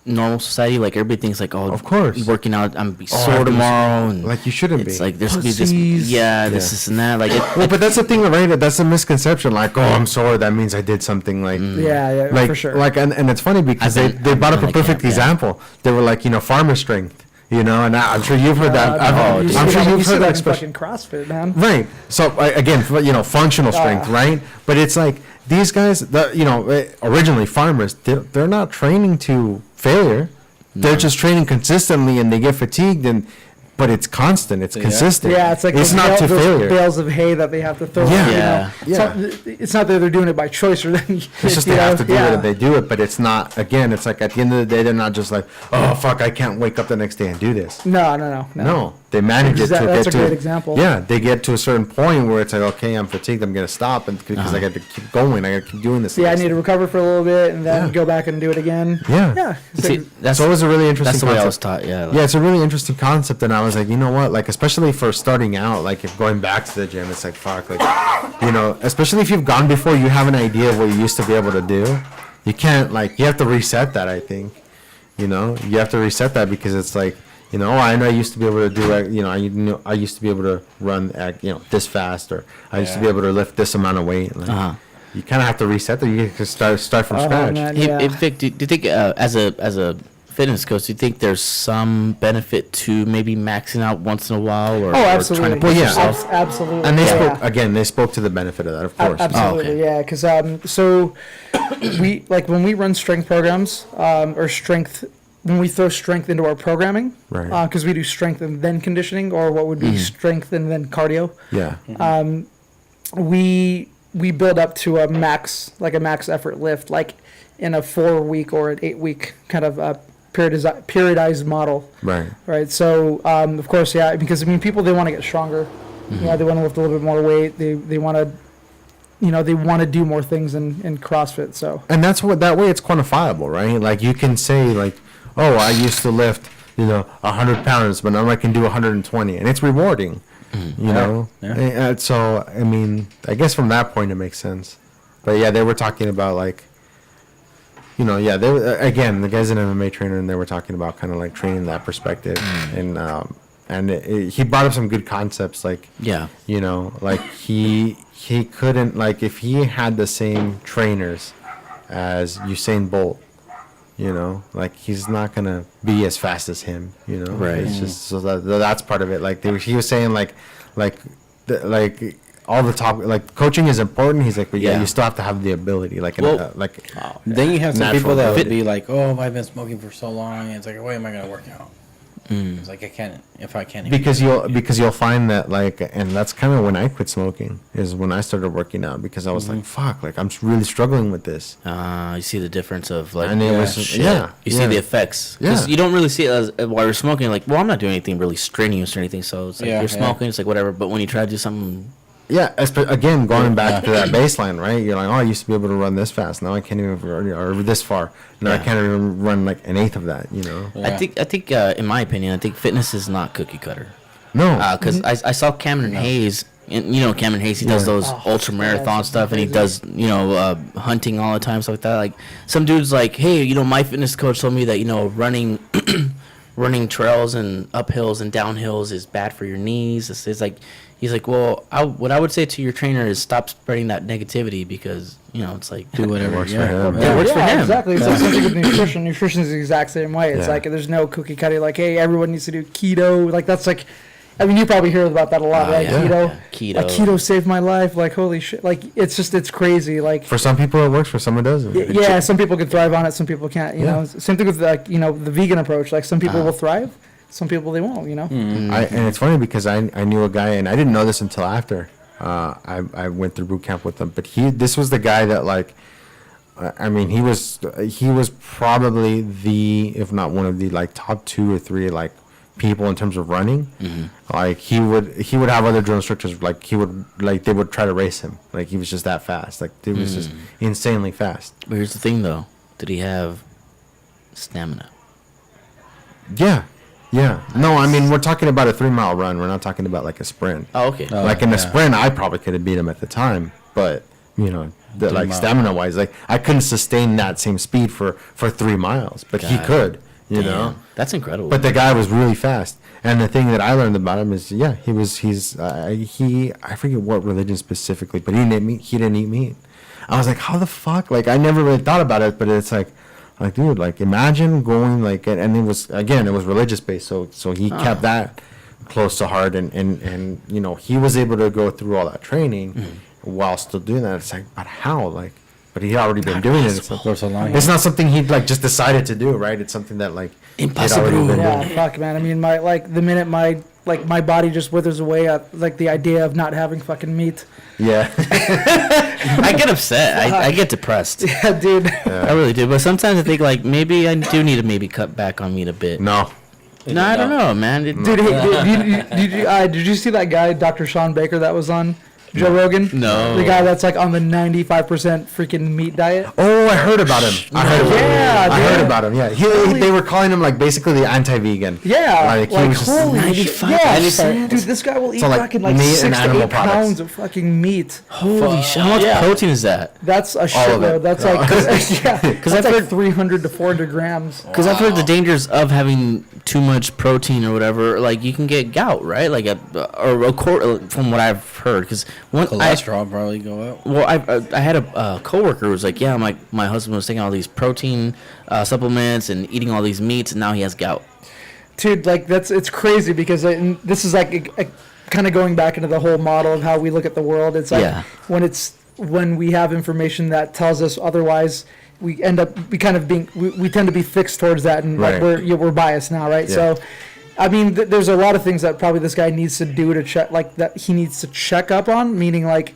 normal society. Like everybody thinks like, oh, Of course. working out, I'm gonna be Oh, sore I think tomorrow, and Like you shouldn't it's be. like there's gonna be this, Pussies. this and that. Like Well, but that's the thing, right? That's a misconception. Like, oh, I'm sore. That means I did something. Like, yeah, like, for sure. Like, and it's funny because I've been- they brought up I've a been perfect like that, yeah. example. They were like, you know, farmer strength. You know, and I'm sure you've heard that. You see I'm sure that- you you've see heard that in expression. fucking CrossFit, man. Right. So again, you know, functional strength, right? But it's like these guys, you know, originally farmers, they're not training to failure. They're just training consistently, and they get fatigued, but it's constant. It's Yeah. consistent. Yeah, it's like it's those not to those failure. bales of hay that they have to throw. Yeah. You know? Yeah. It's not that they're doing it by choice or then. It's just they have to do it and they do it, but it's not, again, it's like at the end of the day, they're not just like, oh, fuck, I can't wake up the next day and do this. No. No, they manage it to That's get a to great example. Yeah, they get to a certain point where it's like, okay, I'm fatigued, I'm gonna stop, and because I got to keep going, I got to keep doing this. Yeah, I next need to thing. recover for a little bit and then Yeah. go back and do it again. Yeah. Yeah. See, that's So it was a really interesting that's the way I was concept. taught. Yeah. Yeah, it's a really interesting concept, and I was like, you know what, like, especially for starting out, like, if going back to the gym, it's like, fuck, like, you know, especially if you've gone before, you have an idea of what you used to be able to do. You can't, like, you have to reset that, I think, you know, you have to reset that because it's like, you know, I know I used to be able to do, you know, I used to be able to run at, you know, this fast, or I used to be able to lift this amount of weight. Like, you kind of have to reset that. You can start from scratch. Man, Hey, yeah. hey, Vic, do you think as a fitness coach, do you think there's some benefit to maybe maxing out once in a while, or, Oh, or absolutely. trying to push Well, yeah. yourself? Absolutely. And they yeah. spoke again. They spoke to the benefit of that, of course. Absolutely, okay. yeah. Because so we like when we run strength programs or strength when we throw strength into our programming, Right. Because we do strength and then conditioning, or what would be strength and then cardio. Yeah. We build up to a max effort lift, like in a 4-week or an 8-week kind of periodized model. Right. Right. So, of course, yeah, because I mean, people, they want to get stronger. You know, they want to lift a little bit more weight. They want to, you know, they want to do more things in CrossFit. So, And that's what that way it's quantifiable, right? Like you can say like, oh, I used to lift, you know, 100 pounds, but now I can do 120, and it's rewarding, you know. Yeah. And so I mean, I guess from that point it makes sense. But yeah, they were talking about like, you know, yeah, they were, again, the guy's an MMA trainer, and they were talking about kind of like training that perspective, and he brought up some good concepts, like Yeah. you know, like he couldn't, like, if he had the same trainers as Usain Bolt, you know, like he's not gonna be as fast as him, you know. Right. It's just so that's part of it. Like he was saying, like all the top, like coaching is important. He's like, but yeah, Yeah. you still have to have the ability, like Well- like Then you have some Natural people that would ability. be like, "Oh, I've been smoking for so long." And it's like, "Why am I gonna work out?" It's like I can't if I can't. even because do you'll find that, like, and that's kind of when I quit smoking, is when I started working out, because I was like, fuck, like I'm really struggling with this. You see the difference of like, And it Yeah, was shit. yeah, You see the effects. Because Yeah. you don't really see it as while you're smoking. Like, well, I'm not doing anything really strenuous or anything. So it's like Yeah, you're yeah. smoking. It's like whatever. But when you try to do something, Yeah, again, going back to that baseline, right? You're like, oh, I used to be able to run this fast. Now I can't even run, or this far. Now I Yeah. can't even run like an eighth of that, you know? Yeah. I think, in my opinion, I think fitness is not cookie cutter. No. Because I saw Cameron Hayes, and you know Cameron Hayes, he does Yeah. those Oh, ultra marathon that's stuff, and he crazy. does hunting all the time, stuff like that. Like some dudes like, hey, you know, my fitness coach told me that running running trails and uphills and downhills is bad for your knees. It's like he's like, well, what I would say to your trainer is stop spreading that negativity, because it's like do whatever works for yeah. him. Yeah, it works for him. Exactly. It's like something with nutrition. Nutrition is the exact same way. It's Yeah. like there's no cookie cutter. Like, hey, everyone needs to do keto. Like that's like, I mean, you probably hear about that a lot, right? yeah. Keto. Yeah. Keto. Like keto saved my life. Like holy shit. Like it's crazy. Like For some people it works, for some it doesn't. yeah, some people can thrive on it. Some people can't. You Yeah. know, same thing with like the vegan approach. Like some people will thrive. Some people they won't. You know. And it's funny because I knew a guy, and I didn't know this until after I went through boot camp with him. But this was the guy that, like, I mean, he was probably if not one of the, like, top 2 or 3, like, people in terms of running. Like he would have other drill instructors, like they would try to race him. Like he was just that fast. Like he was just insanely fast. But here's the thing, though. Did he have stamina? Yeah. No, I mean, we're talking about a 3-mile run. We're not talking about like a sprint. Oh, okay. Like in a yeah. sprint, I probably could have beat him at the time, but like 3 miles. stamina wise, like I couldn't sustain that same speed for 3 miles, but he Got it. could, you Damn, know. that's incredible. But the guy was really fast, and the thing that I learned about him is, I forget what religion specifically, but he didn't eat meat. I was like, how the fuck? Like I never really thought about it, but it's like dude, like imagine going like, and it was religious based, so he kept that close to heart, and he was able to go through all that training while still doing that. It's like, but how? Like, but he'd already been doing it. For so long. It's not something he'd like just decided to do, right? It's something that like he'd already Impossible. been Yeah, doing. fuck, man. I mean, the minute my body just withers away at like the idea of not having fucking meat. Yeah. I get upset. I get depressed. Yeah, dude. I really do. But sometimes I think like maybe I do need to cut back on meat a bit. No. No, I don't know, man. Dude, hey, did you see that guy, Dr. Sean Baker, that was on Joe Rogan? No. The guy that's like on the 95% freaking meat diet? Oh, I heard about him. I heard about him. Yeah, they were calling him like basically the anti-vegan. Yeah, like he was just holy 95%? Yeah, dude, this guy will eat So, like, fucking like meat 6 and to animal 8 products. pounds of fucking meat. Holy shit! How much Yeah. protein is that? That's a All of shitload. it. That's like, that's I've like heard- 300 to 400 grams. Because I've heard the dangers of having too much protein or whatever. Like you can get gout, right? Like from what I've heard. Because Cholesterol probably go up. Well, I had a coworker who was like, yeah, my husband was taking all these protein supplements and eating all these meats, and now he has gout. Dude, like it's crazy because this is like kind of going back into the whole model of how we look at the world. It's like when we have information that tells us otherwise, we tend to be fixed towards that, and like we're biased now, right? Yeah. So, I mean, there's a lot of things that probably this guy needs to do to check, like that he needs to check up on. Meaning, like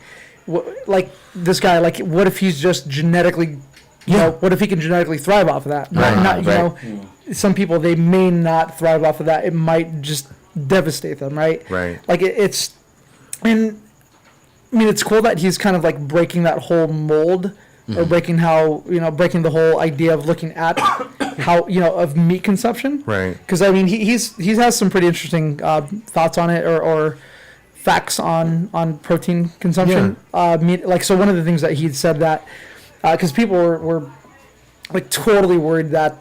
this guy, like what if he's just genetically, you know, what if he can genetically thrive off of that? Not you know, some people they may not thrive off of that. It might just devastate them, right? Right. Like and I mean, it's cool that he's kind of like breaking that whole mold, or breaking the whole idea of looking at how, of meat consumption. Right. Because I mean, he has some pretty interesting thoughts on it, or facts on protein consumption. Meat, like, so one of the things that he'd said that, because people were like totally worried that,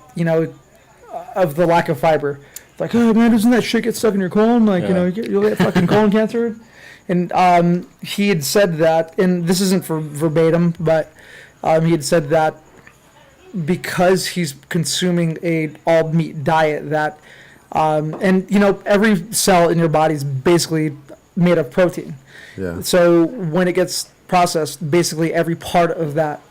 of the lack of fiber. Like, oh man, doesn't that shit get stuck in your colon? Like, you'll get fucking colon cancer. And he had said that, and this isn't for verbatim, but he had said that because he's consuming a all meat diet, that every cell in your body is basically made of protein. Yeah. So when it gets processed, basically every part of that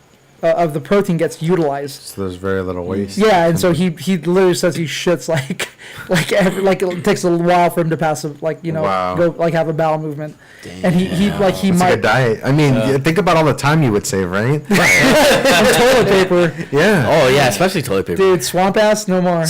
of the protein gets utilized. So there's very little waste. Yeah, and so he literally says he shits like it takes a while for him to pass go like have a bowel movement. Damn. And he It's might a good diet. I mean, think about all the time you would save, right? and toilet paper. Yeah. Oh yeah, especially toilet paper. Dude, swamp ass no more.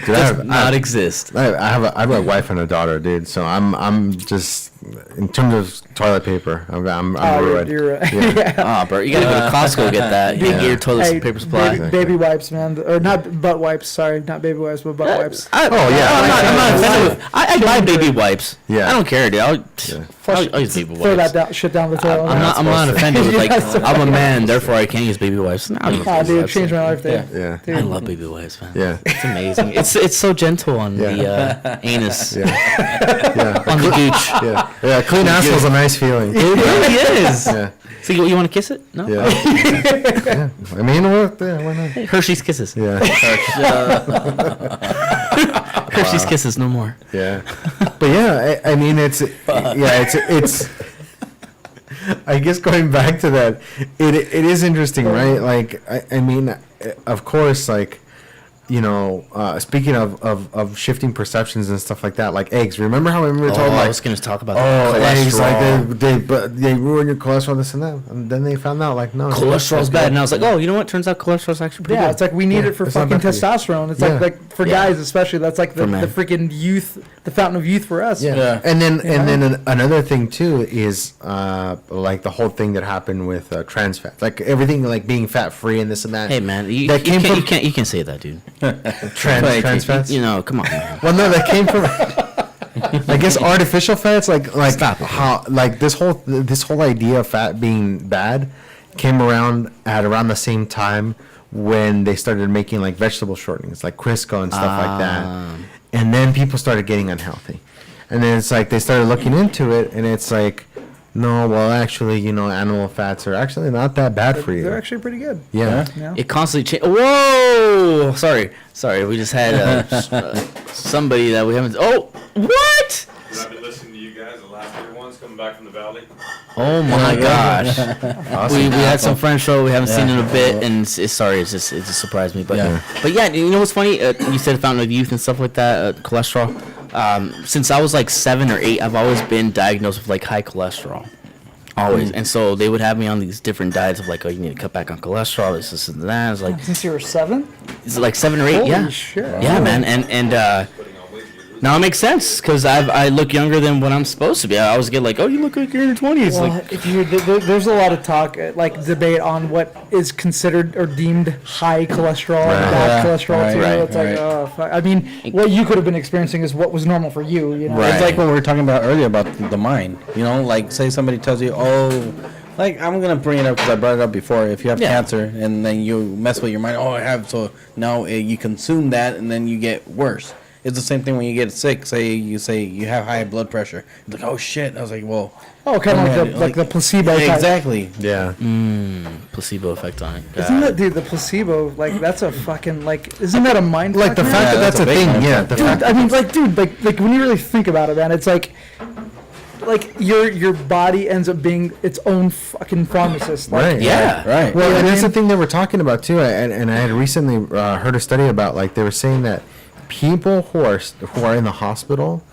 Dude, Does not exist. I have a wife and a daughter, dude. So I'm just, in terms of toilet paper, I'm ruined. You're right. Ah, bro, you gotta go to Costco to get that. You get your toilet paper supply. Baby wipes, man, or not butt wipes. Sorry, not baby wipes, but butt wipes. I'm not offended with. I buy baby wipes. Yeah. I don't care, dude. I'll use baby wipes. Throw that shit down the toilet. I'm not offended with, like, I'm a man, therefore I can't use baby wipes. No, I'll use baby Dude, wipes. changed my life there. Yeah. Dude. I love baby wipes, man. Yeah. It's amazing. It's so gentle on the anus, Yeah. on the gooch. Yeah. Clean asshole's a nice feeling. It really is. Yeah. So you want to kiss it? No. Yeah. Yeah. I mean, what? Yeah, why not? Hershey's Kisses. Yeah. Hershey's Kisses, no more. Yeah. But yeah, I mean, it's I guess going back to that, it is interesting, right? Like, I mean, of course, like, speaking of shifting perceptions and stuff like that, like eggs. Remember how we were told, like, I was going to talk about eggs, cholesterol. like they ruin your cholesterol, this and that. And then they found out, like, no, Cholesterol's bad, and I was like, oh, you know what? Turns out cholesterol's actually pretty good. It's like we need it for it's not fucking bad for you. testosterone. It's like for guys especially. That's like the men. freaking youth, the fountain of youth for us. Yeah. And then another thing too is like the whole thing that happened with trans fats, like everything, like being fat free and this and that. Hey man, you can't say that, dude. Trans fats. Come on. Man. Well, no, that came from. I guess artificial fats, like Stop it. how, like this whole idea of fat being bad came around the same time when they started making like vegetable shortenings, like Crisco and stuff like that, and then people started getting unhealthy, and then it's like they started looking into it, and it's like, no, well, actually, animal fats are actually not that bad for you. They're actually pretty good. Yeah. It constantly changes. Whoa! Sorry. We just had somebody that we haven't. Oh, what? I've been listening to you guys, the last year ones coming back from the valley. Oh my gosh! Awesome. We had some friend show we haven't seen in a bit, and it just surprised me. But yeah, you know what's funny? You said fountain of youth and stuff like that, cholesterol. Since I was like 7 or 8, I've always been diagnosed with like high cholesterol. Always. And so they would have me on these different diets of like, oh, you need to cut back on cholesterol, this and that. It's like, Since you were 7? it's like 7 or 8, Holy yeah. shit. Yeah, man. And now it makes sense because I look younger than what I'm supposed to be. I always get like, oh, you look like you're in your 20s. Well, Like, if you there's a lot of talk, like debate on what is considered or deemed high cholesterol and bad cholesterol too. Right, It's like, right. oh, fuck. I mean, what you could have been experiencing is what was normal for you. You know, Right. It's like what we were talking about earlier about the mind. You know, like say somebody tells you, oh, like I'm gonna bring it up because I brought it up before. If you have cancer and then you mess with your mind, oh, I have, so now you consume that and then you get worse. It's the same thing when you get sick. Say you have high blood pressure. It's like, oh shit. I was like, well. Oh, kind of like the placebo type. Exactly. Yeah. placebo effect on it. Isn't that, dude, the placebo, like, that's a fucking, like, isn't that a mind Like the fuck, fact man? that that's a that's a thing. big Yeah. one. The Dude, fact. I mean, like, dude, like when you really think about it, man, it's like your body ends up being its own fucking pharmacist. Like, Right. Yeah. Right. Well, You know and what I that's the mean? thing they were talking about too. And I had recently heard a study about, like, they were saying that people who are in the hospital,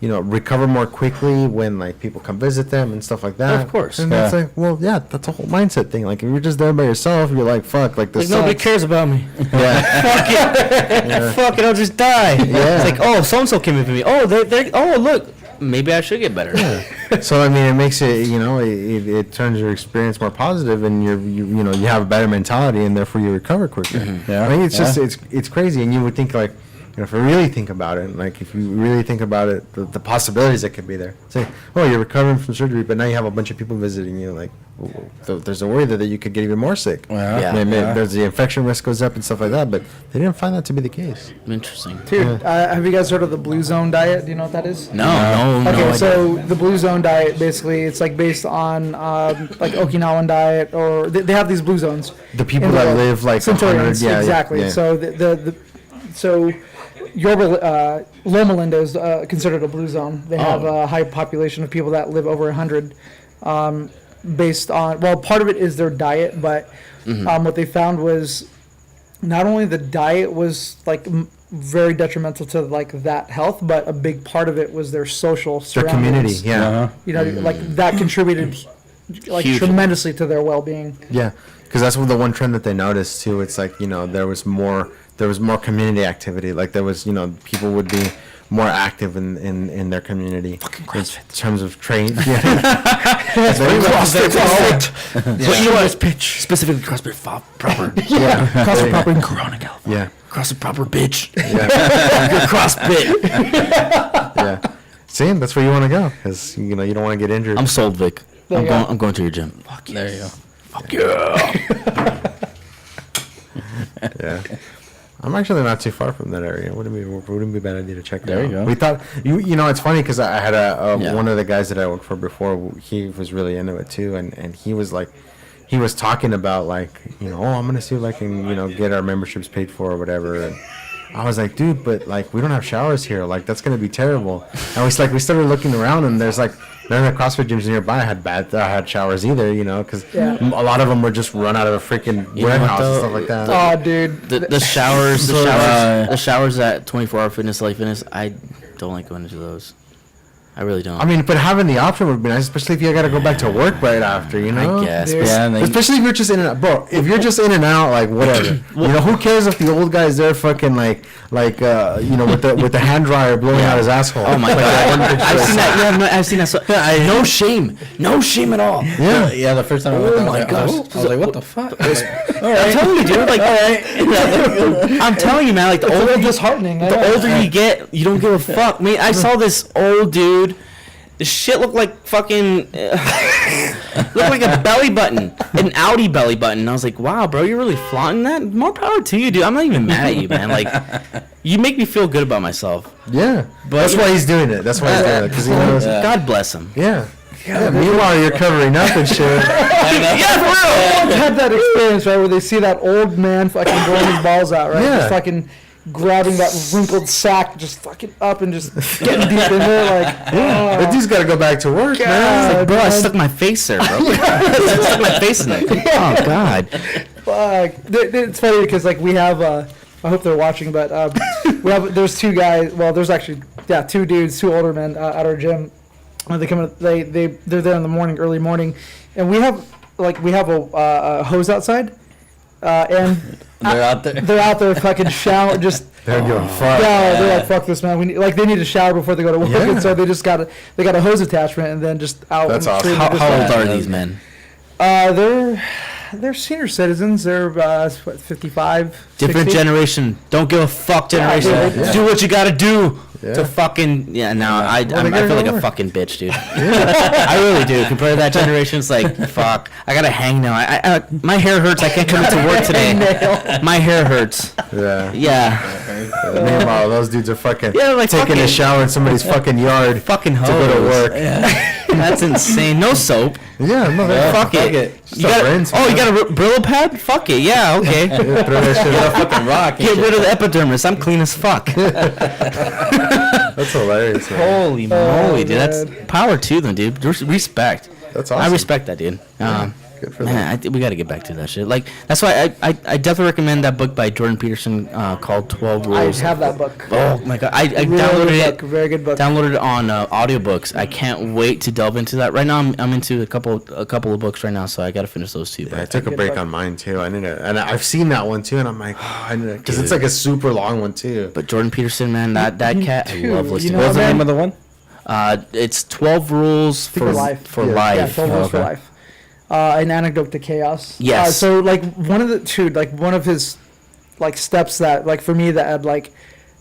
you know, recover more quickly when, like, people come visit them and stuff like that. Of course. And Yeah. that's like, well, yeah, that's a whole mindset thing. Like, if you're just there by yourself, you're like, fuck, like this. Like, nobody sucks. cares about me. Yeah. Fuck it. Fuck it, I'll just die. Yeah. It's like, oh, so-and-so came in for me. Oh, oh, look. Maybe I should get better. So I mean, it makes it, you know, it turns your experience more positive, and you know, you have a better mentality, and therefore you recover quicker. Yeah. I mean, it's just Yeah. it's crazy, and you would think, like, you know, if you really think about it, like if you really think about it, the possibilities that could be there. It's like, oh, you're recovering from surgery, but now you have a bunch of people visiting you. Like, there's a worry that you could get even more sick. Yeah. Maybe Yeah. there's the infection risk goes up and stuff like that, but they didn't find that to be the case. Interesting. Dude, have you guys heard of the Blue Zone diet? Do you know what that is? No Okay, idea. so the Blue Zone diet, basically, it's like based on like Okinawan diet, or they have these blue zones. The people in the that world. live like Centurions, 100, yeah, exactly. yeah. So so Loma Linda is considered a blue zone. They have a high population of people that live over 100, based on, well, part of it is their diet, but what they found was not only the diet was like very detrimental to like that health, but a big part of it was their social their surroundings. community. Yeah. Uh-huh. You know, like that contributed like Hugely. tremendously to their well-being. Yeah, because that's the one trend that they noticed too. It's like, you know, there was more community activity. Like there was, you know, people would be more active in their community. Fucking CrossFit. In terms of train. Yeah. CrossFit. What you want pitch? Specifically CrossFit proper. Yeah. CrossFit proper in Corona, California. Yeah. CrossFit proper, bitch. Yeah. You're CrossFit. Yeah. See, that's where you want to go, because, you know, you don't want to get injured. I'm sold, Vic. There you go. I'm going to your gym. Fuck There you go. Fuck yeah. Yeah. I'm actually not too far from that area. Wouldn't be a bad idea to check it There out. you go. We thought, you know, it's funny because I had Yeah. one of the guys that I worked for before. He was really into it too, and he was like, he was talking about, like, you know, oh, I'm gonna see if I can, you know, get our memberships paid for or whatever. And I was like, dude, but like we don't have showers here. Like that's gonna be terrible. And we started looking around, and there's like none of the CrossFit gyms nearby had showers either. You know, because Yeah. a lot of them were just run out of a freaking You know what, warehouse and though? stuff like that. Oh, dude. The showers, So, the showers at 24-hour fitness, LA Fitness. I don't like going into those. I really don't. I mean, but having the option would be nice, especially if you got to go back to work right after, you know? I guess. Dude. but Yeah, and then Especially if you're just in and out. Bro, if you're just in and out, like, whatever. You know, who cares if the old guy's there fucking, you know, with the hand dryer blowing out his asshole? Oh my Like that one god! picture I've I seen saw. that. Yeah, no, I've seen that. So, no shame, no shame at all. Yeah. yeah, the first time I went there, I was my like, gosh. oh. I was like, what the fuck? I was like, all I'm right. telling you, dude. Like, I'm telling you, man. Like the It's a older little disheartening. I the know. older you get, you don't give a fuck. Man, I saw this old dude. This shit looked like fucking looked like a belly button, an Audi belly button. I was like, wow, bro, you're really flaunting that. More power to you, dude. I'm not even mad at you, man. Like, you make me feel good about myself. Yeah. But that's why he's doing it. That's why he's doing it. Because he knows. Yeah. God bless him. Yeah. Yeah. Meanwhile, you're covering up and shit. Yeah, for real. Everyone's had that experience, right, where they see that old man fucking blowing his balls out, right? Yeah. Just fucking grabbing that wrinkled sack, just fucking up and just getting deep in there, like, That dude's got to go back to work, man. God, Bro, I man. stuck my face there, bro. I stuck my face in there. Oh God. Fuck. It's funny because like we have, I hope they're watching, but there's two guys. Well, there's actually two dudes, two older men at our gym, They come in, they're there in the morning, early morning, and we have a hose outside, and They're out there. they're out there fucking shower just. They're doing fuck. Yeah, they're like, fuck this, man. They need to shower before they go to work, Yeah. and so they got a hose attachment, and then just out. That's and awesome. straight How into old the- are these men? They're senior citizens. They're 55. Different 60. generation. Don't give a fuck generation. Yeah. Do what you gotta do Yeah. to fucking No, I they I gotta feel like go a work. fucking bitch, dude. I really do. Compared to that generation, it's like fuck. I gotta hang now. I my hair hurts. I can't come into work today. My hair hurts. Yeah. Yeah. Meanwhile, those dudes are fucking Yeah, like, taking fucking- a shower in somebody's fucking yard Fucking to hose. go to work. That's insane. No soap. Yeah, no, Yeah. Fuck it. Just You a got, rinse, oh, you man. got a Brillo pad? Fuck it. Yeah. Okay. Yeah, throw that shit up. Fucking rock. and Get shit. rid of the epidermis. I'm clean as fuck. That's hilarious, man. Holy moly, dude. That's man. power to them, dude. Respect. That's I awesome. respect that, dude. Good for Man, them. I think we got to get back to that shit. Like, that's why I definitely recommend that book by Jordan Peterson called 12 I Rules. have that book. Oh my god, I Really downloaded good it. book, very good book. Downloaded it on audiobooks. I can't wait to delve into that. Right now, I'm into a couple of books right now, so I got to finish those two. Yeah, I But, took a Good break book. on mine too. I need to, and I've seen that one too, and I'm like, oh, I need to, because it's Dude. like a super long one too. but Jordan Peterson, man, that cat, I too. love You listening. know to What's the man? name of the one? It's 12 Rules For life. For Yeah. life. Yeah, 12 rules for okay. life. An anecdote to chaos. Yes. So like one of his like steps that like for me that had like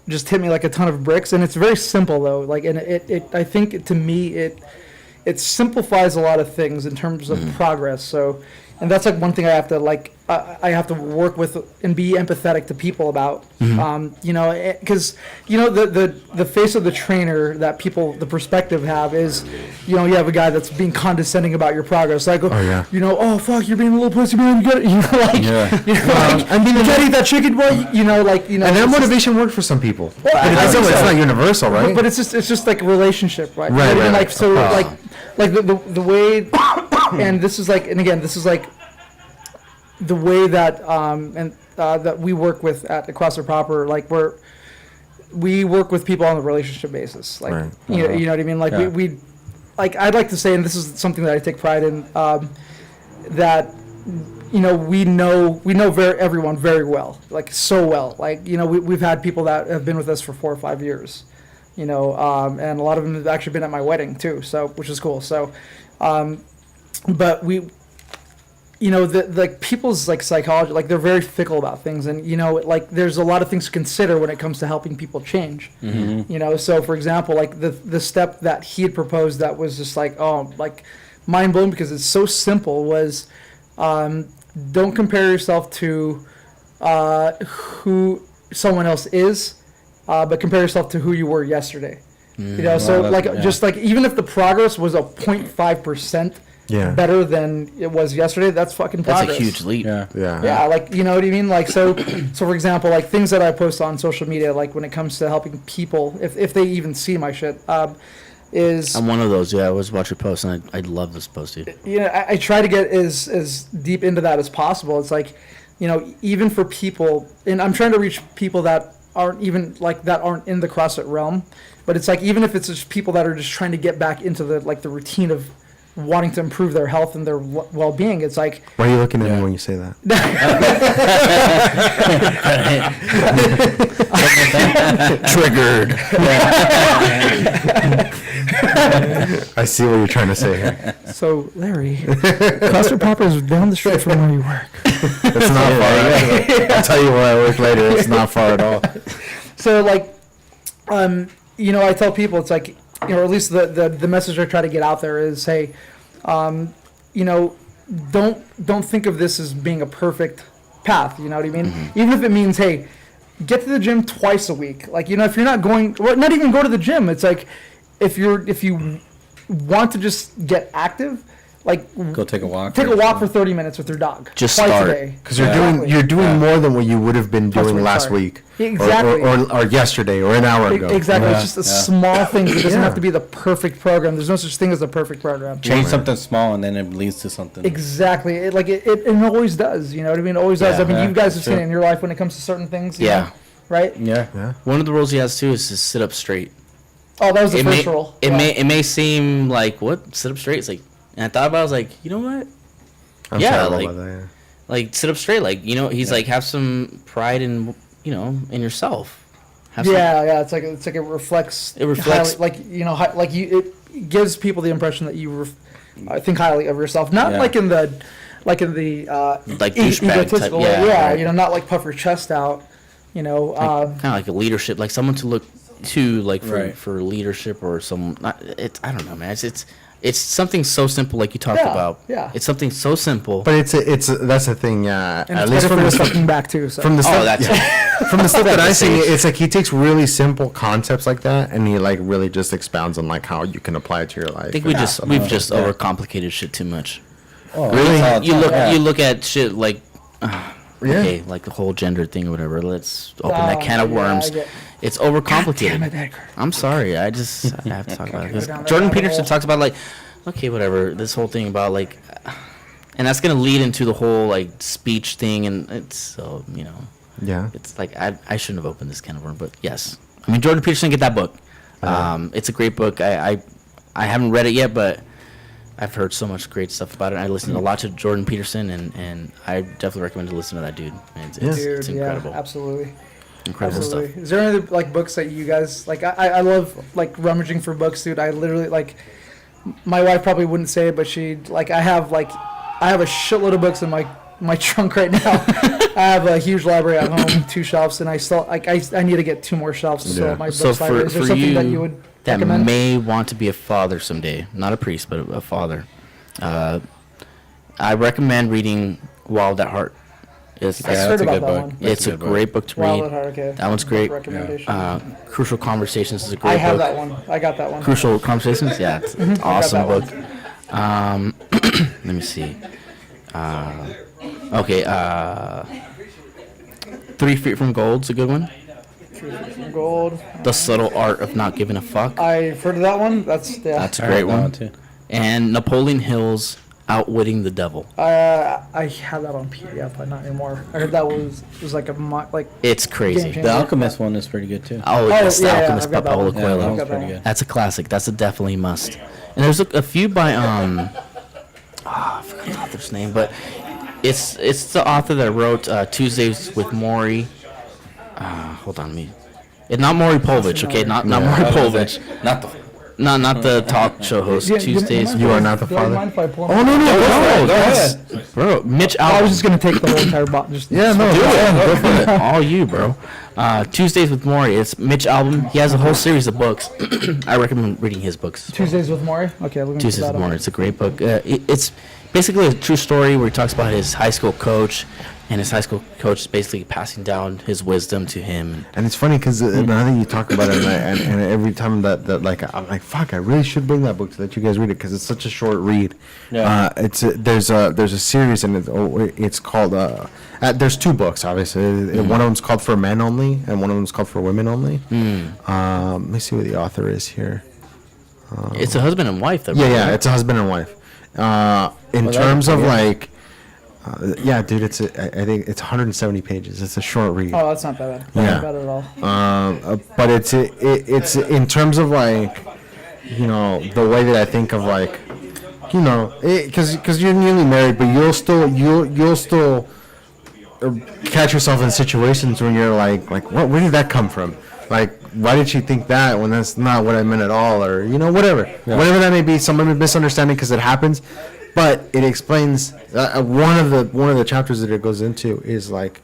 just hit me like a ton of bricks, and it's very simple though. Like, and it I think to me it simplifies a lot of things in terms of progress. So, and that's like one thing I have to like I have to work with and be empathetic to people about. You know, because you know the face of the trainer that people the perspective have is, you know, you have a guy that's being condescending about your progress, like, Oh, yeah. you know, oh fuck, you're being a little pussy man, you got it, you know, like, Yeah. you know, like, I mean, you gotta eat that chicken, boy, you know, like, you know, And that it's just- motivation worked for some people. Well, But I it's think not so. universal, right? But it's just like a relationship, right? You know Right, what I mean? right, Like right. so, Oh. like the way, and this is like, and again, this is like the way that that we work with at the CrossFit Proper. Like we work with people on a relationship basis. Like Right. you know what I mean? Like Yeah. we like I'd like to say, and this is something that I take pride in, that. You know, we know everyone very well, like so well. Like, you know, we've had people that have been with us for 4 or 5 years, you know, and a lot of them have actually been at my wedding too, so which is cool. So, but we, you know, like people's like psychology, like they're very fickle about things, and you know, like there's a lot of things to consider when it comes to helping people change. You know, so for example, like the step that he had proposed that was just like, oh, like mind blowing because it's so simple was. Don't compare yourself to who someone else is, but compare yourself to who you were yesterday. You know, so Wow, like yeah. just like even if the progress was a 0.5% Yeah. better than it was yesterday, that's fucking progress. That's a huge leap. Yeah. Yeah. Yeah, like you know what I mean. Like so for example, like things that I post on social media, like when it comes to helping people, if they even see my shit, is I'm one of those. Yeah, I was watching your post, and I love this post, dude. you know, I try to get as deep into that as possible. It's like, you know, even for people, and I'm trying to reach people that aren't even like that aren't in the CrossFit realm, but it's like even if it's just people that are just trying to get back into the like the routine of wanting to improve their health and their well-being, it's like Why are you looking at me when you say that? Triggered. I see what you're trying to say here. so Larry, CrossFit Proper is down the street from where you work. It's not far. Actually. I'll tell you where I work later. It's not far at all. So like, you know, I tell people it's like, you know, or at least the message I try to get out there is, hey, you know, don't think of this as being a perfect path. You know what I mean? Even if it means, hey, get to the gym twice a week. Like, you know, if you're not going, well, not even go to the gym. It's like, if you want to just get active, like Go take a walk. take a walk for 30 minutes with your dog. Just twice start. a day. Because you're Exactly. doing more than what you would have been Twice a doing week, last sorry. week, Exactly. or yesterday, or an hour ago. Exactly. Yeah, It's just a yeah. small thing. It doesn't Yeah. have to be the perfect program. There's no such thing as a perfect program. Change something small and then it leads to something. Exactly. It always does. You know what I mean? It always does. Yeah, I mean, yeah, you guys have that's seen it true. in your life when it comes to certain things. you Yeah. know, right? Yeah. Yeah. One of the rules he has too is to sit up straight. Oh, that was the it first may rule. it Yeah. may seem like what sit up straight. It's like, and I thought about it, I was like, you know what? I'm Yeah, terrible like- about that, yeah. Like sit up straight. Like he's like have some pride in in yourself. Have some- Yeah. It's like it reflects. It reflects- highly, like it gives people the impression that you think highly of yourself. Not Yeah. like in the Like douchebag type, egotistical yeah, way. Yeah, right. not like puff your chest out. kind of like a leadership, like someone to look to, like Right. for leadership or some. I don't know, man. It's something so simple, like you talked Yeah, about. yeah. It's something so simple. But that's the thing, yeah. and At it's least better from for the the fucking back too. So. from the stuff, that's from the stuff that I see, stage. it's like he takes really simple concepts like that, and he like really just expounds on like how you can apply it to your life. I think and we've stuff. just overcomplicated shit too much. Oh, Really? it's all the You time. look Yeah. you look at shit like. Yeah. Okay, like the whole gender thing or whatever. Let's open that can of yeah, I worms. get- It's overcomplicated. Damn it, Edgar. I'm sorry. I have to talk about it. 'Cause Go down that Jordan rabbit Peterson hole. talks about like, okay, whatever. This whole thing about like, and that's gonna lead into the whole like speech thing, and it's so Yeah. it's like I shouldn't have opened this can of worms, but yes, I mean Jordan Peterson, get that book. It's a great book. I haven't read it yet, but I've heard so much great stuff about it. I listened a lot to Jordan Peterson, and I definitely recommend to listen to that dude. It's incredible. Yeah, absolutely. Incredible Absolutely. stuff. Is there any like books that you guys like? I love like rummaging for books, dude. I literally like. My wife probably wouldn't say it, but she like I have a shitload of books in my trunk right now. I have a huge library at home, 2 shelves, and I still like I need to get 2 more shelves to fill Yeah. up my So books library. Is there for something you that you would that recommend? may want to be a father someday, not a priest, but a father, I recommend reading Wild at Heart. It's, I Yeah, heard that's a about good that book. one. That's it's a good book. great book to Wild at read. Heart, okay. That one's great. Recommendation. Crucial Conversations is a great I book. have that one. I got that one. Crucial Conversations, yeah, it's an awesome that book. Let me see. Okay, 3 Feet from Gold's a good one. Gold. The Subtle Art of Not Giving a Fuck. I've heard of that one. That's That's a I great read that one. too. And Napoleon Hill's Outwitting the Devil. I had that on PDF, but not anymore. I heard that was like like. It's crazy. Game The Alchemist one is pretty good too. Oh, yes, The yeah, Alchemist I've by got that Paulo one. Yeah, Coelho. that I've one's got pretty that good. That's a classic. That's a definitely must. And there's a few by I forgot the author's name, but it's the author that wrote Tuesdays with Maury. Hold on, it's not Maury Povich, okay? Not Maury Povich. Not the. Not the talk show host. Tuesdays. You are not the Do you father. mind if I pull Oh no no Bro, go yes. ahead. Bro, Mitch I Albom. was just gonna take the whole entire box. Just Yeah no Do go ahead. it. Go for it. All you, bro. Tuesdays with Maury. It's Mitch Albom. He has a whole series of books. I recommend reading his books. Tuesdays with Maury. Okay, let me Tuesdays put with that Maury. up. It's a great book. It's basically a true story where he talks about his high school coach, and his high school coach is basically passing down his wisdom to him. And it's funny because now that you talk about it, and every time that like I'm like, fuck, I really should bring that book to let you guys read it because it's such a short read. Yeah. There's a series and it's called there's 2 books obviously. One of them's called For Men Only, and one of them's called For Women Only. Let me see what the author is here. It's a husband and wife. That Yeah, wrote yeah, it. it's a husband and wife. In terms of like, yeah, dude, I think it's 170 pages. It's a short read. Oh, that's not bad. That's Yeah. not bad at all. But it's in terms of like, the way that I think of like, because you're newly married, but you'll still catch yourself in situations when you're like what, where did that come from? Like, why did she think that when that's not what I meant at all, or whatever that may be, some misunderstanding because it happens. But it explains one of the chapters that it goes into is like,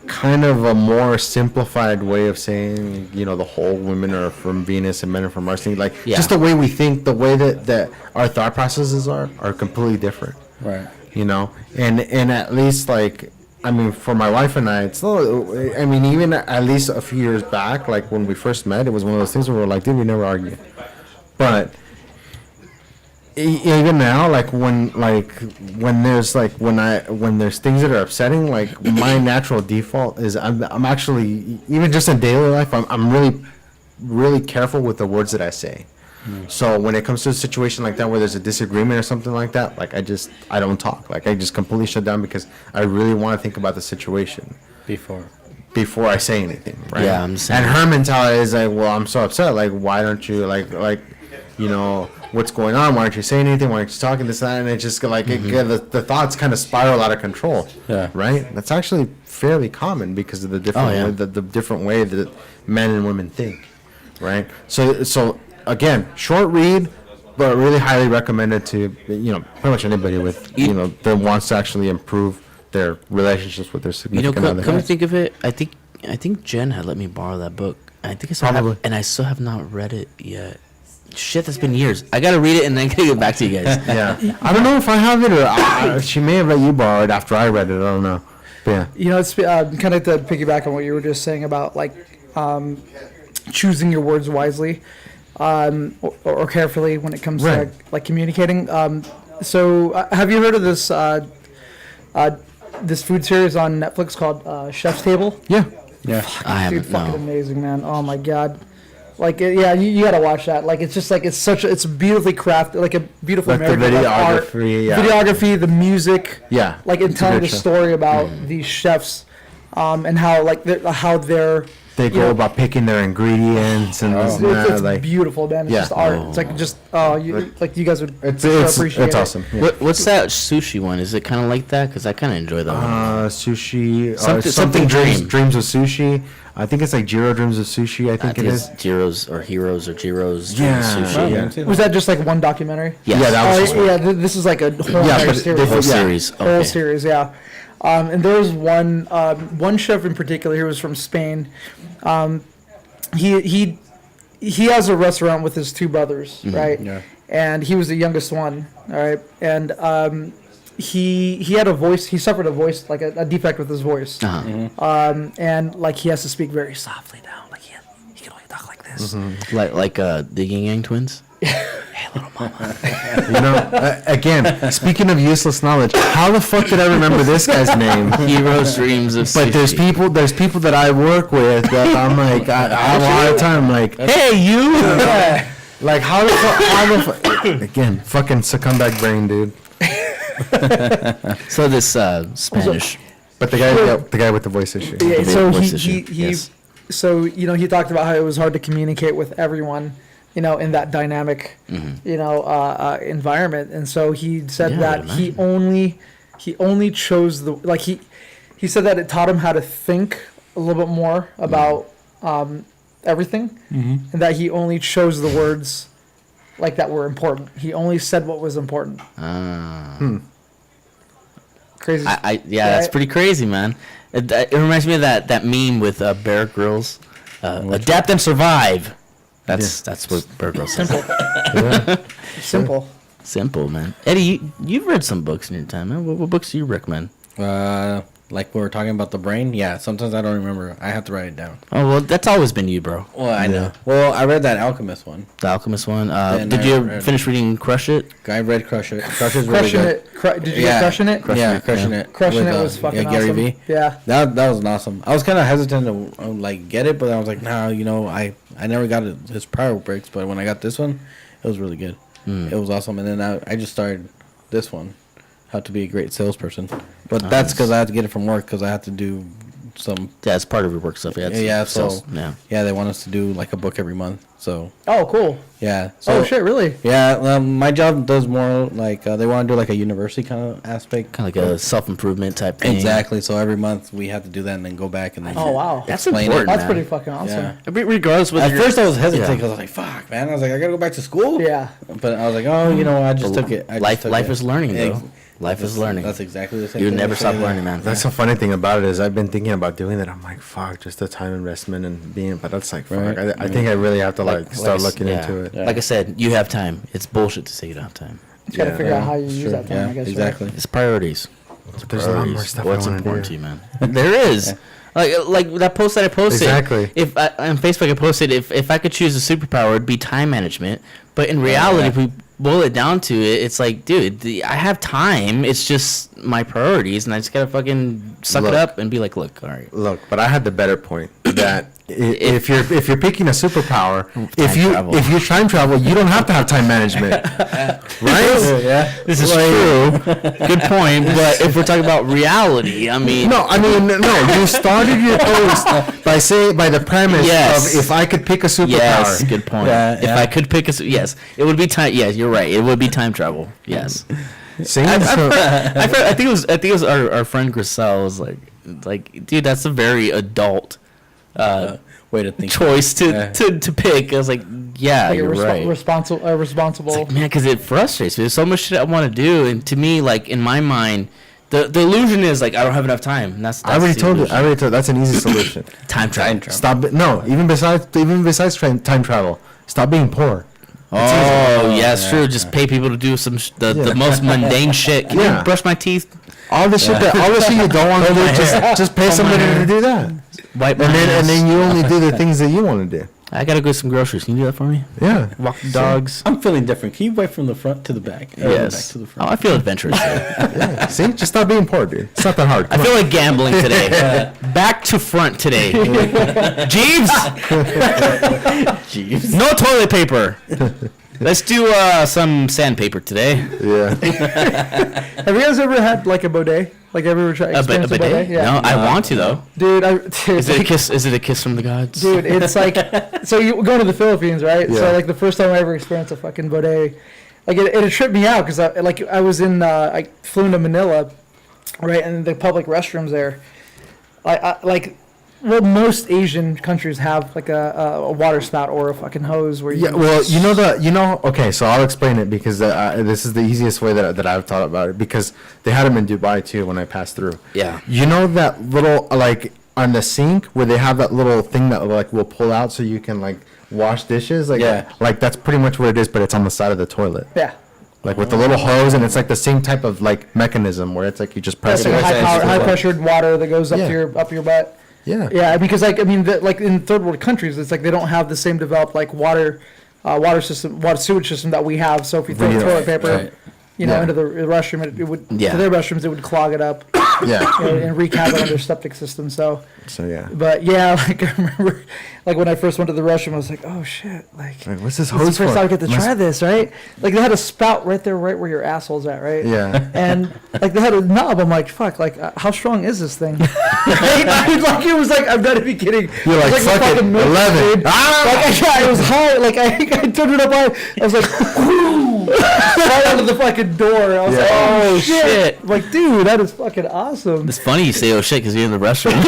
kind of a more simplified way of saying, the whole women are from Venus and men are from Mars. Like, Yeah. just the way we think, the way that our thought processes are completely different. Right. And at least like, I mean, for my wife and I, it's still, I mean, even at least a few years back, like when we first met, it was one of those things where we were like, dude, we never argue. But even now, like when there's things that are upsetting, like my natural default is I'm actually, even just in daily life, I'm really, really careful with the words that I say. So when it comes to a situation like that where there's a disagreement or something like that, like I don't talk. Like I just completely shut down because I really want to think about the situation Before. before I say anything, right? Yeah, I'm saying. And her mentality is like, well, I'm so upset. Like, why don't you like you know, what's going on? Why aren't you saying anything? Why aren't you talking this and that? And it just like the thoughts kind of spiral out of control. Yeah. Right. That's actually fairly common because of the different way, the different way that men and women think. Right. So again, short read, but really highly recommended to pretty much anybody with that wants to actually improve their relationships with their significant other. Come to think of it, I think Jen had let me borrow that book. I think I still have, and I still have not read it yet. Shit, that's been years. I gotta read it and then get back to you guys. Yeah, I don't know if I have it or she may have let you borrow it after I read it. I don't know. But yeah, It's kind of to piggyback on what you were just saying about like choosing your words wisely or carefully when it comes to like communicating. So have you heard of this this food series on Netflix called Chef's Table? Yeah. I haven't. Dude, fucking amazing, man. Oh my god. Like, yeah, you gotta watch that. Like, it's just like it's beautifully crafted, like a beautiful Like the American art, videography, the music, like, and telling the story about these chefs, and how they go about picking their ingredients and this and that, it's like beautiful, man. It's just art. It's like just you guys would it's appreciate it's it. awesome. Yeah. What's that sushi one? Is it kind of like that? Because I kind of enjoy that one. Sushi. Something dreams of sushi. I think it's like Jiro Dreams of Sushi. I think it is. Jiro's or Heroes or Jiro's Yeah. Sushi. Yeah. Was that just like one documentary? Yes. Yeah, that was just one. This is like a whole Yeah, but series. Whole series. Whole Okay. series, yeah. And there was one chef in particular. He was from Spain. He has a restaurant with his two brothers, right? Yeah. And he was the youngest one, all right. And he had a voice. He suffered a voice, like a defect with his voice. Uh-huh. And like he has to speak very softly now. Like he can only talk like this. Like the Yin Yang twins. Hey, little mama. Again, speaking of useless knowledge, how the fuck did I remember this guy's name? Heroes Dreams of Sushi. But there's people that I work with that I'm like, I have a lot of time, like, Hey, you! like how the fuck, again, fucking succumback brain, dude. So this Spanish. But the guy with the voice issue. Yeah, so voice he issue, yes. so he talked about how it was hard to communicate with everyone, in that dynamic, environment, and so he said Yeah, that I would he only chose he said that it taught him how to think a little bit more about everything, and that he only chose the words like that were important. He only said what was important. Crazy. That's pretty crazy, man. It reminds me of that meme with Bear Grylls. Adapt and survive. That's what Bear Grylls says. Simple, man. Eddie, you've read some books in your time, man. What books do you recommend? Like we were talking about the brain. Yeah, sometimes I don't remember. I have to write it down. Oh, well, that's always been you, bro. Well, I know. Well, I read that Alchemist one. The Alchemist one. Then Did I you read- finish reading Crush It? I read Crush It. Crush is really Crushing good. it. Did you get Crushing It? Crushing it. Crushing with, It was fucking Gary awesome. V. Yeah. That was awesome. I was kind of hesitant to like get it, but I was like, nah, I never got his prior breaks, but when I got this one, it was really good. It was awesome, and then I just started this one, How to Be a Great Salesperson. But that's because I had to get it from work because I had to do some. Yeah, it's part of your work stuff. Yeah, so sales. they want us to do like a book every month. So Oh, cool. yeah. So, Oh shit, really? Yeah, my job does more like they want to do like a university kind of aspect. Kind of like a self-improvement type thing. Exactly. So every month we have to do that and then go back and then. Oh wow. That's Explain it. important, That's man. pretty fucking awesome. Yeah. Regardless whether At first I was hesitant Yeah. because I was like, "Fuck, man!" I was like, "I gotta go back to school." Yeah. But I was like, "Oh, I just took it." Life is learning, though. Life is learning. That's exactly the same. You thing never they're stop saying. learning, man. That's the funny thing about it is I've been thinking about doing that. I'm like, fuck, just the time investment and being, but that's like, fuck. Right. I think I really have to start looking yeah. into it. Yeah. Like I said, you have time. It's bullshit to say you don't have time. You gotta figure out how you use Sure. that time, Yeah, I guess. exactly. It's priorities. But there's a lot more stuff What's I want important to to do. you, man? There is. Like that post that I posted. Exactly. If on Facebook I posted if I could choose a superpower, it'd be time management. But in reality, if we boil it down to it, it's like, dude, I have time. It's just my priorities, and I just gotta fucking suck it Look. up and be like, look, all right. Look, but I had the better point. that if you're picking a superpower, travel. if you time travel, you don't have to have time management, right? Yeah. This is true. Good point. But if we're talking about reality, I mean, No. You started your post by the premise Yes. of if I could pick a superpower. yes, good point. Yeah, If yeah. I could pick yes, it would be time. Yes, you're right. It would be time travel. Yes. See? I So- think it was our friend Grisel was like, dude, that's a very adult Way to think. choice to pick. I was like, yeah, Like you're right. responsible. Man, because it frustrates me. There's so much shit I want to do, and to me, like in my mind, the illusion is like I don't have enough time. And that's I already the told you. illusion. That's an easy solution. Time travel. Stop. No, even besides time travel, stop being poor. Oh, yeah, it's true. Just pay people to do the most mundane shit. Can Yeah. you brush my teeth? All the shit you don't want to do, just pay somebody to do that. Wipe my And ass. then you only do the things that you want to do. I gotta go get some groceries. Can you do that for me? Yeah. Walk the dogs. I'm feeling different. Can you wipe from the front to the back? Or the back Yes. to the Oh, front. I feel adventurous. Today. Yeah. See, just stop being poor, dude. It's not that hard. I feel like gambling today. Back to front today. Jeeves, Jeez. no toilet paper. Let's do some sandpaper today. Yeah. Have you guys ever had like a bidet? Like ever tried A experienced a bidet? bidet? No, I want to though. Dude, Is it a kiss? Is it a kiss from the gods? Dude, it's like, so you go to the Philippines, right? Yeah. So like the first time I ever experienced a fucking bidet, like it tripped me out because I was in, I flew into Manila, right, and the public restrooms there, well, most Asian countries have like a water spout or a fucking hose where you. Yeah, well, okay, so I'll explain it because this is the easiest way that I've thought about it because they had them in Dubai too when I passed through. Yeah. You know that little, like, on the sink where they have that little thing that, like, will pull out so you can, like, wash dishes? Like, Yeah. Like, that's pretty much what it is, but it's on the side of the toilet. Yeah. Like, with the little hose, and it's, like, the same type of, like, mechanism where it's, like, you just press That's like it. high pressured water that goes up Yeah. to your butt. Yeah. Yeah, because like I mean, like in third world countries, it's like they don't have the same developed like water sewage system that we have. So if you throw Yeah. toilet paper, Right. Yeah. into the restroom, it would Yeah. to their restrooms it would clog it up Yeah. and wreak havoc on their septic system. So, So, yeah. but yeah, like I remember, like when I first went to the restroom, I was like, oh shit, like. Like, what's this This is hose the first for? time I get to Must- try this, right? Like they had a spout right there, right where your asshole's at, right? Yeah. And like they had a knob. I'm like, fuck, like how strong is this thing? Right? I mean, like it was like I'm not even kidding. You're It like, was fuck a it, fucking milk, 11. dude. Like it was high. Like I turned it up high. I was like, whoo, right under the fucking door. I was Yeah. like, oh shit. shit. I'm like, dude, that is fucking awesome. It's funny you say oh shit because you're in the restroom.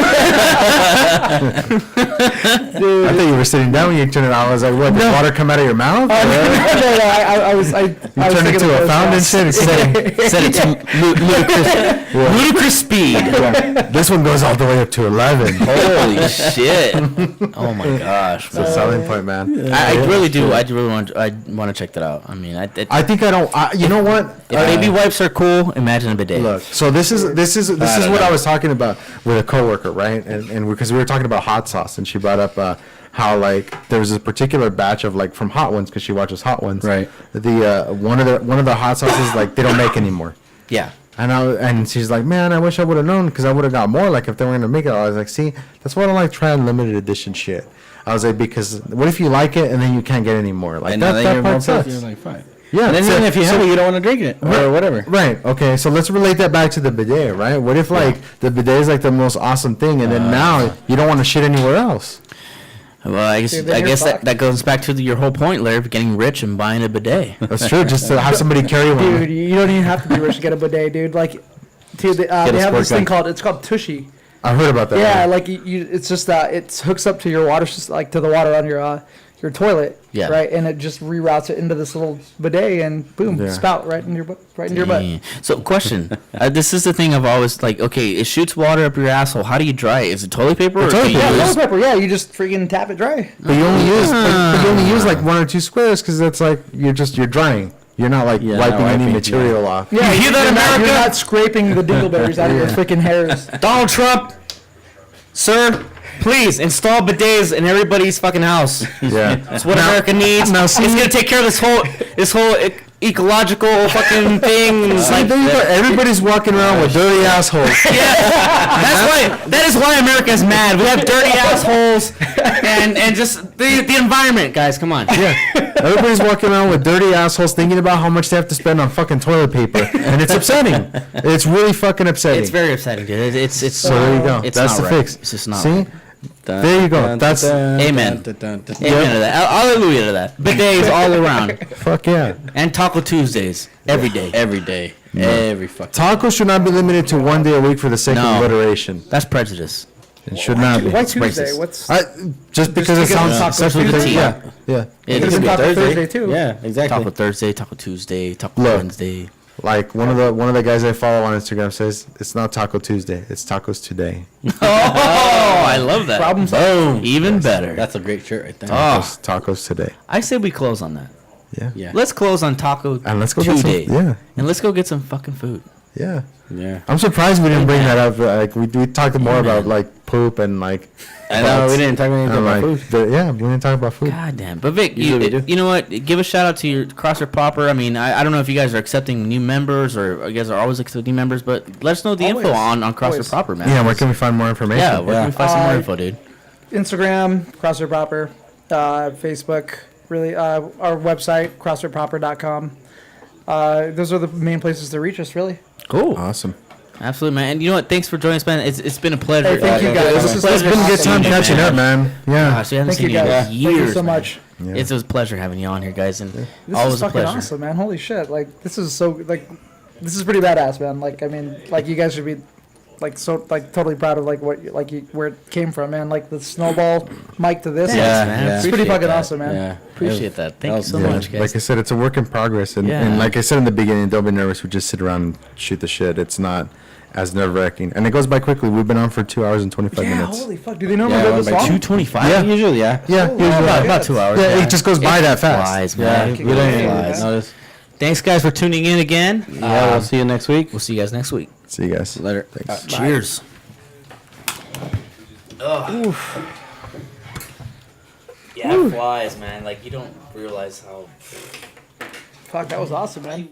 Dude. I thought you were sitting down when you turned it on. I was like, what, does water come out of your mouth? I was Turn it thinking to of a those fountain shots. shit? It's like- Set it to ludicrous speed. Yeah. This one goes all the way up to 11. Holy shit! Oh my gosh! It's a selling point, man. I really do. I really want. I want to check that out. I mean, I think I don't. You know what? if baby wipes are cool, imagine a bidet. Look, so this is what I was talking about with a coworker, right? And because we were talking about hot sauce, and she brought up how like there was a particular batch of like from Hot Ones because she watches Hot Ones. Right. The one of the hot sauces like they don't make anymore. Yeah. And she's like, man, I wish I would have known because I would have got more. Like if they were gonna make it, I was like, see, that's why I don't like trying limited edition shit. I was like, because what if you like it and then you can't get any more? Like And that, then that you're part more sucks. pissed, you're like, fine. Yeah. And then so- even if you have so- it, you don't want to drink it or whatever. Right. Okay. So let's relate that back to the bidet, right? What if like the bidet is like the most awesome thing, and then now you don't want to shit anywhere else? Well, I guess Dude, then you're fucked. that goes back to your whole point, Larry, of getting rich and buying a bidet. That's true. Just to have somebody carry one. Dude, you don't even have to be rich to get a bidet, dude. Like, dude, they have sport this thing gun. it's called Tushy. I heard about that. Yeah, like it's just it hooks up to your water system, like to the water on your toilet. Yeah. Right, and it just reroutes it into this little bidet, and boom, Yeah. spout right in your butt, right in your butt. Dang. So, question: this is the thing I've always like. Okay, it shoots water up your asshole. How do you dry it? Is it toilet paper? Or toilet can you paper. Yeah, use- toilet paper. Yeah, you just freaking tap it dry. But you only use but you only use like 1 or 2 squares because it's like you're drying. You're not like Yeah, wiping not any wiping, material off. Yeah, hear that, you're not- America? You're not scraping the dingleberries out of your freaking hairs. Donald Trump, sir, please install bidets in everybody's fucking house. Yeah. That's what America needs. now It's see- gonna take care of this whole ecological fucking things. See, there you go. Everybody's walking around with dirty assholes. That is why America's mad. We have dirty assholes and just the environment, guys. Come on. Yeah. Everybody's walking around with dirty assholes thinking about how much they have to spend on fucking toilet paper. And it's upsetting. It's really fucking upsetting. It's very upsetting, dude. It's so there you go. It's That's not the right. fix. It's just not See? right. There you go. That's Amen. Amen to that. Hallelujah to that. Bidets all around. fuck yeah. And Taco Tuesdays every day. Every day. Every fucking Tacos should not be limited to one day a week for the sake No. of alliteration. That's prejudice. It should not be. Why Tuesday? racist. What's Just because it because sounds Taco starts with a Tuesday? T. Yeah. Yeah. It Isn't could be Taco Thursday. Thursday too? Yeah, exactly. Taco Thursday, Taco Tuesday, Taco Look. Wednesday. Like one of the guys I follow on Instagram says it's not Taco Tuesday, it's Tacos Today. Oh, I love that. Problem solved. Boom. Even better. That's a great shirt right there. Oh. Tacos Today. I say we close on that. Yeah. Yeah. Let's close on Taco And let's go get some. Tuesday. Yeah. And let's go get some fucking food. Yeah. Yeah. I'm surprised we didn't bring that up. Like we talked more Amen. about like poop and like. I know, we didn't talk anything and, about like, food. yeah, we didn't talk about food. God damn. But Vic, Usually we do. you know what? Give a shout out to your CrossFit Proper. I mean, I don't know if you guys are accepting new members or you guys are always accepting new members, but let us know the info Always. on CrossFit Always. Proper, man. Yeah, where can we find more information? Yeah, where can we find some more Uh, info, dude? Instagram, CrossFit Proper, Facebook, really, our website, CrossFitProper.com. Those are the main places to reach us, really. Cool. Awesome. Absolutely, man. And you know what? Thanks for joining us, man. It's been a pleasure. Hey, thank you guys. It's This a is pleasure. It's been a good time seeing you, catching man. up, man. Yeah. Gosh, we haven't Thank you seen you in guys. years. Thank you so man. much. Yeah. It was a pleasure having you on here, guys, and This always is a fucking pleasure. awesome, man. Holy shit. Like, this is so, like, this is pretty badass, man. Like, I mean, like, you guys should be, like, so, like, totally proud of, like, what, like, where it came from, man. Like, the snowball mic to this. Yeah, it's man. It's pretty Appreciate fucch that. awesome, man. Yeah. Appreciate that. Thank you so Yeah, much, guys. like I said, it's a work in progress, and, Yeah. and like I said in the beginning, don't be nervous. We just sit around and shoot the shit. It's not as nerve wracking, and it goes by quickly. We've been on for 2 hours and 25 Yeah, minutes. holy fuck. Do they normally Yeah, go one this by long? 225. Yeah. Usually, yeah. Yeah, Oh, usually. wow. About 2 hours. Yeah, it just goes by that fast. Flies, Yeah, man. Okay, we don't good. even Yeah. notice. Thanks, guys, for tuning in again. Yeah, we'll see you next week. We'll see you guys next week. See you guys. Later. Thanks. Cheers. Yeah, it flies, man. Like, you don't realize how... Fuck, that was awesome, man.